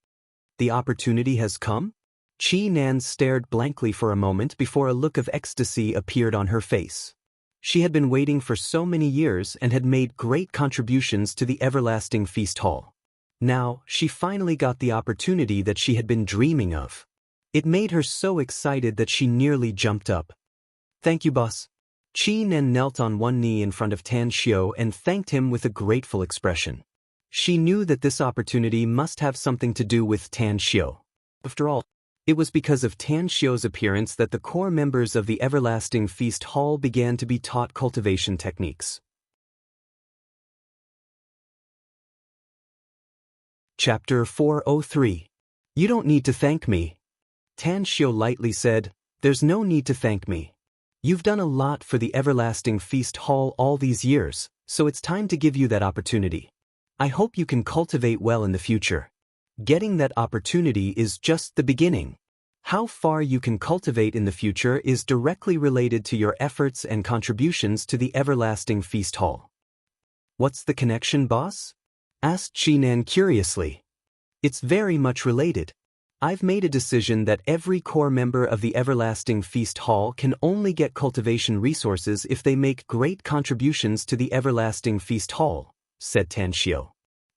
The opportunity has come? Qinan stared blankly for a moment before a look of ecstasy appeared on her face. She had been waiting for so many years and had made great contributions to the everlasting feast hall. Now, she finally got the opportunity that she had been dreaming of. It made her so excited that she nearly jumped up. Thank you, boss. Qinan knelt on one knee in front of Tan Xiu and thanked him with a grateful expression. She knew that this opportunity must have something to do with Tan Xiu. After all, it was because of Tan Xiu's appearance that the core members of the Everlasting Feast Hall began to be taught cultivation techniques. Chapter 403. You don't need to thank me. Tan Xiu lightly said, There's no need to thank me. You've done a lot for the Everlasting Feast Hall all these years, so it's time to give you that opportunity. I hope you can cultivate well in the future. Getting that opportunity is just the beginning. How far you can cultivate in the future is directly related to your efforts and contributions to the Everlasting Feast Hall. What's the connection, boss? Asked Qinan curiously. It's very much related. I've made a decision that every core member of the Everlasting Feast Hall can only get cultivation resources if they make great contributions to the Everlasting Feast Hall, said Tan Xiu.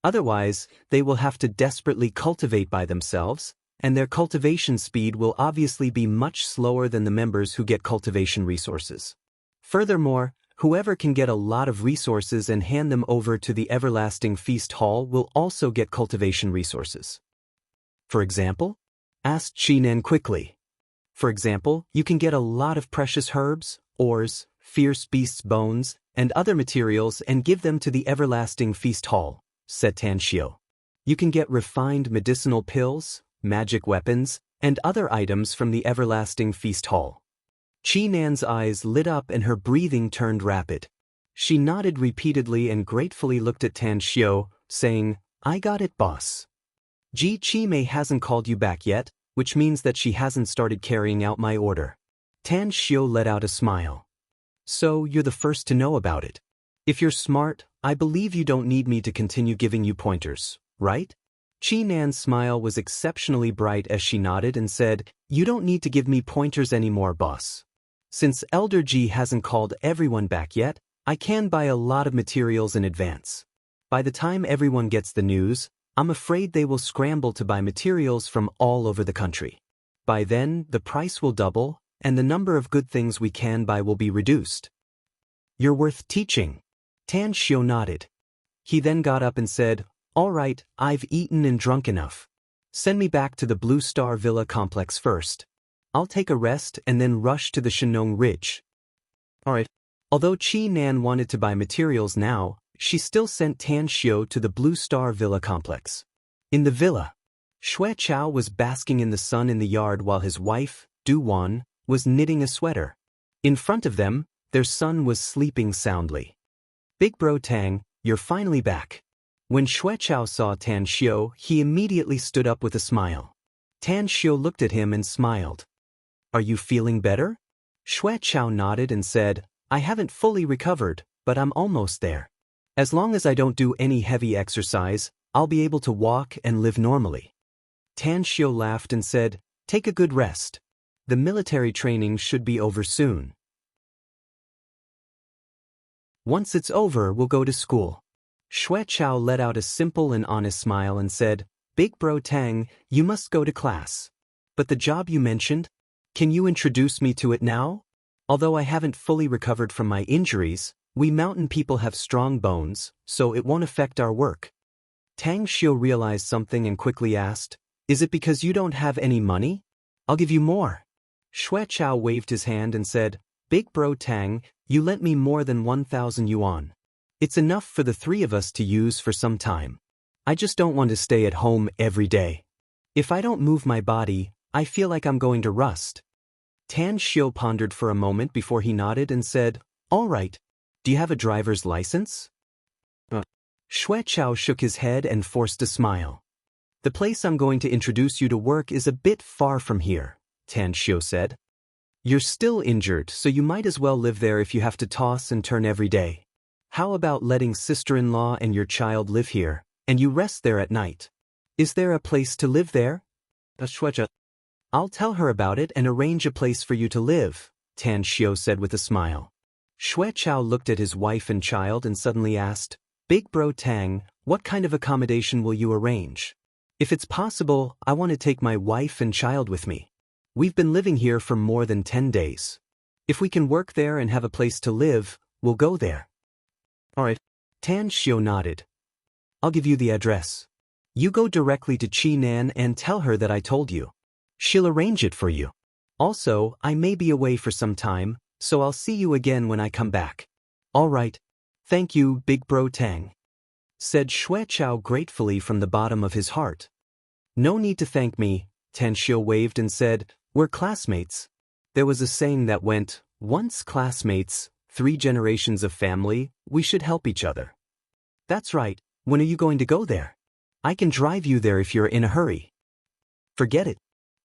Otherwise, they will have to desperately cultivate by themselves, and their cultivation speed will obviously be much slower than the members who get cultivation resources. Furthermore, whoever can get a lot of resources and hand them over to the Everlasting Feast Hall will also get cultivation resources. For example? Asked Qinan quickly. For example, you can get a lot of precious herbs, ores, fierce beasts' bones, and other materials and give them to the Everlasting Feast Hall, said Tan Xiu. You can get refined medicinal pills, magic weapons, and other items from the Everlasting Feast Hall. Qinan's eyes lit up and her breathing turned rapid. She nodded repeatedly and gratefully looked at Tan Xiu, saying, I got it, boss. Ji Qimei hasn't called you back yet, which means that she hasn't started carrying out my order. Tan Xiu let out a smile. So you're the first to know about it. If you're smart, I believe you don't need me to continue giving you pointers, right? Qinan's smile was exceptionally bright as she nodded and said, You don't need to give me pointers anymore, boss. Since Elder Ji hasn't called everyone back yet, I can buy a lot of materials in advance. By the time everyone gets the news, I'm afraid they will scramble to buy materials from all over the country. By then, the price will double, and the number of good things we can buy will be reduced. You're worth teaching. Tan Xiu nodded. He then got up and said, All right, I've eaten and drunk enough. Send me back to the Blue Star Villa complex first. I'll take a rest and then rush to the Shenong Ridge. All right. Although Qinan wanted to buy materials now, she still sent Tan Xiu to the Blue Star Villa complex. In the villa, Xue Chao was basking in the sun in the yard while his wife, Du Wan, was knitting a sweater. In front of them, their son was sleeping soundly. Big Bro Tang, you're finally back. When Xue Chao saw Tan Xiu, he immediately stood up with a smile. Tan Xiu looked at him and smiled. Are you feeling better? Xue Chao nodded and said, I haven't fully recovered, but I'm almost there. As long as I don't do any heavy exercise, I'll be able to walk and live normally. Tan Xiu laughed and said, Take a good rest. The military training should be over soon. Once it's over, we'll go to school. Xue Chao let out a simple and honest smile and said, Big Bro Tang, you must go to class. But the job you mentioned? Can you introduce me to it now? Although I haven't fully recovered from my injuries, we mountain people have strong bones, so it won't affect our work. Tang Xiu realized something and quickly asked, Is it because you don't have any money? I'll give you more. Xue Chao waved his hand and said, Big Bro Tang, you lent me more than 1,000 yuan. It's enough for the three of us to use for some time. I just don't want to stay at home every day. If I don't move my body, I feel like I'm going to rust. Tan Xiu pondered for a moment before he nodded and said, All right. Do you have a driver's license? Xue Chao shook his head and forced a smile. The place I'm going to introduce you to work is a bit far from here, Tan Xiu said. You're still injured, so you might as well live there if you have to toss and turn every day. How about letting sister-in-law and your child live here, and you rest there at night? Is there a place to live there? I'll tell her about it and arrange a place for you to live, Tan Xiu said with a smile. Xue Chao looked at his wife and child and suddenly asked, Big Bro Tang, what kind of accommodation will you arrange? If it's possible, I want to take my wife and child with me. We've been living here for more than 10 days. If we can work there and have a place to live, we'll go there. All right. Tan Xiu nodded. I'll give you the address. You go directly to Chi Nan and tell her that I told you. She'll arrange it for you. Also, I may be away for some time, so I'll see you again when I come back. All right. Thank you, Big Bro Tang, said Xue Chao gratefully from the bottom of his heart. No need to thank me, Tan Xiu waved and said, We're classmates. There was a saying that went, once classmates, 3 generations of family, we should help each other. That's right. When are you going to go there? I can drive you there if you're in a hurry. Forget it.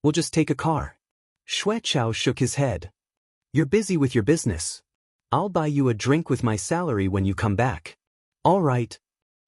We'll just take a car. Xue Chao shook his head. You're busy with your business. I'll buy you a drink with my salary when you come back. All right.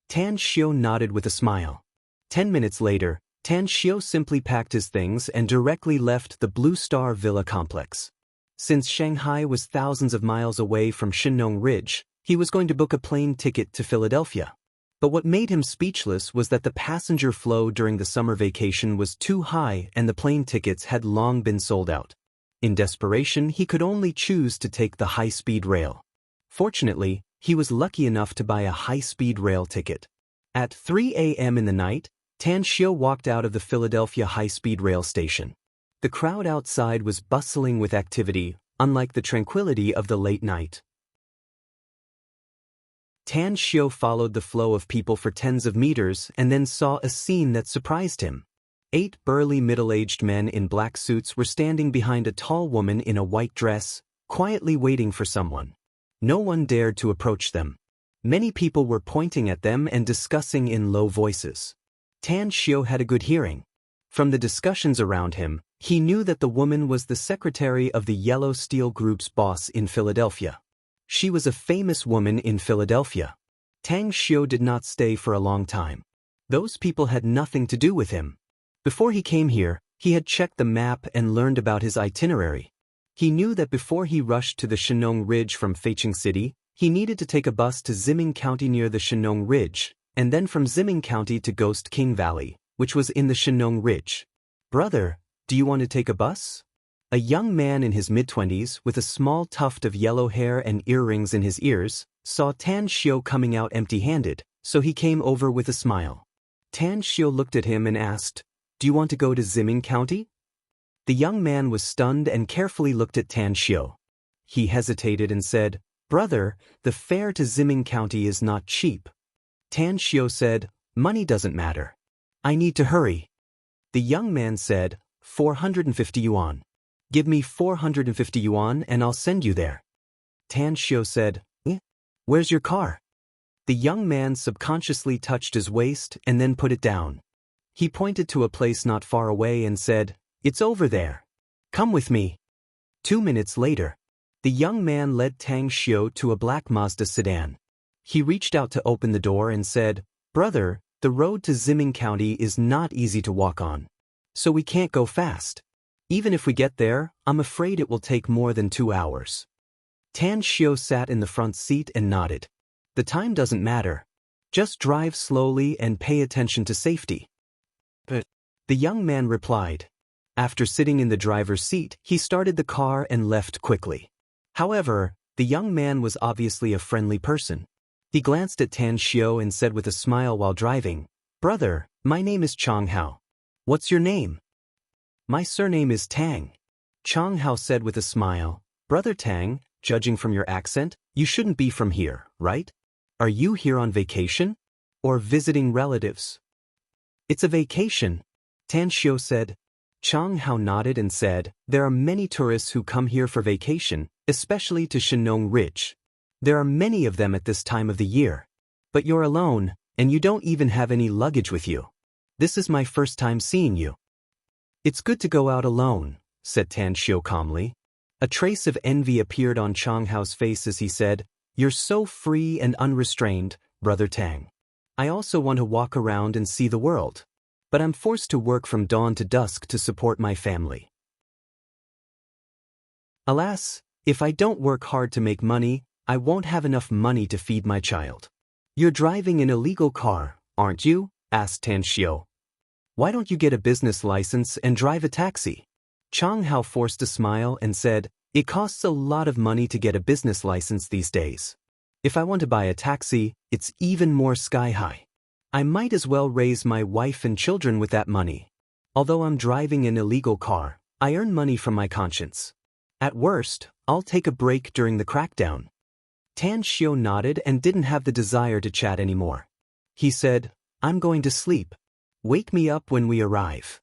Tan Xiu nodded with a smile. 10 minutes later, Tan Xiu simply packed his things and directly left the Blue Star Villa complex. Since Shanghai was thousands of miles away from Shinong Ridge, he was going to book a plane ticket to Philadelphia. But what made him speechless was that the passenger flow during the summer vacation was too high and the plane tickets had long been sold out. In desperation, he could only choose to take the high-speed rail. Fortunately, he was lucky enough to buy a high-speed rail ticket. At 3 a.m. in the night, Tan Xiu walked out of the Philadelphia high-speed rail station. The crowd outside was bustling with activity, unlike the tranquility of the late night. Tan Xiu followed the flow of people for tens of meters and then saw a scene that surprised him. 8 burly middle-aged men in black suits were standing behind a tall woman in a white dress, quietly waiting for someone. No one dared to approach them. Many people were pointing at them and discussing in low voices. Tan Xiu had a good hearing. From the discussions around him, he knew that the woman was the secretary of the Yellow Steel Group's boss in Philadelphia. She was a famous woman in Philadelphia. Tang Xiu did not stay for a long time. Those people had nothing to do with him. Before he came here, he had checked the map and learned about his itinerary. He knew that before he rushed to the Shinong Ridge from Feicheng City, he needed to take a bus to Ziming County near the Shinong Ridge, and then from Ziming County to Ghost King Valley, which was in the Shinong Ridge. Brother, do you want to take a bus? A young man in his mid-20s, with a small tuft of yellow hair and earrings in his ears, saw Tan Xiu coming out empty-handed, so he came over with a smile. Tan Xiu looked at him and asked, Do you want to go to Ziming County? The young man was stunned and carefully looked at Tan Xiu. He hesitated and said, Brother, the fare to Ziming County is not cheap. Tan Xiu said, Money doesn't matter. I need to hurry. The young man said, 450 yuan. Give me 450 yuan and I'll send you there. Tan Xiu said, Where's your car? The young man subconsciously touched his waist and then put it down. He pointed to a place not far away and said, It's over there. Come with me. 2 minutes later, the young man led Tang Xiu to a black Mazda sedan. He reached out to open the door and said, Brother, the road to Ziming County is not easy to walk on. So we can't go fast. Even if we get there, I'm afraid it will take more than 2 hours. Tan Xiu sat in the front seat and nodded. The time doesn't matter. Just drive slowly and pay attention to safety. But the young man replied. After sitting in the driver's seat, he started the car and left quickly. However, the young man was obviously a friendly person. He glanced at Tan Xiu and said with a smile while driving, Brother, my name is Chang Hao. What's your name? My surname is Tang. Chang Hao said with a smile, Brother Tang, judging from your accent, you shouldn't be from here, right? Are you here on vacation? Or visiting relatives? It's a vacation. Tan Xiu said. Chang Hao nodded and said, there are many tourists who come here for vacation, especially to Shenong Ridge. There are many of them at this time of the year. But you're alone, and you don't even have any luggage with you. This is my first time seeing you. It's good to go out alone, said Tan Xiu calmly. A trace of envy appeared on Chang Hao's face as he said, you're so free and unrestrained, Brother Tang. I also want to walk around and see the world. But I'm forced to work from dawn to dusk to support my family. Alas, if I don't work hard to make money, I won't have enough money to feed my child. You're driving an illegal car, aren't you? Asked Tan Xiu. Why don't you get a business license and drive a taxi? Chang Hao forced a smile and said, it costs a lot of money to get a business license these days. If I want to buy a taxi, it's even more sky high. I might as well raise my wife and children with that money. Although I'm driving an illegal car, I earn money from my conscience. At worst, I'll take a break during the crackdown. Tan Xiu nodded and didn't have the desire to chat anymore. He said, I'm going to sleep. Wake me up when we arrive.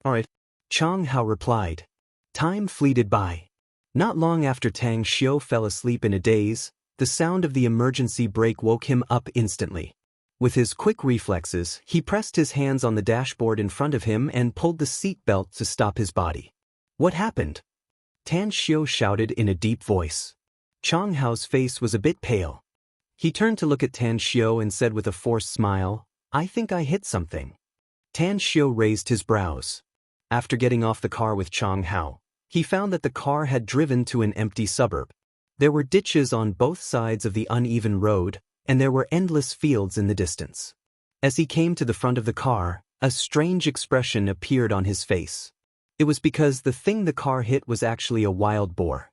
Alright. Chang Hao replied. Time fleeted by. Not long after Tang Xiu fell asleep in a daze, the sound of the emergency brake woke him up instantly. With his quick reflexes, he pressed his hands on the dashboard in front of him and pulled the seat belt to stop his body. What happened? Tan Xiu shouted in a deep voice. Chang Hao's face was a bit pale. He turned to look at Tan Xiu and said with a forced smile, I think I hit something. Tan Xiu raised his brows. After getting off the car with Chang Hao, he found that the car had driven to an empty suburb. There were ditches on both sides of the uneven road, and there were endless fields in the distance. As he came to the front of the car, a strange expression appeared on his face. It was because the thing the car hit was actually a wild boar.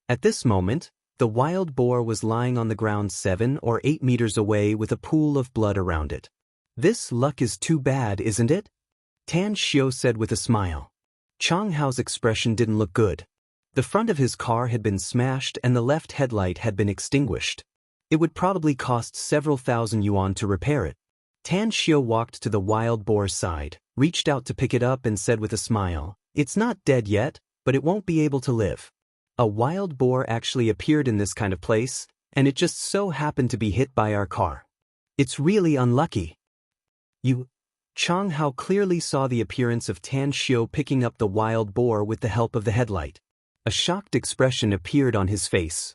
At this moment, the wild boar was lying on the ground 7 or 8 meters away with a pool of blood around it. This luck is too bad, isn't it? Tan Xiu said with a smile. Chang Hao's expression didn't look good. The front of his car had been smashed and the left headlight had been extinguished. It would probably cost several thousand yuan to repair it. Tan Xiu walked to the wild boar's side, reached out to pick it up and said with a smile, it's not dead yet, but it won't be able to live. A wild boar actually appeared in this kind of place, and it just so happened to be hit by our car. It's really unlucky. Chang Hao clearly saw the appearance of Tan Xiu picking up the wild boar with the help of the headlight. A shocked expression appeared on his face.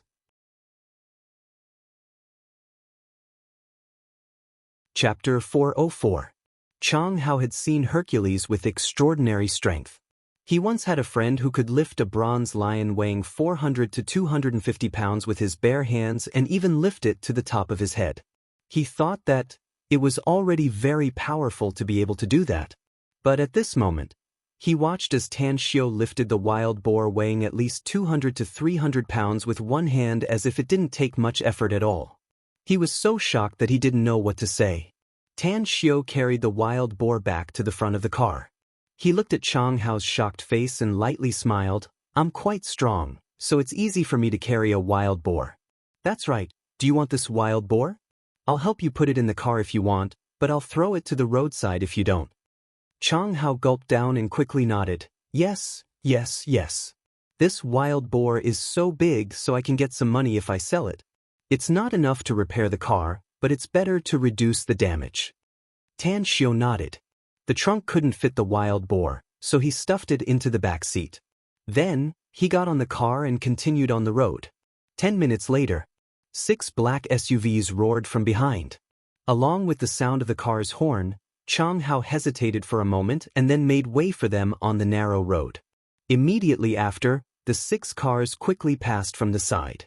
Chapter 404. Chang Hao had seen Hercules with extraordinary strength. He once had a friend who could lift a bronze lion weighing 400 to 250 pounds with his bare hands and even lift it to the top of his head. He thought that it was already very powerful to be able to do that. But at this moment, he watched as Tan Xiu lifted the wild boar weighing at least 200 to 300 pounds with one hand as if it didn't take much effort at all. He was so shocked that he didn't know what to say. Tan Xiu carried the wild boar back to the front of the car. He looked at Chang Hao's shocked face and lightly smiled. I'm quite strong, so it's easy for me to carry a wild boar. That's right. Do you want this wild boar? I'll help you put it in the car if you want, but I'll throw it to the roadside if you don't. Chang Hao gulped down and quickly nodded. Yes, yes, yes. This wild boar is so big so I can get some money if I sell it. It's not enough to repair the car, but it's better to reduce the damage. Tan Xiu nodded. The trunk couldn't fit the wild boar, so he stuffed it into the back seat. Then, he got on the car and continued on the road. 10 minutes later, 6 black SUVs roared from behind. Along with the sound of the car's horn, Chang Hao hesitated for a moment and then made way for them on the narrow road. Immediately after, the 6 cars quickly passed from the side.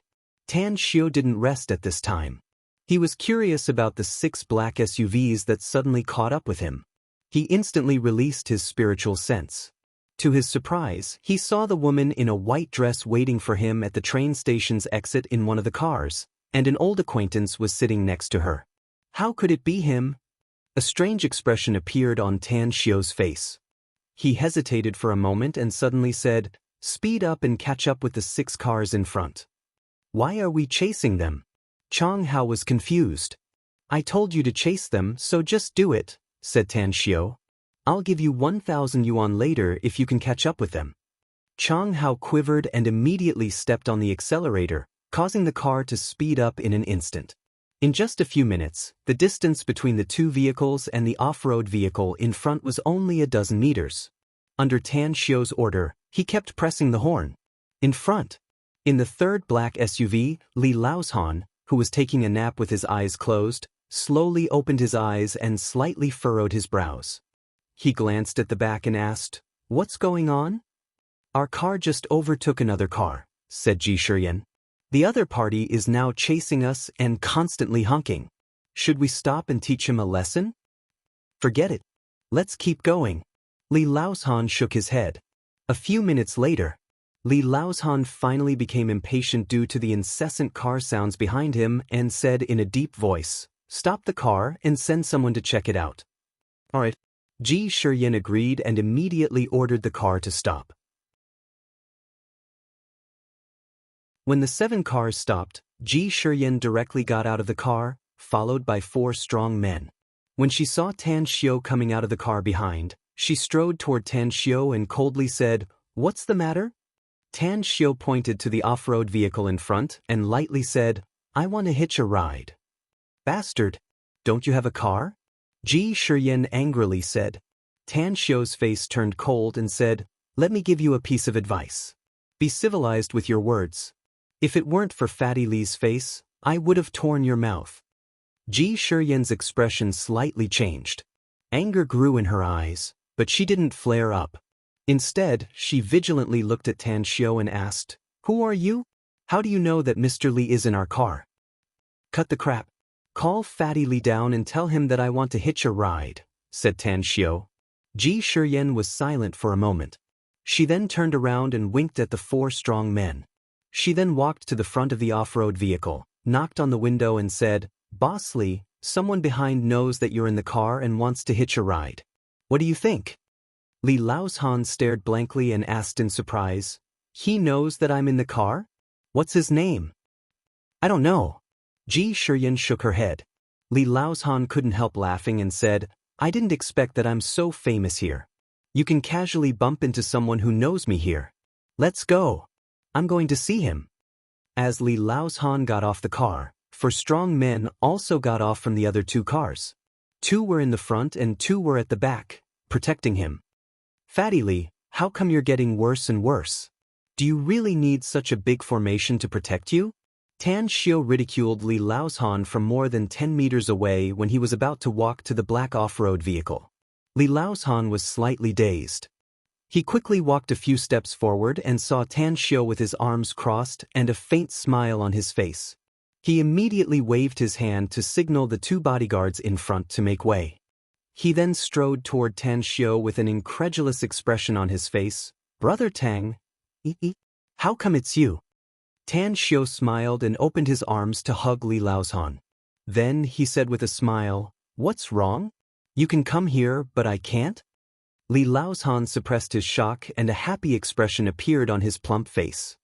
Tan Xiu didn't rest at this time. He was curious about the 6 black SUVs that suddenly caught up with him. He instantly released his spiritual sense. To his surprise, he saw the woman in a white dress waiting for him at the train station's exit in one of the cars, and an old acquaintance was sitting next to her. How could it be him? A strange expression appeared on Tan Xiu's face. He hesitated for a moment and suddenly said, "Speed up and catch up with the 6 cars in front." "Why are we chasing them?" Chang Hao was confused. "I told you to chase them, so just do it," said Tan Xiu. I'll give you 1,000 yuan later if you can catch up with them. Chang Hao quivered and immediately stepped on the accelerator, causing the car to speed up in an instant. In just a few minutes, the distance between the two vehicles and the off-road vehicle in front was only a dozen meters. Under Tan Xiu's order, he kept pressing the horn. In front. In the third black SUV, Li Laozhan, who was taking a nap with his eyes closed, slowly opened his eyes and slightly furrowed his brows. He glanced at the back and asked, "What's going on?" "Our car just overtook another car," said Ji Shiyan. "The other party is now chasing us and constantly honking. Should we stop and teach him a lesson?" "Forget it. Let's keep going." Li Laozhan shook his head. A few minutes later, Li Laozhan finally became impatient due to the incessant car sounds behind him and said in a deep voice, "Stop the car and send someone to check it out." "All right." Ji Shiyan agreed and immediately ordered the car to stop. When the 7 cars stopped, Ji Shiyan directly got out of the car, followed by 4 strong men. When she saw Tan Xiu coming out of the car behind, she strode toward Tan Xiu and coldly said, "What's the matter?" Tan Xiu pointed to the off-road vehicle in front and lightly said, "I want to hitch a ride." "Bastard! Don't you have a car?" Ji Shiyan angrily said. Tan Xiu's face turned cold and said, "Let me give you a piece of advice. Be civilized with your words. If it weren't for Fatty Li's face, I would have torn your mouth." Ji Shiyan's expression slightly changed. Anger grew in her eyes, but she didn't flare up. Instead, she vigilantly looked at Tan Xiu and asked, "Who are you? How do you know that Mr. Li is in our car?" "Cut the crap. Call Fatty Li down and tell him that I want to hitch a ride," said Tan Xiu. Ji Shiyan was silent for a moment. She then turned around and winked at the 4 strong men. She then walked to the front of the off-road vehicle, knocked on the window and said, "Boss Li, someone behind knows that you're in the car and wants to hitch a ride. What do you think?" Li Laozhan stared blankly and asked in surprise, "He knows that I'm in the car? What's his name?" "I don't know." Ji Shiyan shook her head. Li Laozhan couldn't help laughing and said, "I didn't expect that I'm so famous here. You can casually bump into someone who knows me here. Let's go. I'm going to see him." As Li Laozhan got off the car, 4 strong men also got off from the other 2 cars. 2 were in the front and 2 were at the back, protecting him. "Fatty Li, how come you're getting worse and worse? Do you really need such a big formation to protect you?" Tan Xiu ridiculed Li Laozhan from more than 10 meters away when he was about to walk to the black off-road vehicle. Li Laozhan was slightly dazed. He quickly walked a few steps forward and saw Tan Xiu with his arms crossed and a faint smile on his face. He immediately waved his hand to signal the 2 bodyguards in front to make way. He then strode toward Tan Xiu with an incredulous expression on his face. "Brother Tang, how come it's you?" Tan Xiu smiled and opened his arms to hug Li Laozhan. Then he said with a smile, "What's wrong? You can come here, but I can't?" Li Laozhan suppressed his shock and a happy expression appeared on his plump face.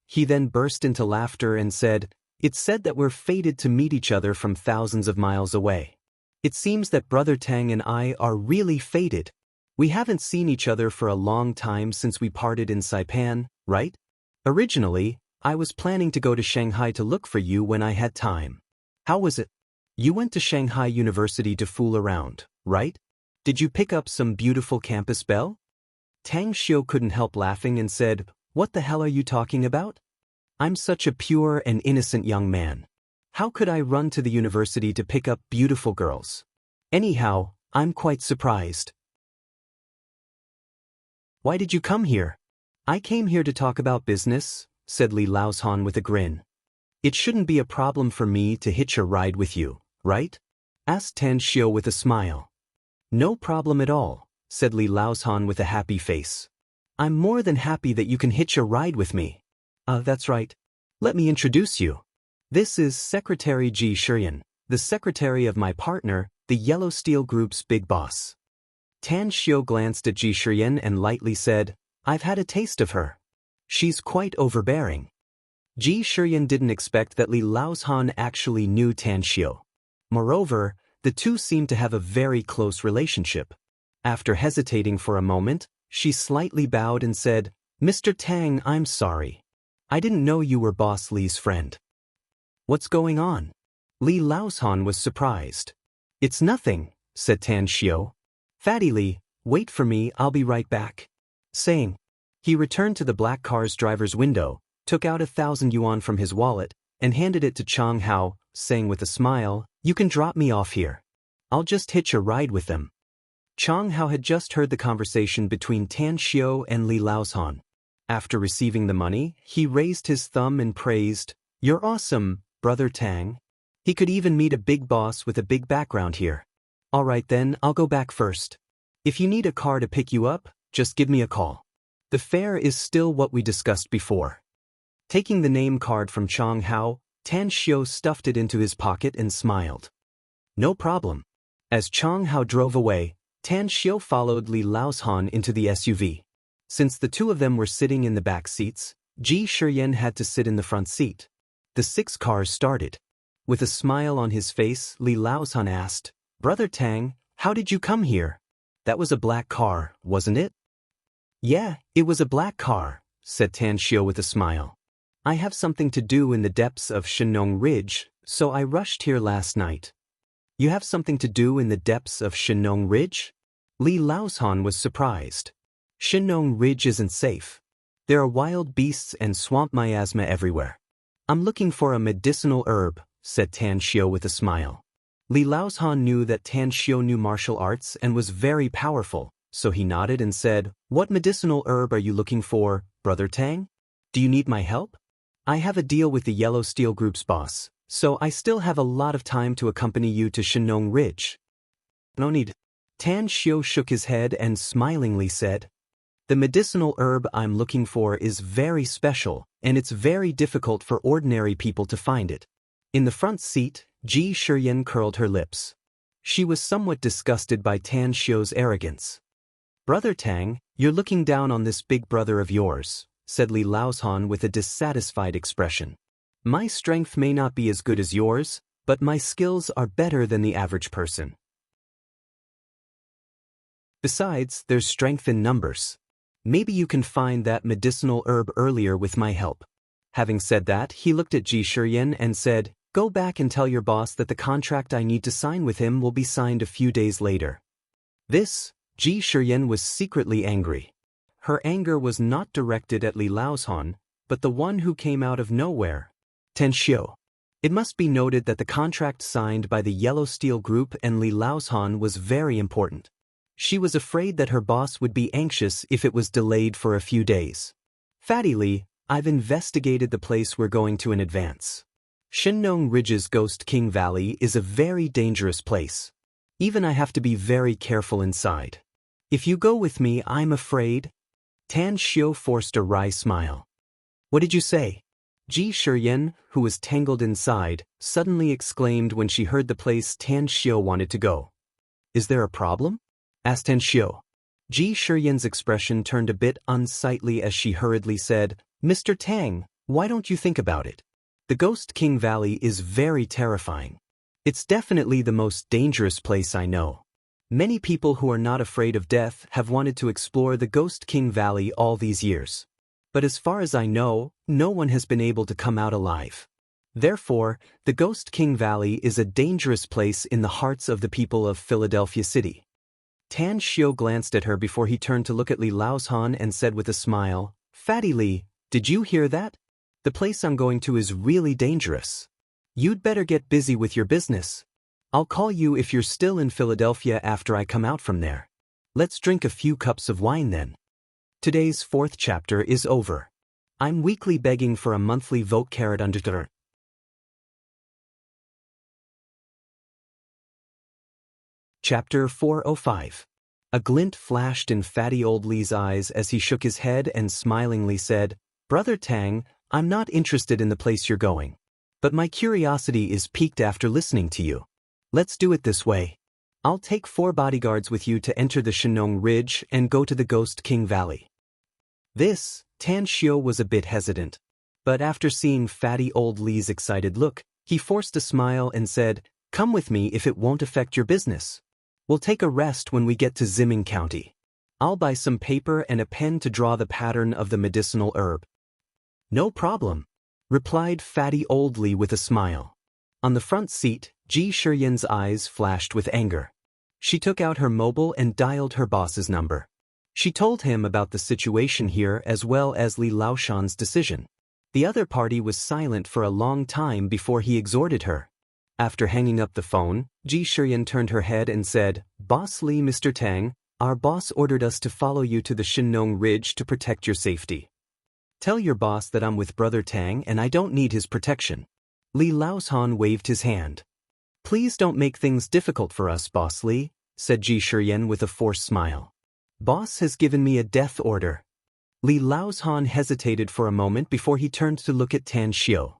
He then burst into laughter and said, "It's said that we're fated to meet each other from thousands of miles away. It seems that Brother Tang and I are really fated. We haven't seen each other for a long time since we parted in Saipan, right? Originally, I was planning to go to Shanghai to look for you when I had time. How was it? You went to Shanghai University to fool around, right? Did you pick up some beautiful campus belle?" Tang Xiu couldn't help laughing and said, "What the hell are you talking about? I'm such a pure and innocent young man. How could I run to the university to pick up beautiful girls? Anyhow, I'm quite surprised." "Why did you come here?" "I came here to talk about business," said Li Laozhan with a grin. "It shouldn't be a problem for me to hitch a ride with you, right?" asked Tan Xiu with a smile. "No problem at all," said Li Laozhan with a happy face. "I'm more than happy that you can hitch a ride with me. That's right. Let me introduce you. This is Secretary Ji Shiyan, the secretary of my partner, the Yellow Steel Group's big boss." Tan Xiu glanced at Ji Shiyan and lightly said, "I've had a taste of her. She's quite overbearing." Ji Shiyan didn't expect that Li Laozhan actually knew Tan Xiu. Moreover, the two seemed to have a very close relationship. After hesitating for a moment, she slightly bowed and said, "Mr. Tang, I'm sorry. I didn't know you were Boss Li's friend." "What's going on?" Li Laoshan was surprised. "It's nothing," said Tan Xiu. "Fatty Li, wait for me, I'll be right back." Saying, he returned to the black car's driver's window, took out 1,000 yuan from his wallet, and handed it to Chang Hao, saying with a smile, "You can drop me off here. I'll just hitch a ride with them." Chang Hao had just heard the conversation between Tan Xiu and Li Laoshan. After receiving the money, he raised his thumb and praised, "You're awesome, Brother Tang. He could even meet a big boss with a big background here. All right then, I'll go back first. If you need a car to pick you up, just give me a call. The fare is still what we discussed before." Taking the name card from Chang Hao, Tan Xiu stuffed it into his pocket and smiled. "No problem." As Chang Hao drove away, Tan Xiu followed Li Laoshan into the SUV. Since the two of them were sitting in the back seats, Ji Shiyan had to sit in the front seat. The 6 cars started. With a smile on his face, Li Laoshan asked, "Brother Tang, how did you come here? That was a black car, wasn't it?" "Yeah, it was a black car," said Tan Xiu with a smile. "I have something to do in the depths of Shenong Ridge, so I rushed here last night." "You have something to do in the depths of Shenong Ridge?" Li Laoshan was surprised. "Shenong Ridge isn't safe. There are wild beasts and swamp miasma everywhere. I'm looking for a medicinal herb," said Tan Xiu with a smile. Li Laoshan knew that Tan Xiu knew martial arts and was very powerful, so he nodded and said, "What medicinal herb are you looking for, Brother Tang? Do you need my help? I have a deal with the Yellow Steel Group's boss, so I still have a lot of time to accompany you to Shenong Ridge." "No need." Tan Xiu shook his head and smilingly said, "The medicinal herb I'm looking for is very special, and it's very difficult for ordinary people to find it." In the front seat, Ji Shiyan curled her lips. She was somewhat disgusted by Tan Xiu's arrogance. "Brother Tang, you're looking down on this big brother of yours," said Li Laoshan with a dissatisfied expression. "My strength may not be as good as yours, but my skills are better than the average person. Besides, there's strength in numbers. Maybe you can find that medicinal herb earlier with my help." Having said that, he looked at Ji Shiyan and said, "Go back and tell your boss that the contract I need to sign with him will be signed a few days later." This, Ji Shiyan was secretly angry. Her anger was not directed at Li Laoshan, but the one who came out of nowhere, Tan Xiu. It must be noted that the contract signed by the Yellow Steel Group and Li Laoshan was very important. She was afraid that her boss would be anxious if it was delayed for a few days. "Fatty Li, I've investigated the place we're going to in advance. Shenong Ridge's Ghost King Valley is a very dangerous place. Even I have to be very careful inside. If you go with me, I'm afraid." Tan Xiu forced a wry smile. "What did you say?" Ji Shiyan, who was tangled inside, suddenly exclaimed when she heard the place Tan Xiu wanted to go. "Is there a problem?" asked Tan Xiu. Ji Shiyan's expression turned a bit unsightly as she hurriedly said, "Mr. Tang, why don't you think about it? The Ghost King Valley is very terrifying. It's definitely the most dangerous place I know. Many people who are not afraid of death have wanted to explore the Ghost King Valley all these years. But as far as I know, no one has been able to come out alive. Therefore, the Ghost King Valley is a dangerous place in the hearts of the people of Philadelphia City." Tan Xiu glanced at her before he turned to look at Li Laoshan and said with a smile, "Fatty Li, did you hear that? The place I'm going to is really dangerous. You'd better get busy with your business. I'll call you if you're still in Philadelphia after I come out from there. Let's drink a few cups of wine then." Today's 4th chapter is over. I'm weekly begging for a monthly vote carrot under. Chapter 405. A glint flashed in Fatty Old Li's eyes as he shook his head and smilingly said, "Brother Tang, I'm not interested in the place you're going. But my curiosity is piqued after listening to you. Let's do it this way. I'll take 4 bodyguards with you to enter the Shenong Ridge and go to the Ghost King Valley." This, Tan Xiu was a bit hesitant. But after seeing Fatty Old Li's excited look, he forced a smile and said, "Come with me if it won't affect your business." We'll take a rest when we get to Ziming County. I'll buy some paper and a pen to draw the pattern of the medicinal herb. No problem, replied Fatty Old Lee with a smile. On the front seat, Ji Shiyan's eyes flashed with anger. She took out her mobile and dialed her boss's number. She told him about the situation here as well as Li Laoshan's decision. The other party was silent for a long time before he exhorted her. After hanging up the phone, Ji Shiyan turned her head and said, "Boss Li, Mr. Tang, our boss ordered us to follow you to the Shinong Ridge to protect your safety. Tell your boss that I'm with Brother Tang and I don't need his protection." Li Laoshan waved his hand. "Please don't make things difficult for us, Boss Li," said Ji Shiyan with a forced smile. "Boss has given me a death order." Li Laoshan hesitated for a moment before he turned to look at Tan Xiu.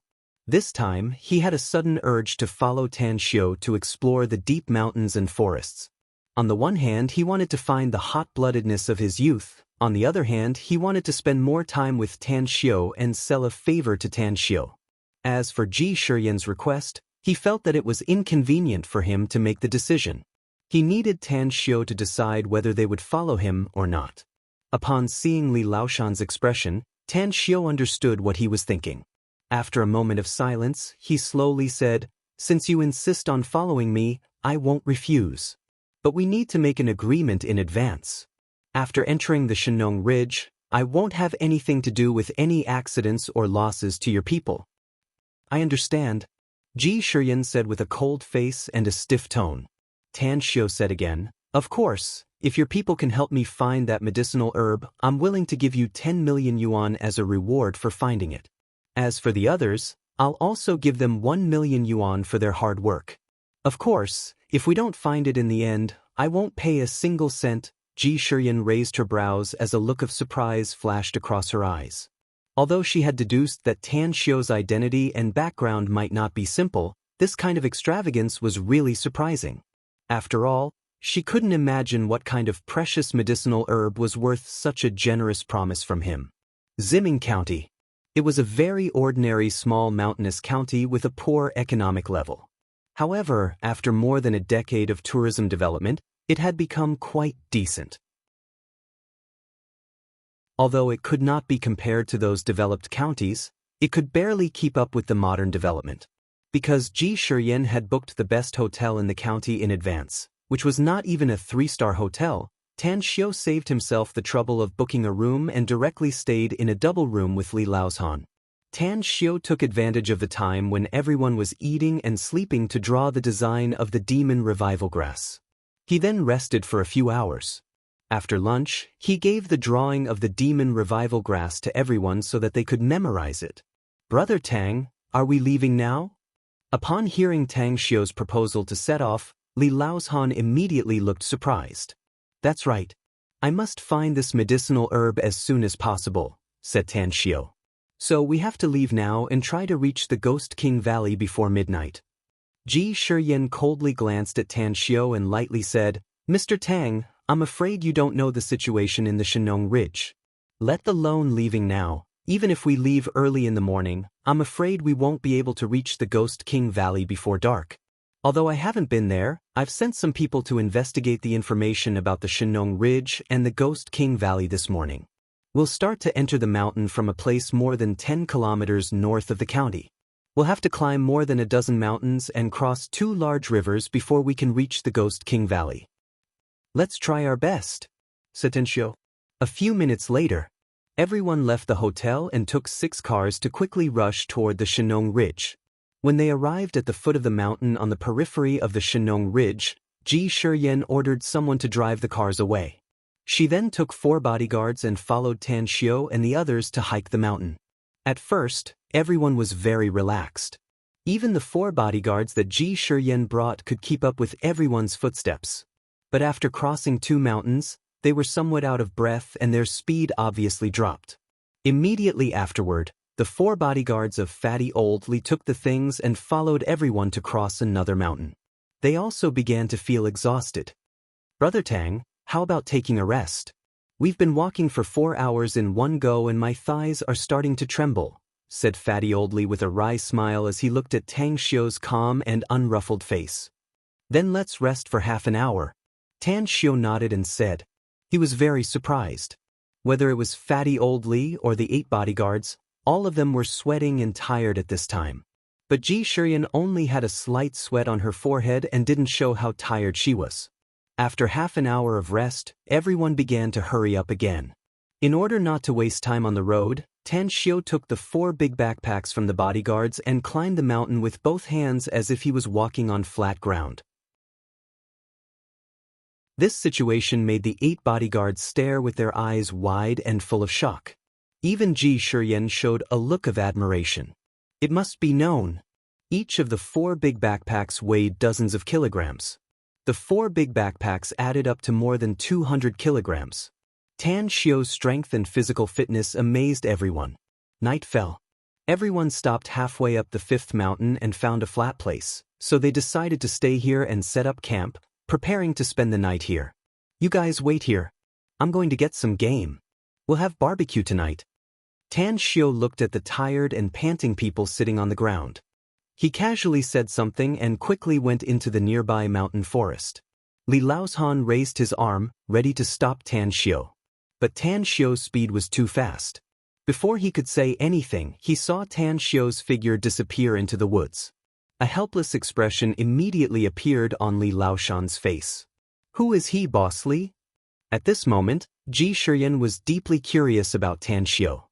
This time, he had a sudden urge to follow Tan Xiu to explore the deep mountains and forests. On the one hand, he wanted to find the hot-bloodedness of his youth. On the other hand, he wanted to spend more time with Tan Xiu and sell a favor to Tan Xiu. As for Ji Shiyan's request, he felt that it was inconvenient for him to make the decision. He needed Tan Xiu to decide whether they would follow him or not. Upon seeing Li Laoshan's expression, Tan Xiu understood what he was thinking. After a moment of silence, he slowly said, "Since you insist on following me, I won't refuse. But we need to make an agreement in advance. After entering the Shinong Ridge, I won't have anything to do with any accidents or losses to your people." "I understand," Ji Shiyan said with a cold face and a stiff tone. Tan Xiu said again, "Of course, if your people can help me find that medicinal herb, I'm willing to give you 10 million yuan as a reward for finding it. As for the others, I'll also give them 1 million yuan for their hard work. Of course, if we don't find it in the end, I won't pay a single cent." Ji Shiyan raised her brows as a look of surprise flashed across her eyes. Although she had deduced that Tan Xiu's identity and background might not be simple, this kind of extravagance was really surprising. After all, she couldn't imagine what kind of precious medicinal herb was worth such a generous promise from him. Ziming County. It was a very ordinary small mountainous county with a poor economic level. However, after more than a decade of tourism development, it had become quite decent. Although it could not be compared to those developed counties, it could barely keep up with the modern development. Because Ji Shiyan had booked the best hotel in the county in advance, which was not even a 3-star hotel, Tan Xiu saved himself the trouble of booking a room and directly stayed in a double room with Li Laoshan. Tan Xiu took advantage of the time when everyone was eating and sleeping to draw the design of the demon revival grass. He then rested for a few hours. After lunch, he gave the drawing of the demon revival grass to everyone so that they could memorize it. "Brother Tang, are we leaving now?" Upon hearing Tang Xiu's proposal to set off, Li Laoshan immediately looked surprised. "That's right. I must find this medicinal herb as soon as possible," said Tan Xiu. "So we have to leave now and try to reach the Ghost King Valley before midnight." Ji Shiyan coldly glanced at Tan Xiu and lightly said, "Mr. Tang, I'm afraid you don't know the situation in the Shinong Ridge. Let alone leaving now, even if we leave early in the morning, I'm afraid we won't be able to reach the Ghost King Valley before dark. Although I haven't been there, I've sent some people to investigate the information about the Shinong Ridge and the Ghost King Valley this morning. We'll start to enter the mountain from a place more than 10 kilometers north of the county. We'll have to climb more than a dozen mountains and cross 2 large rivers before we can reach the Ghost King Valley." "Let's try our best," said Tan Xiu. A few minutes later, everyone left the hotel and took 6 cars to quickly rush toward the Shinong Ridge. When they arrived at the foot of the mountain on the periphery of the Shinong Ridge, Ji Shiyan ordered someone to drive the cars away. She then took 4 bodyguards and followed Tan Xiu and the others to hike the mountain. At first, everyone was very relaxed. Even the 4 bodyguards that Ji Shiyan brought could keep up with everyone's footsteps. But after crossing 2 mountains, they were somewhat out of breath and their speed obviously dropped. Immediately afterward, the 4 bodyguards of Fatty Old Lee took the things and followed everyone to cross another mountain. They also began to feel exhausted. "Brother Tang, how about taking a rest? We've been walking for 4 hours in one go and my thighs are starting to tremble," said Fatty Old Lee with a wry smile as he looked at Tang Xiu's calm and unruffled face. "Then let's rest for half an hour. Tan Xiu nodded and said. He was very surprised. Whether it was fatty old Li or the 8 bodyguards, all of them were sweating and tired at this time. But Ji Shiyan only had a slight sweat on her forehead and didn't show how tired she was. After half an hour of rest, everyone began to hurry up again. In order not to waste time on the road, Tan Xiu took the 4 big backpacks from the bodyguards and climbed the mountain with both hands as if he was walking on flat ground. This situation made the 8 bodyguards stare with their eyes wide and full of shock. Even Ji Shiyan showed a look of admiration. It must be known. Each of the 4 big backpacks weighed dozens of kilograms. The 4 big backpacks added up to more than 200 kilograms. Tan Xiu's strength and physical fitness amazed everyone. Night fell. Everyone stopped halfway up the 5th mountain and found a flat place, so they decided to stay here and set up camp, preparing to spend the night here. You guys wait here. I'm going to get some game. We'll have barbecue tonight. Tan Xiu looked at the tired and panting people sitting on the ground. He casually said something and quickly went into the nearby mountain forest. Li Laoshan raised his arm, ready to stop Tan Xiu. But Tan Xiu's speed was too fast. Before he could say anything, he saw Tan Xiu's figure disappear into the woods. A helpless expression immediately appeared on Li Laoshan's face. Who is he, Boss Li? At this moment, Ji Shiyan was deeply curious about Tan Xiu.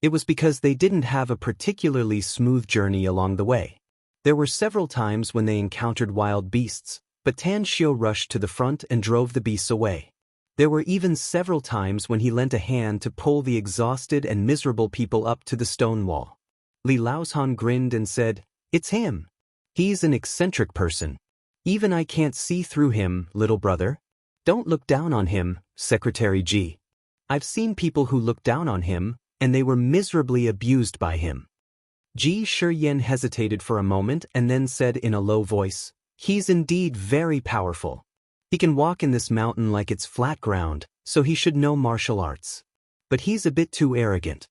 It was because they didn't have a particularly smooth journey along the way. There were several times when they encountered wild beasts, but Tan Xiu rushed to the front and drove the beasts away. There were even several times when he lent a hand to pull the exhausted and miserable people up to the stone wall. Li Laoshan grinned and said, "It's him. He's an eccentric person. Even I can't see through him, little brother. Don't look down on him, Secretary Ji. I've seen people who looked down on him, and they were miserably abused by him." Ji Shiyan hesitated for a moment and then said in a low voice, "He's indeed very powerful. He can walk in this mountain like it's flat ground, so he should know martial arts. But he's a bit too arrogant."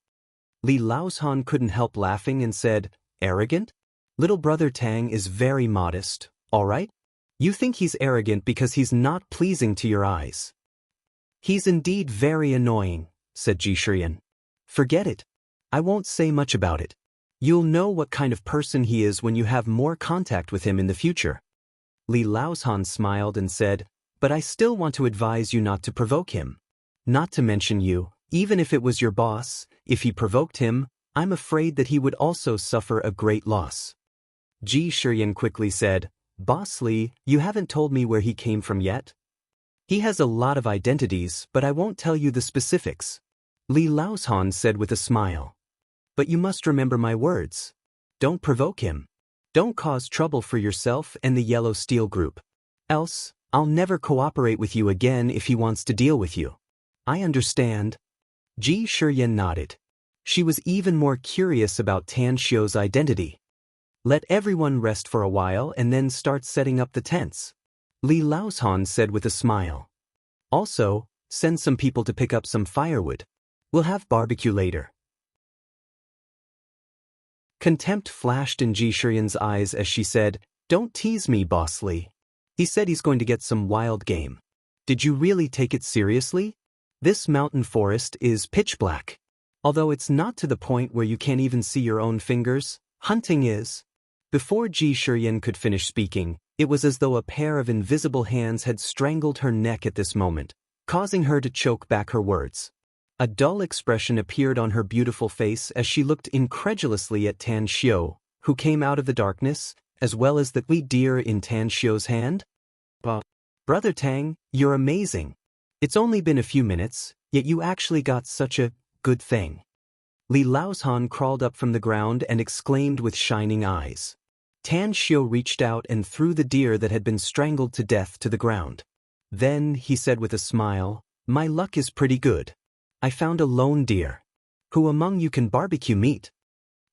Li Laoshan couldn't help laughing and said, "Arrogant? Little brother Tang is very modest, all right? You think he's arrogant because he's not pleasing to your eyes." "He's indeed very annoying," said Ji Shiyan. "Forget it. I won't say much about it. You'll know what kind of person he is when you have more contact with him in the future." Li Laoshan smiled and said, "But I still want to advise you not to provoke him. Not to mention you, even if it was your boss, if he provoked him, I'm afraid that he would also suffer a great loss." Ji Shiyan quickly said, "Boss Li, you haven't told me where he came from yet? He has a lot of identities, but I won't tell you the specifics." Li Laoshan said with a smile. "But you must remember my words. Don't provoke him. Don't cause trouble for yourself and the Yellow Steel Group. Else, I'll never cooperate with you again if he wants to deal with you." "I understand." Ji Shiyan nodded. She was even more curious about Tan Xiu's identity. "Let everyone rest for a while and then start setting up the tents," Li Laoshan said with a smile. "Also, send some people to pick up some firewood. We'll have barbecue later." Contempt flashed in Ji Shiyan's eyes as she said, "Don't tease me, Boss Li. He said he's going to get some wild game. Did you really take it seriously? This mountain forest is pitch black. Although it's not to the point where you can't even see your own fingers, hunting is." Before Ji Shiyan could finish speaking, it was as though a pair of invisible hands had strangled her neck at this moment, causing her to choke back her words. A dull expression appeared on her beautiful face as she looked incredulously at Tan Xiu, who came out of the darkness, as well as the deer in Tan Xiu's hand. "Brother Tang, you're amazing. It's only been a few minutes, yet you actually got such a good thing." Li Laoshan crawled up from the ground and exclaimed with shining eyes. Tan Xiu reached out and threw the deer that had been strangled to death to the ground. Then, he said with a smile, "My luck is pretty good. I found a lone deer. Who among you can barbecue meat?"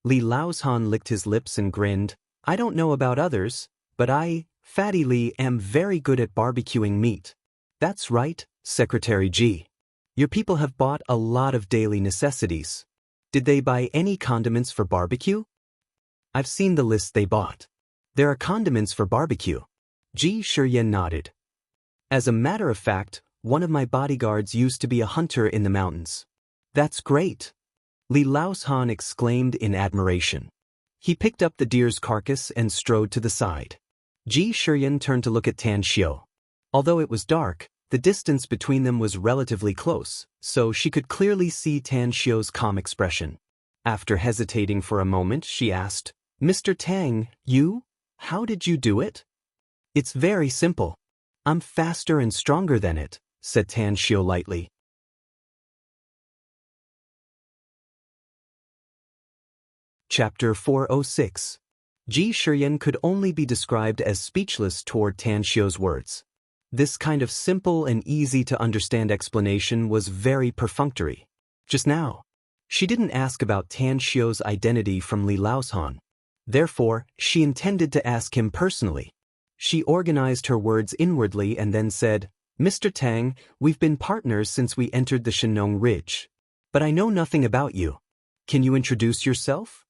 Li Laoshan licked his lips and grinned. "I don't know about others, but I, Fatty Li, am very good at barbecuing meat." "That's right, Secretary Ji. Your people have bought a lot of daily necessities. Did they buy any condiments for barbecue?" "I've seen the list they bought. There are condiments for barbecue." Ji Shiyan nodded. As a matter of fact, one of my bodyguards used to be a hunter in the mountains. That's great! Li Laoshan exclaimed in admiration. He picked up the deer's carcass and strode to the side. Ji Shiyan turned to look at Tan Xiu. Although it was dark, the distance between them was relatively close, so she could clearly see Tan Xiu's calm expression. After hesitating for a moment, she asked, "Mr. Tang, how did you do it?" "It's very simple. I'm faster and stronger than it," said Tan Xiu lightly. Chapter 406. Ji Shiyan could only be described as speechless toward Tan Xiu's words. This kind of simple and easy-to-understand explanation was very perfunctory. Just now, she didn't ask about Tan Xiu's identity from Li Laoshan. Therefore, she intended to ask him personally. She organized her words inwardly and then said, "Mr. Tang, we've been partners since we entered the Shenong Ridge. But I know nothing about you. Can you introduce yourself?"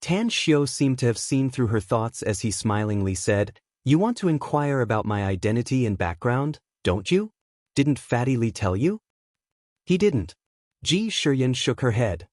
Tan Xiu seemed to have seen through her thoughts as he smilingly said, "You want to inquire about my identity and background, don't you? Didn't Fatty Li tell you?" "He didn't." Ji Shiyan shook her head.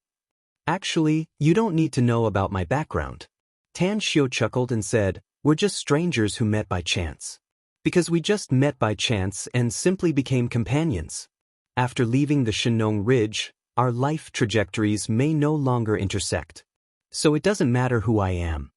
"Actually, you don't need to know about my background." Tan Xiu chuckled and said, "We're just strangers who met by chance. Because we just met by chance and simply became companions. After leaving the Shenong Ridge, our life trajectories may no longer intersect. So it doesn't matter who I am."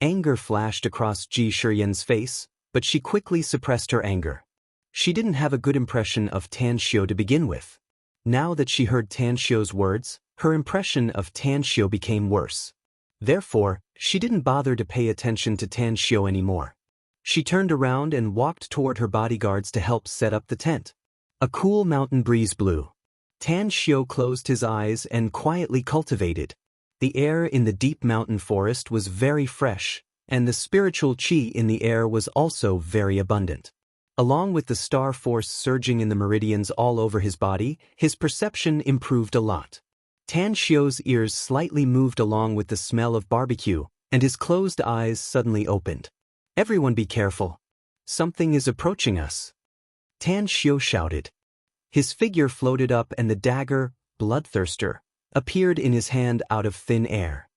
Anger flashed across Ji Shiyan's face, but she quickly suppressed her anger. She didn't have a good impression of Tan Xiu to begin with. Now that she heard Tan Xiu's words, her impression of Tan Xiu became worse. Therefore, she didn't bother to pay attention to Tan Xiu anymore. She turned around and walked toward her bodyguards to help set up the tent. A cool mountain breeze blew. Tan Xiu closed his eyes and quietly cultivated. The air in the deep mountain forest was very fresh, and the spiritual qi in the air was also very abundant. Along with the star force surging in the meridians all over his body, his perception improved a lot. Tan Xiu's ears slightly moved along with the smell of barbecue, and his closed eyes suddenly opened. "Everyone be careful. Something is approaching us." Tan Xiu shouted. His figure floated up and the dagger, Bloodthirster, appeared in his hand out of thin air.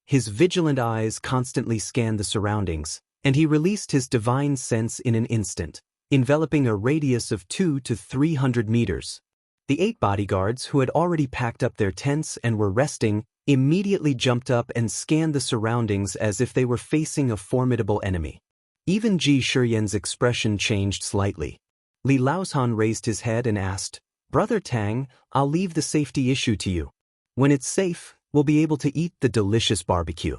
His vigilant eyes constantly scanned the surroundings, and he released his divine sense in an instant, enveloping a radius of 200 to 300 meters. The 8 bodyguards, who had already packed up their tents and were resting, immediately jumped up and scanned the surroundings as if they were facing a formidable enemy. Even Ji Shiyan's expression changed slightly. Li Laoshan raised his head and asked, "Brother Tang, I'll leave the safety issue to you. When it's safe, we'll be able to eat the delicious barbecue."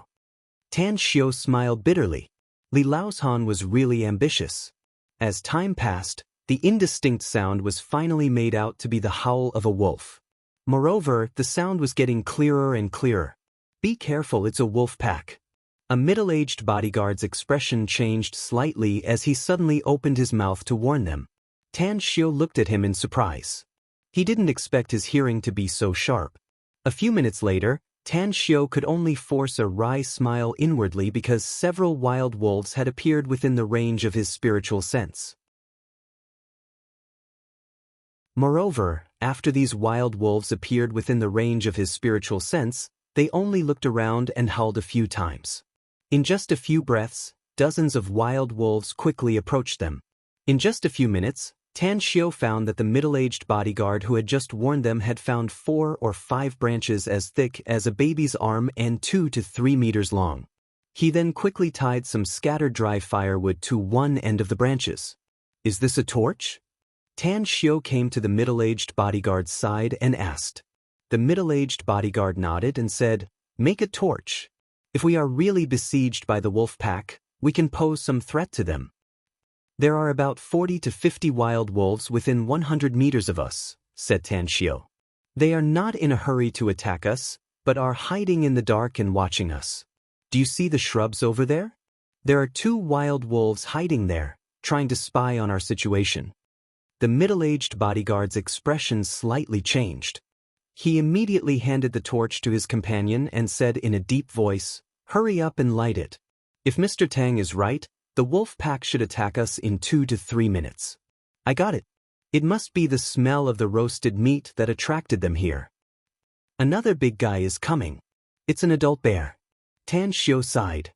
Tan Xiu smiled bitterly. Li Laoshan was really ambitious. As time passed, the indistinct sound was finally made out to be the howl of a wolf. Moreover, the sound was getting clearer and clearer. "Be careful, it's a wolf pack." A middle-aged bodyguard's expression changed slightly as he suddenly opened his mouth to warn them. Tan Xiu looked at him in surprise. He didn't expect his hearing to be so sharp. A few minutes later, Tan Xiu could only force a wry smile inwardly because several wild wolves had appeared within the range of his spiritual sense. Moreover, after these wild wolves appeared within the range of his spiritual sense, they only looked around and howled a few times. In just a few breaths, dozens of wild wolves quickly approached them. In just a few minutes, Tan Xiu found that the middle-aged bodyguard who had just warned them had found 4 or 5 branches as thick as a baby's arm and 2 to 3 meters long. He then quickly tied some scattered dry firewood to one end of the branches. "Is this a torch?" Tan Xiu came to the middle-aged bodyguard's side and asked. The middle-aged bodyguard nodded and said, "Make a torch. If we are really besieged by the wolf pack, we can pose some threat to them. There are about 40 to 50 wild wolves within 100 meters of us," said Tan Xiu. "They are not in a hurry to attack us, but are hiding in the dark and watching us. Do you see the shrubs over there? There are 2 wild wolves hiding there, trying to spy on our situation." The middle-aged bodyguard's expression slightly changed. He immediately handed the torch to his companion and said in a deep voice, "Hurry up and light it. If Mr. Tang is right, The wolf pack should attack us in 2 to 3 minutes. I got it. It must be the smell of the roasted meat that attracted them here. Another big guy is coming. It's an adult bear. Tan Xiao sighed.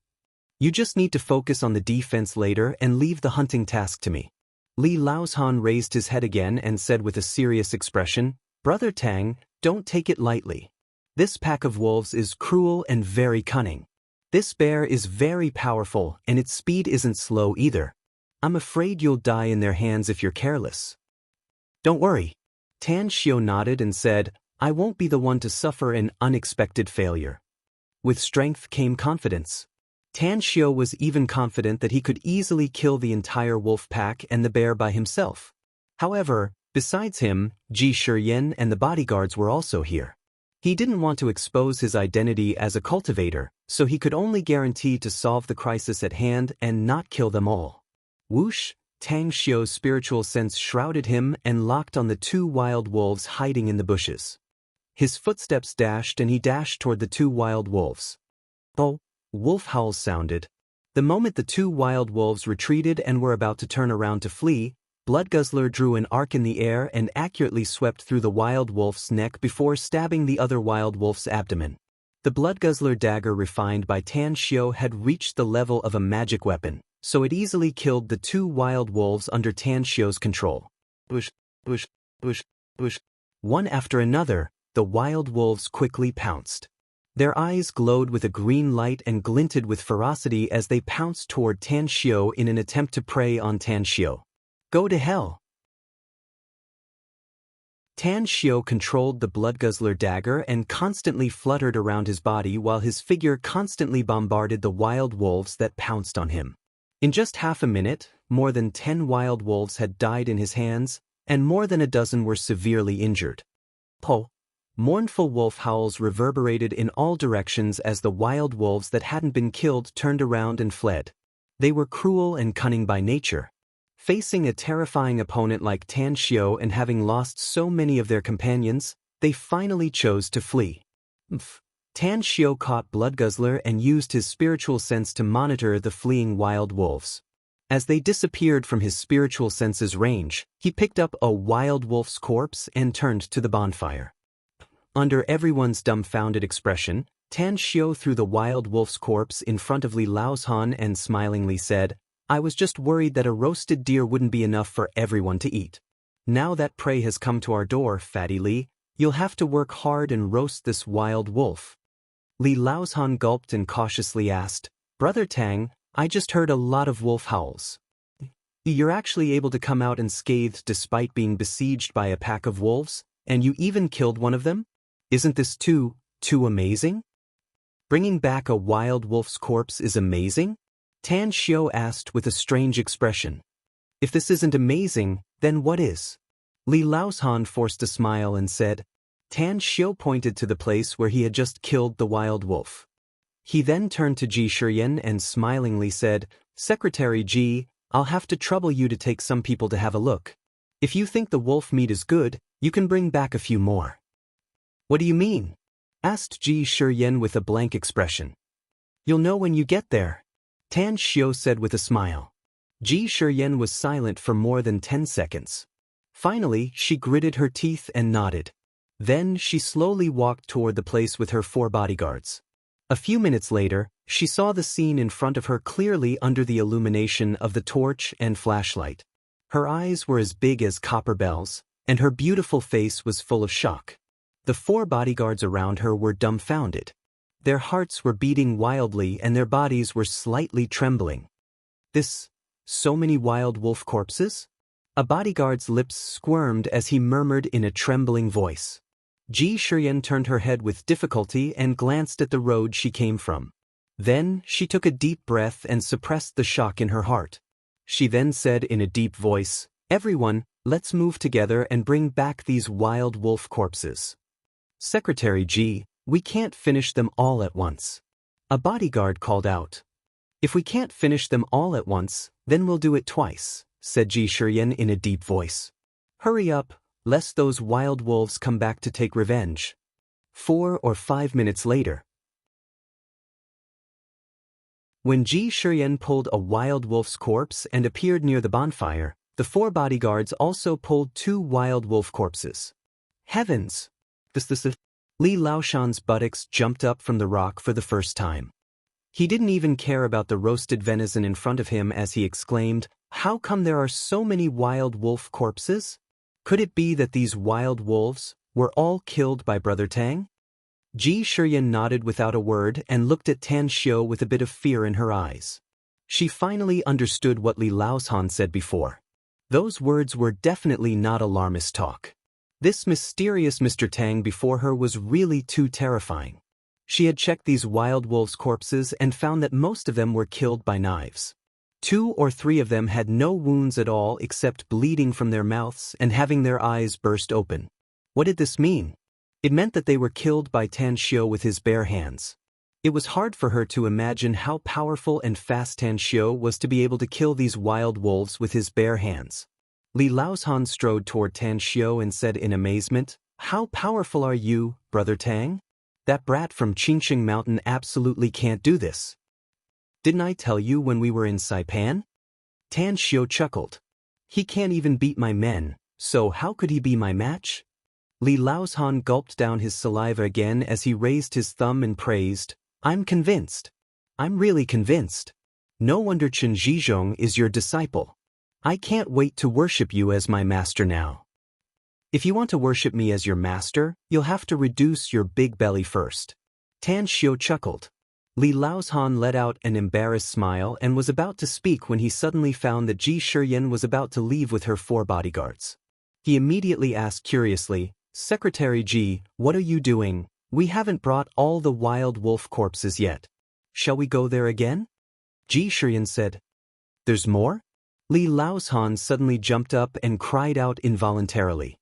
You just need to focus on the defense later and leave the hunting task to me. Li Laozhan raised his head again and said with a serious expression, Brother Tang, don't take it lightly. This pack of wolves is cruel and very cunning. This bear is very powerful and its speed isn't slow either. I'm afraid you'll die in their hands if you're careless. Don't worry. Tan Xiao nodded and said, I won't be the one to suffer an unexpected failure. With strength came confidence. Tan Xiao was even confident that he could easily kill the entire wolf pack and the bear by himself. However, besides him, Ji Shiyan and the bodyguards were also here. He didn't want to expose his identity as a cultivator, so he could only guarantee to solve the crisis at hand and not kill them all. Whoosh! Tang Xiao's spiritual sense shrouded him and locked on the 2 wild wolves hiding in the bushes. His footsteps dashed and he dashed toward the 2 wild wolves. Oh! Wolf howls sounded. The moment the 2 wild wolves retreated and were about to turn around to flee, Bloodguzzler drew an arc in the air and accurately swept through the wild wolf's neck before stabbing the other wild wolf's abdomen. The Bloodguzzler dagger refined by Tan Xiao had reached the level of a magic weapon, so it easily killed the 2 wild wolves under Tan Xiao's control. Bush, bush, bush, bush. One after another, the wild wolves quickly pounced. Their eyes glowed with a green light and glinted with ferocity as they pounced toward Tan Xiao in an attempt to prey on Tan Xiao. Go to hell! Tan Xiao controlled the Bloodguzzler dagger and constantly fluttered around his body while his figure constantly bombarded the wild wolves that pounced on him. In just half a minute, more than 10 wild wolves had died in his hands, and more than a dozen were severely injured. Po! Mournful wolf howls reverberated in all directions as the wild wolves that hadn't been killed turned around and fled. They were cruel and cunning by nature. Facing a terrifying opponent like Tan Xiao and having lost so many of their companions, they finally chose to flee. Tan Xiao caught Bloodguzzler and used his spiritual sense to monitor the fleeing wild wolves. As they disappeared from his spiritual sense's range, he picked up a wild wolf's corpse and turned to the bonfire. Under everyone's dumbfounded expression, Tan Xiao threw the wild wolf's corpse in front of Li Laozhan and smilingly said, I was just worried that a roasted deer wouldn't be enough for everyone to eat. Now that prey has come to our door, Fatty Li, you'll have to work hard and roast this wild wolf. Li Laozhan gulped and cautiously asked, Brother Tang, I just heard a lot of wolf howls. You're actually able to come out unscathed despite being besieged by a pack of wolves, and you even killed one of them? Isn't this too amazing? Bringing back a wild wolf's corpse is amazing? Tan Xiao asked with a strange expression. If this isn't amazing, then what is? Li Laozhan forced a smile and said. Tan Xiao pointed to the place where he had just killed the wild wolf. He then turned to Ji Shiyan and smilingly said, Secretary Ji, I'll have to trouble you to take some people to have a look. If you think the wolf meat is good, you can bring back a few more. What do you mean? Asked Ji Shiyan with a blank expression. You'll know when you get there, Tan Xiao said with a smile. Ji Shiyan was silent for more than 10 seconds. Finally, she gritted her teeth and nodded. Then she slowly walked toward the place with her 4 bodyguards. A few minutes later, she saw the scene in front of her clearly under the illumination of the torch and flashlight. Her eyes were as big as copper bells, and her beautiful face was full of shock. The 4 bodyguards around her were dumbfounded. Their hearts were beating wildly and their bodies were slightly trembling. So many wild wolf corpses? A bodyguard's lips squirmed as he murmured in a trembling voice. Ji Shiyan turned her head with difficulty and glanced at the road she came from. Then she took a deep breath and suppressed the shock in her heart. She then said in a deep voice, Everyone, let's move together and bring back these wild wolf corpses. Secretary Ji, we can't finish them all at once. A bodyguard called out. If we can't finish them all at once, then we'll do it twice, said Ji Shiyan in a deep voice. Hurry up, lest those wild wolves come back to take revenge. 4 or 5 minutes later. When Ji Shiyan pulled a wild wolf's corpse and appeared near the bonfire, the 4 bodyguards also pulled 2 wild wolf corpses. Heavens! Li Laoshan's buttocks jumped up from the rock for the first time. He didn't even care about the roasted venison in front of him as he exclaimed, "How come there are so many wild wolf corpses? Could it be that these wild wolves were all killed by Brother Tang?" Ji Shiyan nodded without a word and looked at Tan Xiu with a bit of fear in her eyes. She finally understood what Li Laoshan said before. Those words were definitely not alarmist talk. This mysterious Mr. Tang before her was really too terrifying. She had checked these wild wolves' corpses and found that most of them were killed by knives. 2 or 3 of them had no wounds at all except bleeding from their mouths and having their eyes burst open. What did this mean? It meant that they were killed by Tan Xiu with his bare hands. It was hard for her to imagine how powerful and fast Tan Xiu was to be able to kill these wild wolves with his bare hands. Li Laoshan strode toward Tan Xiu and said in amazement, "How powerful are you, Brother Tang? That brat from Qingqing Mountain absolutely can't do this. Didn't I tell you when we were in Saipan?" Tan Xiu chuckled. "He can't even beat my men, so how could he be my match?" Li Laoshan gulped down his saliva again as he raised his thumb and praised, "I'm convinced. I'm really convinced. No wonder Chen Zhizhong is your disciple. I can't wait to worship you as my master now." "If you want to worship me as your master, you'll have to reduce your big belly first." Tan Xiu chuckled. Li Laoshan let out an embarrassed smile and was about to speak when he suddenly found that Ji Shiyan was about to leave with her 4 bodyguards. He immediately asked curiously, "Secretary Ji, what are you doing? We haven't brought all the wild wolf corpses yet. Shall we go there again?" Ji Shiyan said, "There's more?" Li Laoshan suddenly jumped up and cried out involuntarily.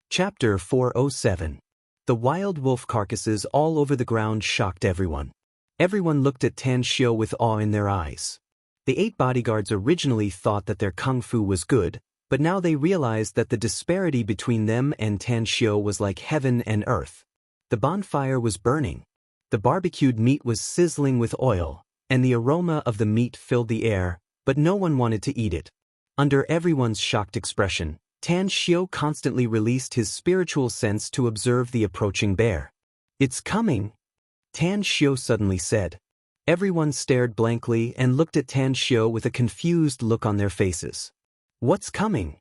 Chapter 407. The wild wolf carcasses all over the ground shocked everyone. Everyone looked at Tan Xiu with awe in their eyes. The 8 bodyguards originally thought that their kung fu was good, but now they realized that the disparity between them and Tan Xiu was like heaven and earth. The bonfire was burning. The barbecued meat was sizzling with oil, and the aroma of the meat filled the air, but no one wanted to eat it. Under everyone's shocked expression, Tan Xiu constantly released his spiritual sense to observe the approaching bear. "It's coming," Tan Xiu suddenly said. Everyone stared blankly and looked at Tan Xiu with a confused look on their faces. "What's coming?"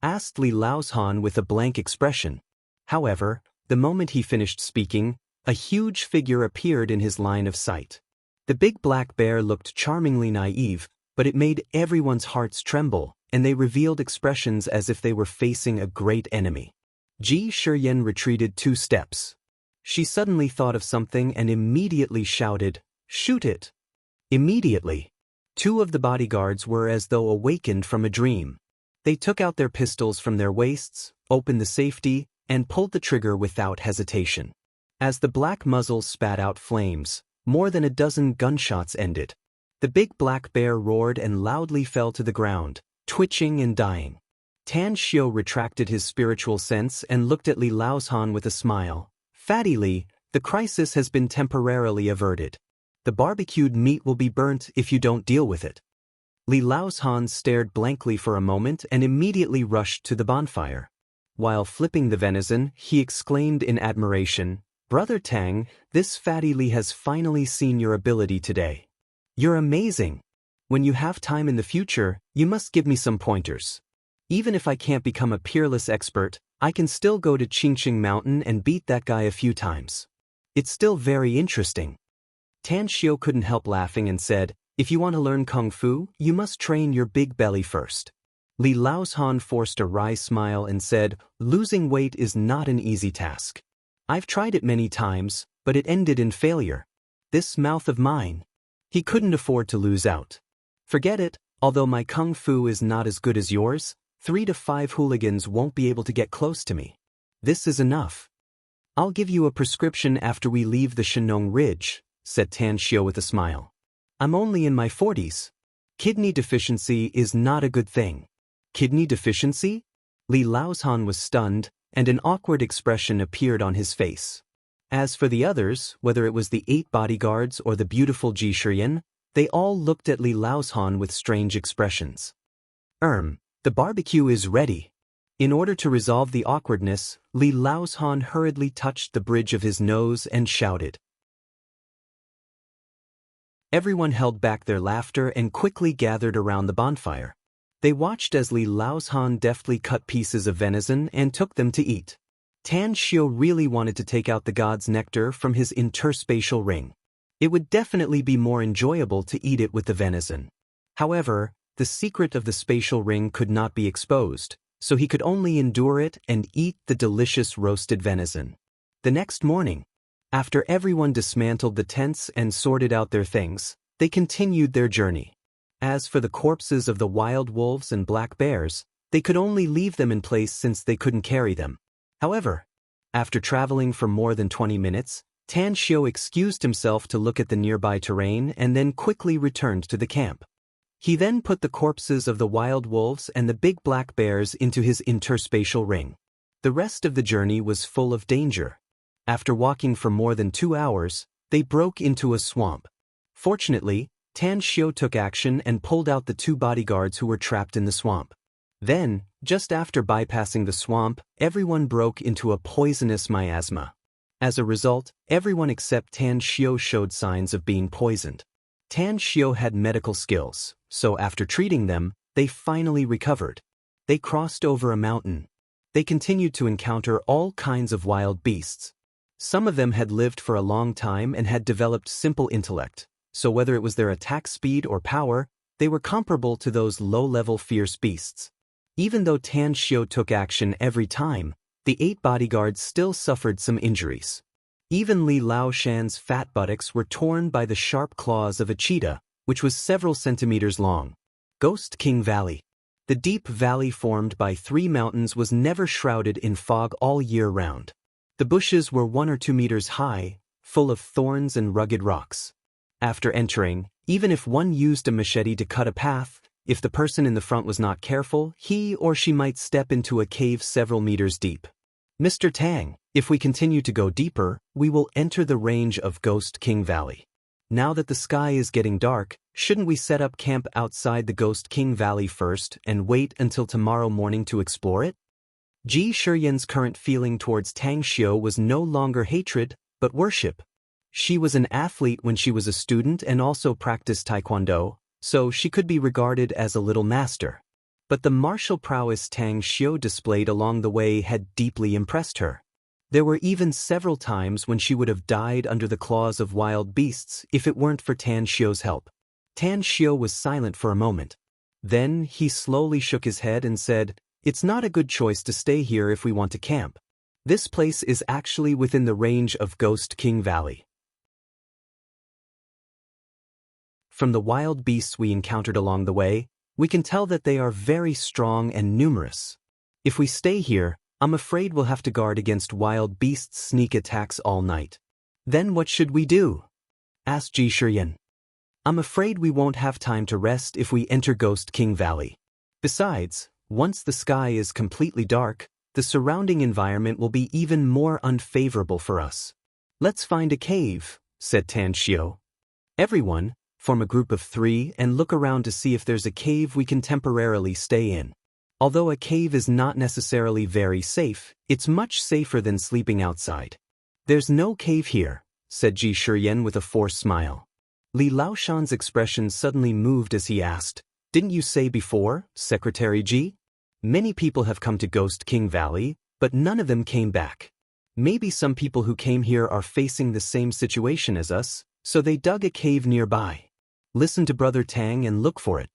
asked Li Laoshan with a blank expression. However, the moment he finished speaking, a huge figure appeared in his line of sight. The big black bear looked charmingly naive, but it made everyone's hearts tremble, and they revealed expressions as if they were facing a great enemy. Ji Shiyan retreated 2 steps. She suddenly thought of something and immediately shouted, "Shoot it!" Immediately, 2 of the bodyguards were as though awakened from a dream. They took out their pistols from their waists, opened the safety, and pulled the trigger without hesitation. As the black muzzle spat out flames, more than a dozen gunshots ended. The big black bear roared and loudly fell to the ground, twitching and dying. Tan Xiu retracted his spiritual sense and looked at Li Laoshan with a smile. "Fatty Li, the crisis has been temporarily averted. The barbecued meat will be burnt if you don't deal with it." Li Laoshan stared blankly for a moment and immediately rushed to the bonfire. While flipping the venison, he exclaimed in admiration, "Brother Tang, this Fatty Li has finally seen your ability today. You're amazing. When you have time in the future, you must give me some pointers. Even if I can't become a peerless expert, I can still go to Qingqing Mountain and beat that guy a few times. It's still very interesting." Tan Xiu couldn't help laughing and said, "If you want to learn kung fu, you must train your big belly first." Li Laoshan forced a wry smile and said, "Losing weight is not an easy task. I've tried it many times, but it ended in failure. This mouth of mine." He couldn't afford to lose out. "Forget it, although my kung fu is not as good as yours, 3 to 5 hooligans won't be able to get close to me. This is enough. I'll give you a prescription after we leave the Shenong Ridge," said Tan Xiu with a smile. "I'm only in my 40s. Kidney deficiency is not a good thing." "Kidney deficiency?" Li Laoshan was stunned, and an awkward expression appeared on his face. As for the others, whether it was the 8 bodyguards or the beautiful Ji Shiyan, they all looked at Li Laoshan with strange expressions. The barbecue is ready. In order to resolve the awkwardness, Li Laoshan hurriedly touched the bridge of his nose and shouted. Everyone held back their laughter and quickly gathered around the bonfire. They watched as Li Laoshan deftly cut pieces of venison and took them to eat. Tan Xiu really wanted to take out the god's nectar from his interspatial ring. It would definitely be more enjoyable to eat it with the venison. However, the secret of the spatial ring could not be exposed, so he could only endure it and eat the delicious roasted venison. The next morning, after everyone dismantled the tents and sorted out their things, they continued their journey. As for the corpses of the wild wolves and black bears, they could only leave them in place since they couldn't carry them. However, after traveling for more than 20 minutes, Tan Xiu excused himself to look at the nearby terrain and then quickly returned to the camp. He then put the corpses of the wild wolves and the big black bears into his interspatial ring. The rest of the journey was full of danger. After walking for more than 2 hours, they broke into a swamp. Fortunately, Tan Xiu took action and pulled out the 2 bodyguards who were trapped in the swamp. Then, just after bypassing the swamp, everyone broke into a poisonous miasma. As a result, everyone except Tan Xiu showed signs of being poisoned. Tan Xiu had medical skills, so after treating them, they finally recovered. They crossed over a mountain. They continued to encounter all kinds of wild beasts. Some of them had lived for a long time and had developed simple intellect, so whether it was their attack speed or power, they were comparable to those low-level fierce beasts. Even though Tan Xiu took action every time, the 8 bodyguards still suffered some injuries. Even Li Laoshan's fat buttocks were torn by the sharp claws of a cheetah, which was several centimeters long. Ghost King Valley. The deep valley formed by 3 mountains was never shrouded in fog all year round. The bushes were 1 or 2 meters high, full of thorns and rugged rocks. After entering, even if one used a machete to cut a path, if the person in the front was not careful, he or she might step into a cave several meters deep. Mr. Tang, if we continue to go deeper, we will enter the range of Ghost King Valley. Now that the sky is getting dark, shouldn't we set up camp outside the Ghost King Valley first and wait until tomorrow morning to explore it? Ji Shiyan's current feeling towards Tang Xiu was no longer hatred, but worship. She was an athlete when she was a student and also practiced taekwondo, so she could be regarded as a little master. But the martial prowess Tang Xiu displayed along the way had deeply impressed her. There were even several times when she would have died under the claws of wild beasts if it weren't for Tan Xiu's help. Tan Xiu was silent for a moment. Then he slowly shook his head and said, "It's not a good choice to stay here if we want to camp. This place is actually within the range of Ghost King Valley. From the wild beasts we encountered along the way, we can tell that they are very strong and numerous. If we stay here, I'm afraid we'll have to guard against wild beasts' sneak attacks all night." "Then what should we do?" asked Ji Shiyan. "I'm afraid we won't have time to rest if we enter Ghost King Valley. Besides, once the sky is completely dark, the surrounding environment will be even more unfavorable for us." "Let's find a cave," said Tan Xiu. "Everyone, form a group of 3 and look around to see if there's a cave we can temporarily stay in. Although a cave is not necessarily very safe, it's much safer than sleeping outside." "There's no cave here," said Ji Shiyan with a forced smile. Li Laoshan's expression suddenly moved as he asked, "Didn't you say before, Secretary Ji? Many people have come to Ghost King Valley, but none of them came back. Maybe some people who came here are facing the same situation as us, so they dug a cave nearby. Listen to Brother Tang and look for it."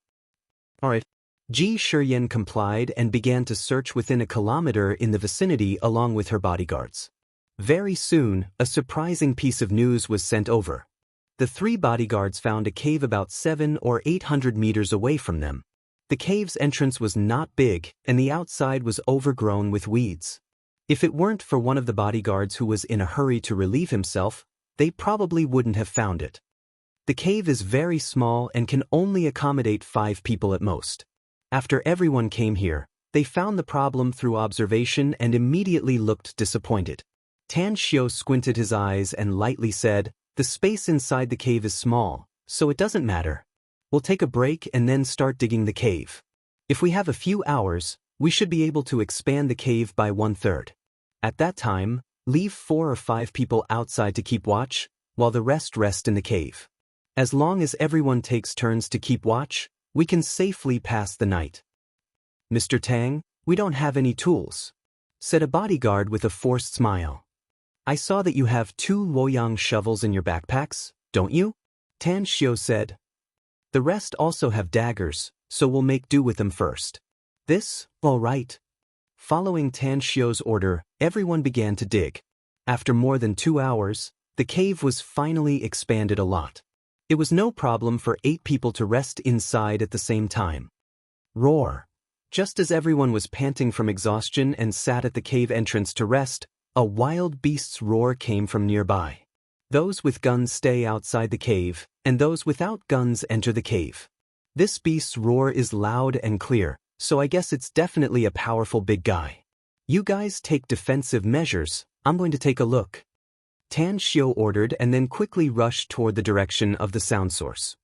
"Alright." Ji Shiyan complied and began to search within a kilometer in the vicinity along with her bodyguards. Very soon, a surprising piece of news was sent over. The 3 bodyguards found a cave about 700 or 800 meters away from them. The cave's entrance was not big, and the outside was overgrown with weeds. If it weren't for one of the bodyguards who was in a hurry to relieve himself, they probably wouldn't have found it. The cave is very small and can only accommodate 5 people at most. After everyone came here, They found the problem through observation and immediately looked disappointed. Tan Xiao squinted his eyes and lightly said, "The space inside the cave is small, so it doesn't matter. We'll take a break and then start digging the cave. If we have a few hours, we should be able to expand the cave by 1/3. At that time, leave 4 or 5 people outside to keep watch, while the rest in the cave. As long as everyone takes turns to keep watch, we can safely pass the night." "Mr. Tang, we don't have any tools," said a bodyguard with a forced smile. "I saw that you have 2 Luoyang shovels in your backpacks, don't you?" Tan Xiao said. "The rest also have daggers, so we'll make do with them first." "This, all right." Following Tan Xiao's order, everyone began to dig. After more than 2 hours, the cave was finally expanded a lot. It was no problem for 8 people to rest inside at the same time. Roar! Just as everyone was panting from exhaustion and sat at the cave entrance to rest, a wild beast's roar came from nearby. Those with guns stay outside the cave, and those without guns enter the cave. This beast's roar is loud and clear, so I guess it's definitely a powerful big guy. "You guys take defensive measures, I'm going to take a look," Tan Xiao ordered and then quickly rushed toward the direction of the sound source.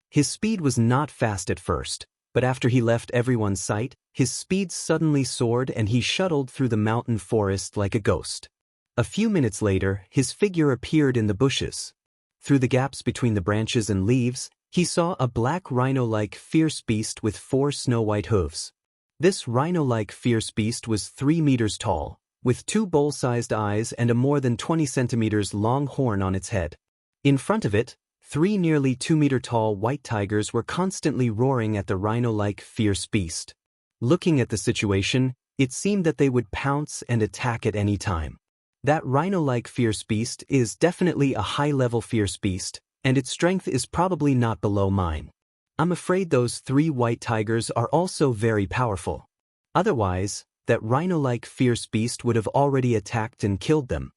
His speed was not fast at first, but after he left everyone's sight, his speed suddenly soared and he shuttled through the mountain forest like a ghost. A few minutes later, his figure appeared in the bushes. Through the gaps between the branches and leaves, he saw a black rhino-like fierce beast with 4 snow-white hooves. This rhino-like fierce beast was 3 meters tall, with 2 bowl-sized eyes and a more than 20 centimeters long horn on its head. In front of it, 3 nearly 2-meter-tall white tigers were constantly roaring at the rhino-like fierce beast. Looking at the situation, it seemed that they would pounce and attack at any time. That rhino-like fierce beast is definitely a high-level fierce beast, and its strength is probably not below mine. I'm afraid those 3 white tigers are also very powerful. Otherwise, that rhino-like fierce beast would have already attacked and killed them.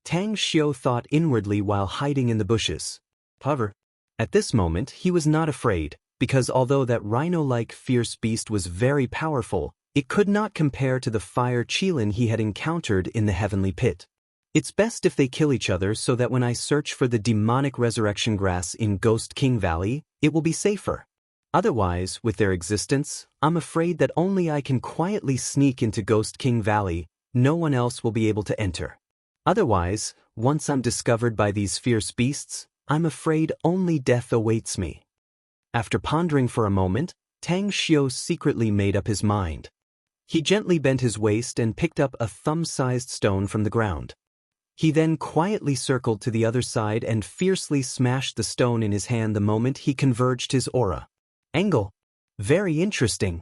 Tang Xiao thought inwardly while hiding in the bushes. However, at this moment he was not afraid, because although that rhino-like fierce beast was very powerful, it could not compare to the fire Qilin he had encountered in the heavenly pit. It's best if they kill each other so that when I search for the demonic resurrection grass in Ghost King Valley, it will be safer. Otherwise, with their existence, I'm afraid that only I can quietly sneak into Ghost King Valley, no one else will be able to enter. Otherwise, once I'm discovered by these fierce beasts, I'm afraid only death awaits me. After pondering for a moment, Tang Xiao secretly made up his mind. He gently bent his waist and picked up a thumb-sized stone from the ground. He then quietly circled to the other side and fiercely smashed the stone in his hand the moment he converged his aura. Angle. Very interesting.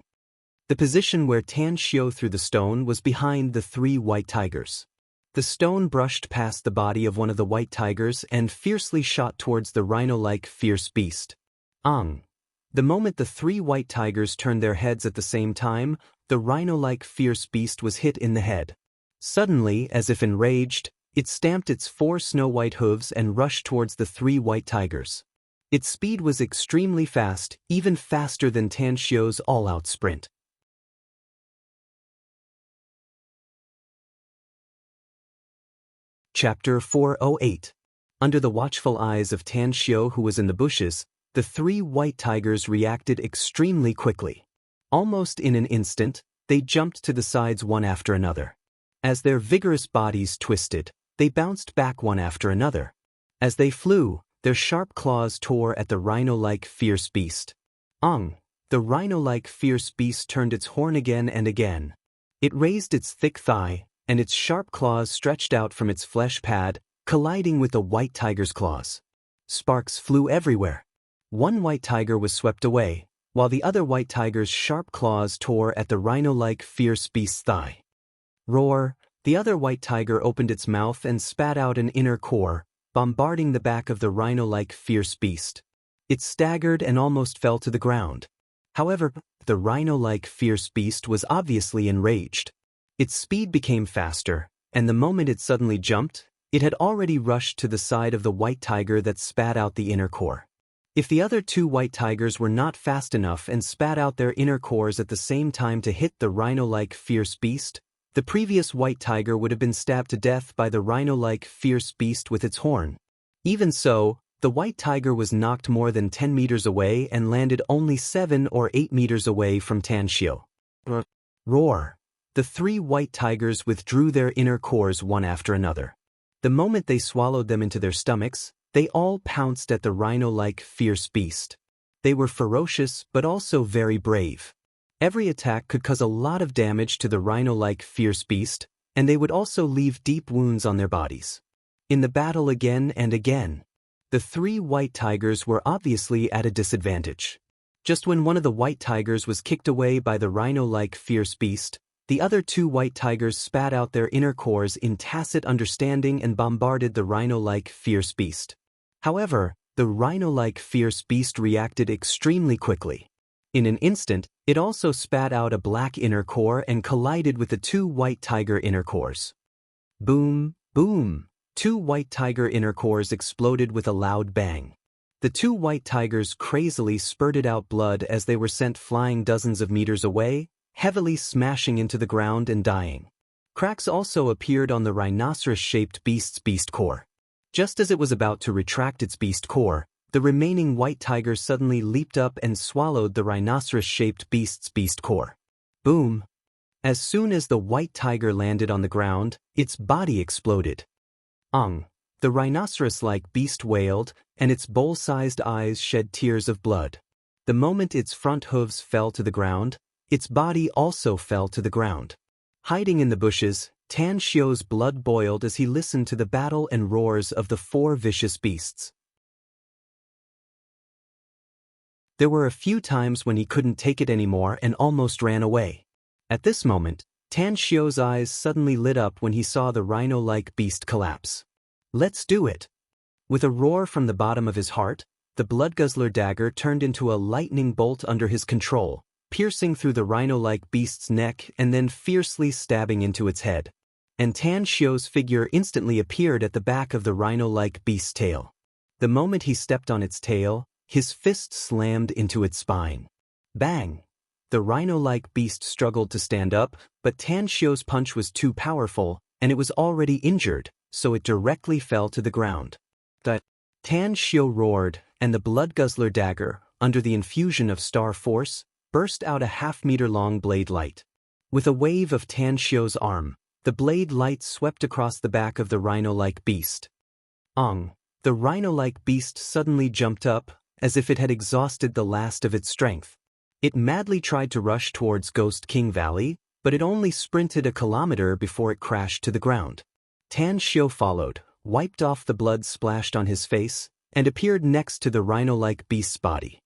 The position where Tan Xiao threw the stone was behind the 3 white tigers. The stone brushed past the body of one of the white tigers and fiercely shot towards the rhino-like fierce beast. The moment the 3 white tigers turned their heads at the same time, the rhino-like fierce beast was hit in the head. Suddenly, as if enraged, it stamped its 4 snow-white hooves and rushed towards the 3 white tigers. Its speed was extremely fast, even faster than Tan Xiao's all-out sprint. Chapter 408. Under the watchful eyes of Tan Xiao, who was in the bushes, the 3 white tigers reacted extremely quickly. Almost in an instant, they jumped to the sides one after another. As their vigorous bodies twisted, they bounced back one after another. As they flew, their sharp claws tore at the rhino-like fierce beast. The rhino-like fierce beast turned its horn again and again. It raised its thick thigh, and its sharp claws stretched out from its flesh pad, colliding with the white tiger's claws. Sparks flew everywhere. One white tiger was swept away, while the other white tiger's sharp claws tore at the rhino-like fierce beast's thigh. Roar! The other white tiger opened its mouth and spat out an inner core, bombarding the back of the rhino-like fierce beast. It staggered and almost fell to the ground. However, the rhino-like fierce beast was obviously enraged. Its speed became faster, and the moment it suddenly jumped, it had already rushed to the side of the white tiger that spat out the inner core. If the other two white tigers were not fast enough and spat out their inner cores at the same time to hit the rhino-like fierce beast, the previous white tiger would have been stabbed to death by the rhino-like fierce beast with its horn. Even so, the white tiger was knocked more than 10 meters away and landed only 7 or 8 meters away from Tan Xiu. Roar! The three white tigers withdrew their inner cores one after another. The moment they swallowed them into their stomachs, they all pounced at the rhino-like fierce beast. They were ferocious but also very brave. Every attack could cause a lot of damage to the rhino-like fierce beast, and they would also leave deep wounds on their bodies. In the battle again and again, the three white tigers were obviously at a disadvantage. Just when one of the white tigers was kicked away by the rhino-like fierce beast, the other two white tigers spat out their inner cores in tacit understanding and bombarded the rhino-like fierce beast. However, the rhino-like fierce beast reacted extremely quickly. In an instant, it also spat out a black inner core and collided with the two white tiger inner cores. Boom, boom! Two white tiger inner cores exploded with a loud bang. The two white tigers crazily spurted out blood as they were sent flying dozens of meters away, heavily smashing into the ground and dying. Cracks also appeared on the rhinoceros-shaped beast's beast core. Just as it was about to retract its beast core, the remaining white tiger suddenly leaped up and swallowed the rhinoceros-shaped beast's beast core. Boom! As soon as the white tiger landed on the ground, its body exploded. The rhinoceros-like beast wailed, and its bowl-sized eyes shed tears of blood. The moment its front hooves fell to the ground, its body also fell to the ground. Hiding in the bushes, Tan Xiu's blood boiled as he listened to the battle and roars of the four vicious beasts. There were a few times when he couldn't take it anymore and almost ran away. At this moment, Tan Xiu's eyes suddenly lit up when he saw the rhino-like beast collapse. Let's do it! With a roar from the bottom of his heart, the blood-guzzler dagger turned into a lightning bolt under his control, piercing through the rhino-like beast's neck and then fiercely stabbing into its head. And Tan Xiu's figure instantly appeared at the back of the rhino-like beast's tail. The moment he stepped on its tail, his fist slammed into its spine. Bang! The rhino-like beast struggled to stand up, but Tan Xiu's punch was too powerful, and it was already injured, so it directly fell to the ground. Tan Xiu roared, and the blood-guzzler dagger, under the infusion of star force, burst out a half-meter-long blade light. With a wave of Tan Xiu's arm, the blade light swept across the back of the rhino-like beast. The rhino-like beast suddenly jumped up, as if it had exhausted the last of its strength. It madly tried to rush towards Ghost King Valley, but it only sprinted a kilometer before it crashed to the ground. Tan Xiu followed, wiped off the blood splashed on his face, and appeared next to the rhino-like beast's body.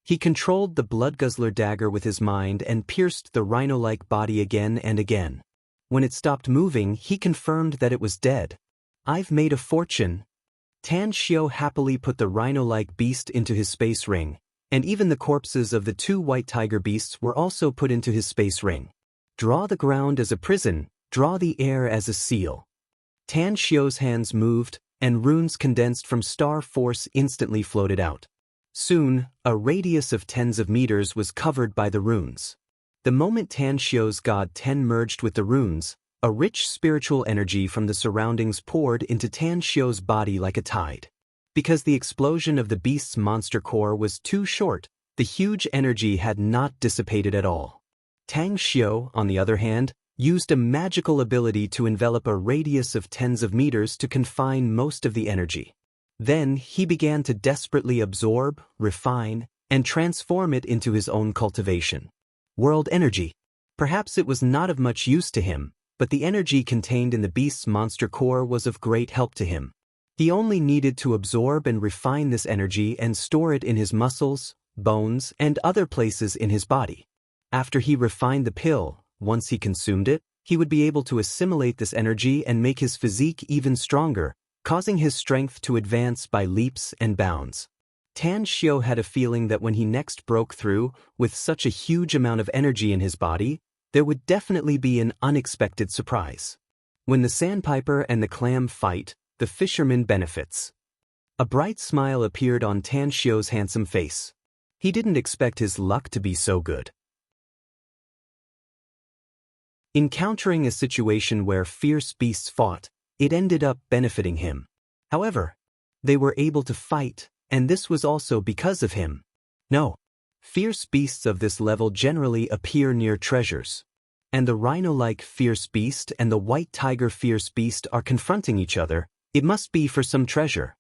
He controlled the blood-guzzler dagger with his mind and pierced the rhino-like body again and again. When it stopped moving, he confirmed that it was dead. I've made a fortune. Tan Xiu happily put the rhino-like beast into his space ring, and even the corpses of the two white tiger beasts were also put into his space ring. Draw the ground as a prison, draw the air as a seal. Tan Xiu's hands moved, and runes condensed from star force instantly floated out. Soon, a radius of tens of meters was covered by the runes. The moment Tan Xiu's God 10 merged with the runes, a rich spiritual energy from the surroundings poured into Tan Xiu's body like a tide. Because the explosion of the beast's monster core was too short, the huge energy had not dissipated at all. Tan Xiu, on the other hand, used a magical ability to envelop a radius of tens of meters to confine most of the energy. Then he began to desperately absorb, refine, and transform it into his own cultivation. World energy. Perhaps it was not of much use to him, but the energy contained in the beast's monster core was of great help to him. He only needed to absorb and refine this energy and store it in his muscles, bones, and other places in his body. After he refined the pill, once he consumed it, he would be able to assimilate this energy and make his physique even stronger, causing his strength to advance by leaps and bounds. Tan Xiu had a feeling that when he next broke through, with such a huge amount of energy in his body, there would definitely be an unexpected surprise. When the sandpiper and the clam fight, the fisherman benefits. A bright smile appeared on Tan Xiu's handsome face. He didn't expect his luck to be so good. Encountering a situation where fierce beasts fought, it ended up benefiting him. However, they were able to fight, and this was also because of him. No. Fierce beasts of this level generally appear near treasures. And the rhino-like fierce beast and the white tiger fierce beast are confronting each other. It must be for some treasure.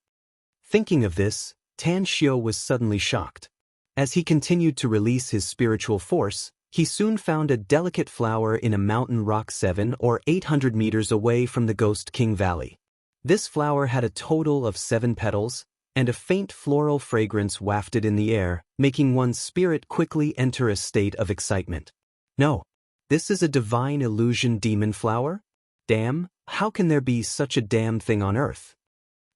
Thinking of this, Tan Xiu was suddenly shocked. As he continued to release his spiritual force, he soon found a delicate flower in a mountain rock 7 or 800 meters away from the Ghost King Valley. This flower had a total of 7 petals, and a faint floral fragrance wafted in the air, making one's spirit quickly enter a state of excitement. No. This is a divine illusion demon flower? Damn, how can there be such a damn thing on earth?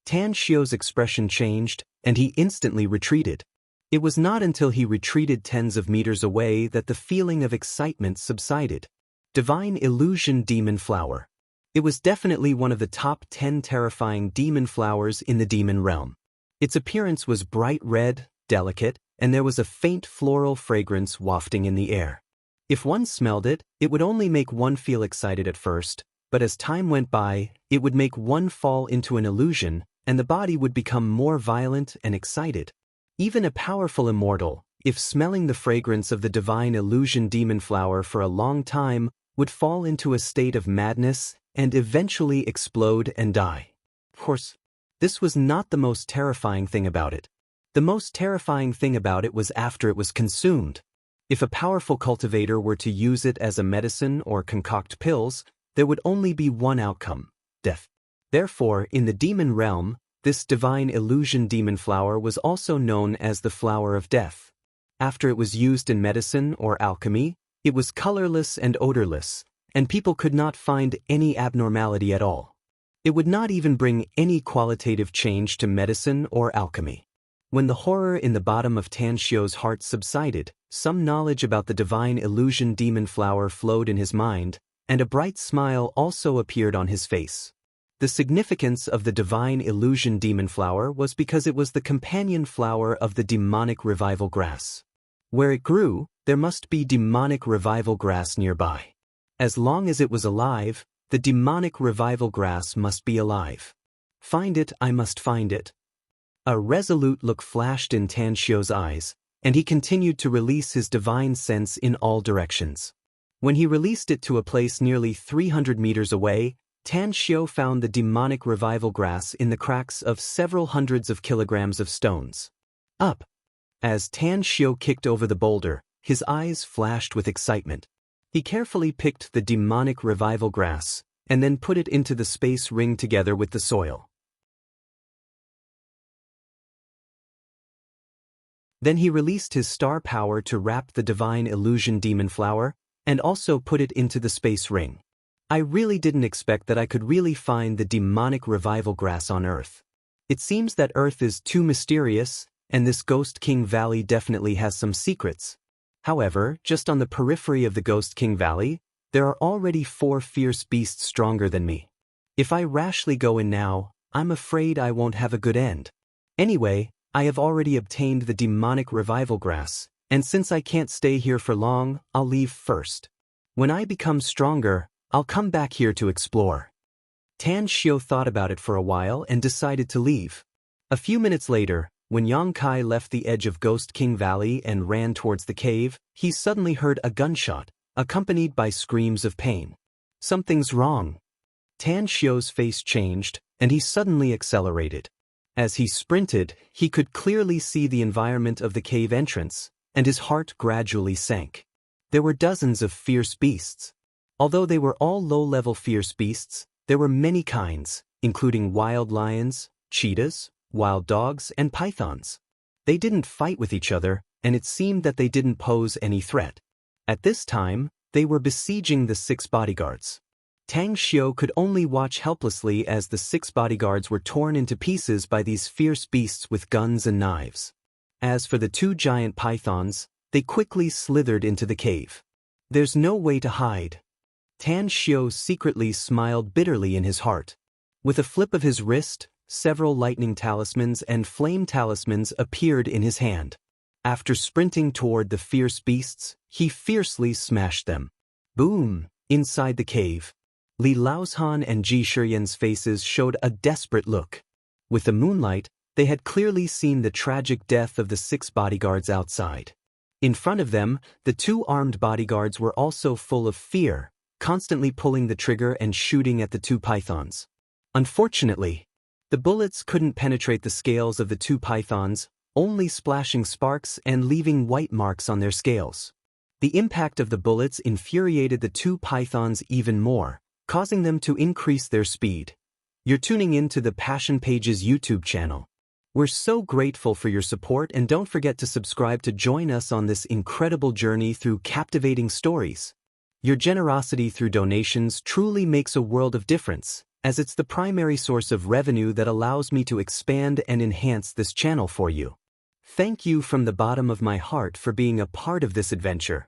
Tan Xiu's expression changed, and he instantly retreated. It was not until he retreated tens of meters away that the feeling of excitement subsided. Divine illusion demon flower. It was definitely one of the top 10 terrifying demon flowers in the demon realm. Its appearance was bright red, delicate, and there was a faint floral fragrance wafting in the air. If one smelled it, it would only make one feel excited at first, but as time went by, it would make one fall into an illusion, and the body would become more violent and excited. Even a powerful immortal, if smelling the fragrance of the divine illusion demon flower for a long time, would fall into a state of madness and eventually explode and die. Of course, this was not the most terrifying thing about it. The most terrifying thing about it was after it was consumed. If a powerful cultivator were to use it as a medicine or concoct pills, there would only be one outcome: death. Therefore, in the demon realm, this divine illusion demon flower was also known as the flower of death. After it was used in medicine or alchemy, it was colorless and odorless, and people could not find any abnormality at all. It would not even bring any qualitative change to medicine or alchemy. When the horror in the bottom of Tan Xiu's heart subsided, some knowledge about the divine illusion demon flower flowed in his mind, and a bright smile also appeared on his face. The significance of the divine illusion demon flower was because it was the companion flower of the demonic revival grass. Where it grew, there must be demonic revival grass nearby. As long as it was alive, the demonic revival grass must be alive. Find it, I must find it. A resolute look flashed in Tan Xiu's eyes, and he continued to release his divine sense in all directions. When he released it to a place nearly 300 meters away, Tan Xiu found the demonic revival grass in the cracks of several hundreds of kilograms of stones. Up! As Tan Xiu kicked over the boulder, his eyes flashed with excitement. He carefully picked the demonic revival grass, and then put it into the space ring together with the soil. Then he released his star power to wrap the divine illusion demon flower, and also put it into the space ring. I really didn't expect that I could really find the demonic revival grass on Earth. It seems that Earth is too mysterious, and this Ghost King Valley definitely has some secrets. However, just on the periphery of the Ghost King Valley, there are already 4 fierce beasts stronger than me. If I rashly go in now, I'm afraid I won't have a good end. Anyway, I have already obtained the demonic revival grass, and since I can't stay here for long, I'll leave first. When I become stronger, I'll come back here to explore. Tan Xiu thought about it for a while and decided to leave. A few minutes later, when Yang Kai left the edge of Ghost King Valley and ran towards the cave, he suddenly heard a gunshot, accompanied by screams of pain. Something's wrong. Tan Xiu's face changed, and he suddenly accelerated. As he sprinted, he could clearly see the environment of the cave entrance, and his heart gradually sank. There were dozens of fierce beasts. Although they were all low-level fierce beasts, there were many kinds, including wild lions, cheetahs, wild dogs, and pythons. They didn't fight with each other, and it seemed that they didn't pose any threat. At this time, they were besieging the 6 bodyguards. Tan Xiu could only watch helplessly as the 6 bodyguards were torn into pieces by these fierce beasts with guns and knives. As for the 2 giant pythons, they quickly slithered into the cave. There's no way to hide. Tan Xiu secretly smiled bitterly in his heart. With a flip of his wrist, several lightning talismans and flame talismans appeared in his hand. After sprinting toward the fierce beasts, he fiercely smashed them. Boom! Inside the cave, Li Laozhan and Ji Shiyan's faces showed a desperate look. With the moonlight, they had clearly seen the tragic death of the 6 bodyguards outside. In front of them, the 2 armed bodyguards were also full of fear, constantly pulling the trigger and shooting at the 2 pythons. Unfortunately, the bullets couldn't penetrate the scales of the 2 pythons, only splashing sparks and leaving white marks on their scales. The impact of the bullets infuriated the 2 pythons even more, causing them to increase their speed. You're tuning in to the Passion Pages YouTube channel. We're so grateful for your support, and don't forget to subscribe to join us on this incredible journey through captivating stories. Your generosity through donations truly makes a world of difference, as it's the primary source of revenue that allows me to expand and enhance this channel for you. Thank you from the bottom of my heart for being a part of this adventure.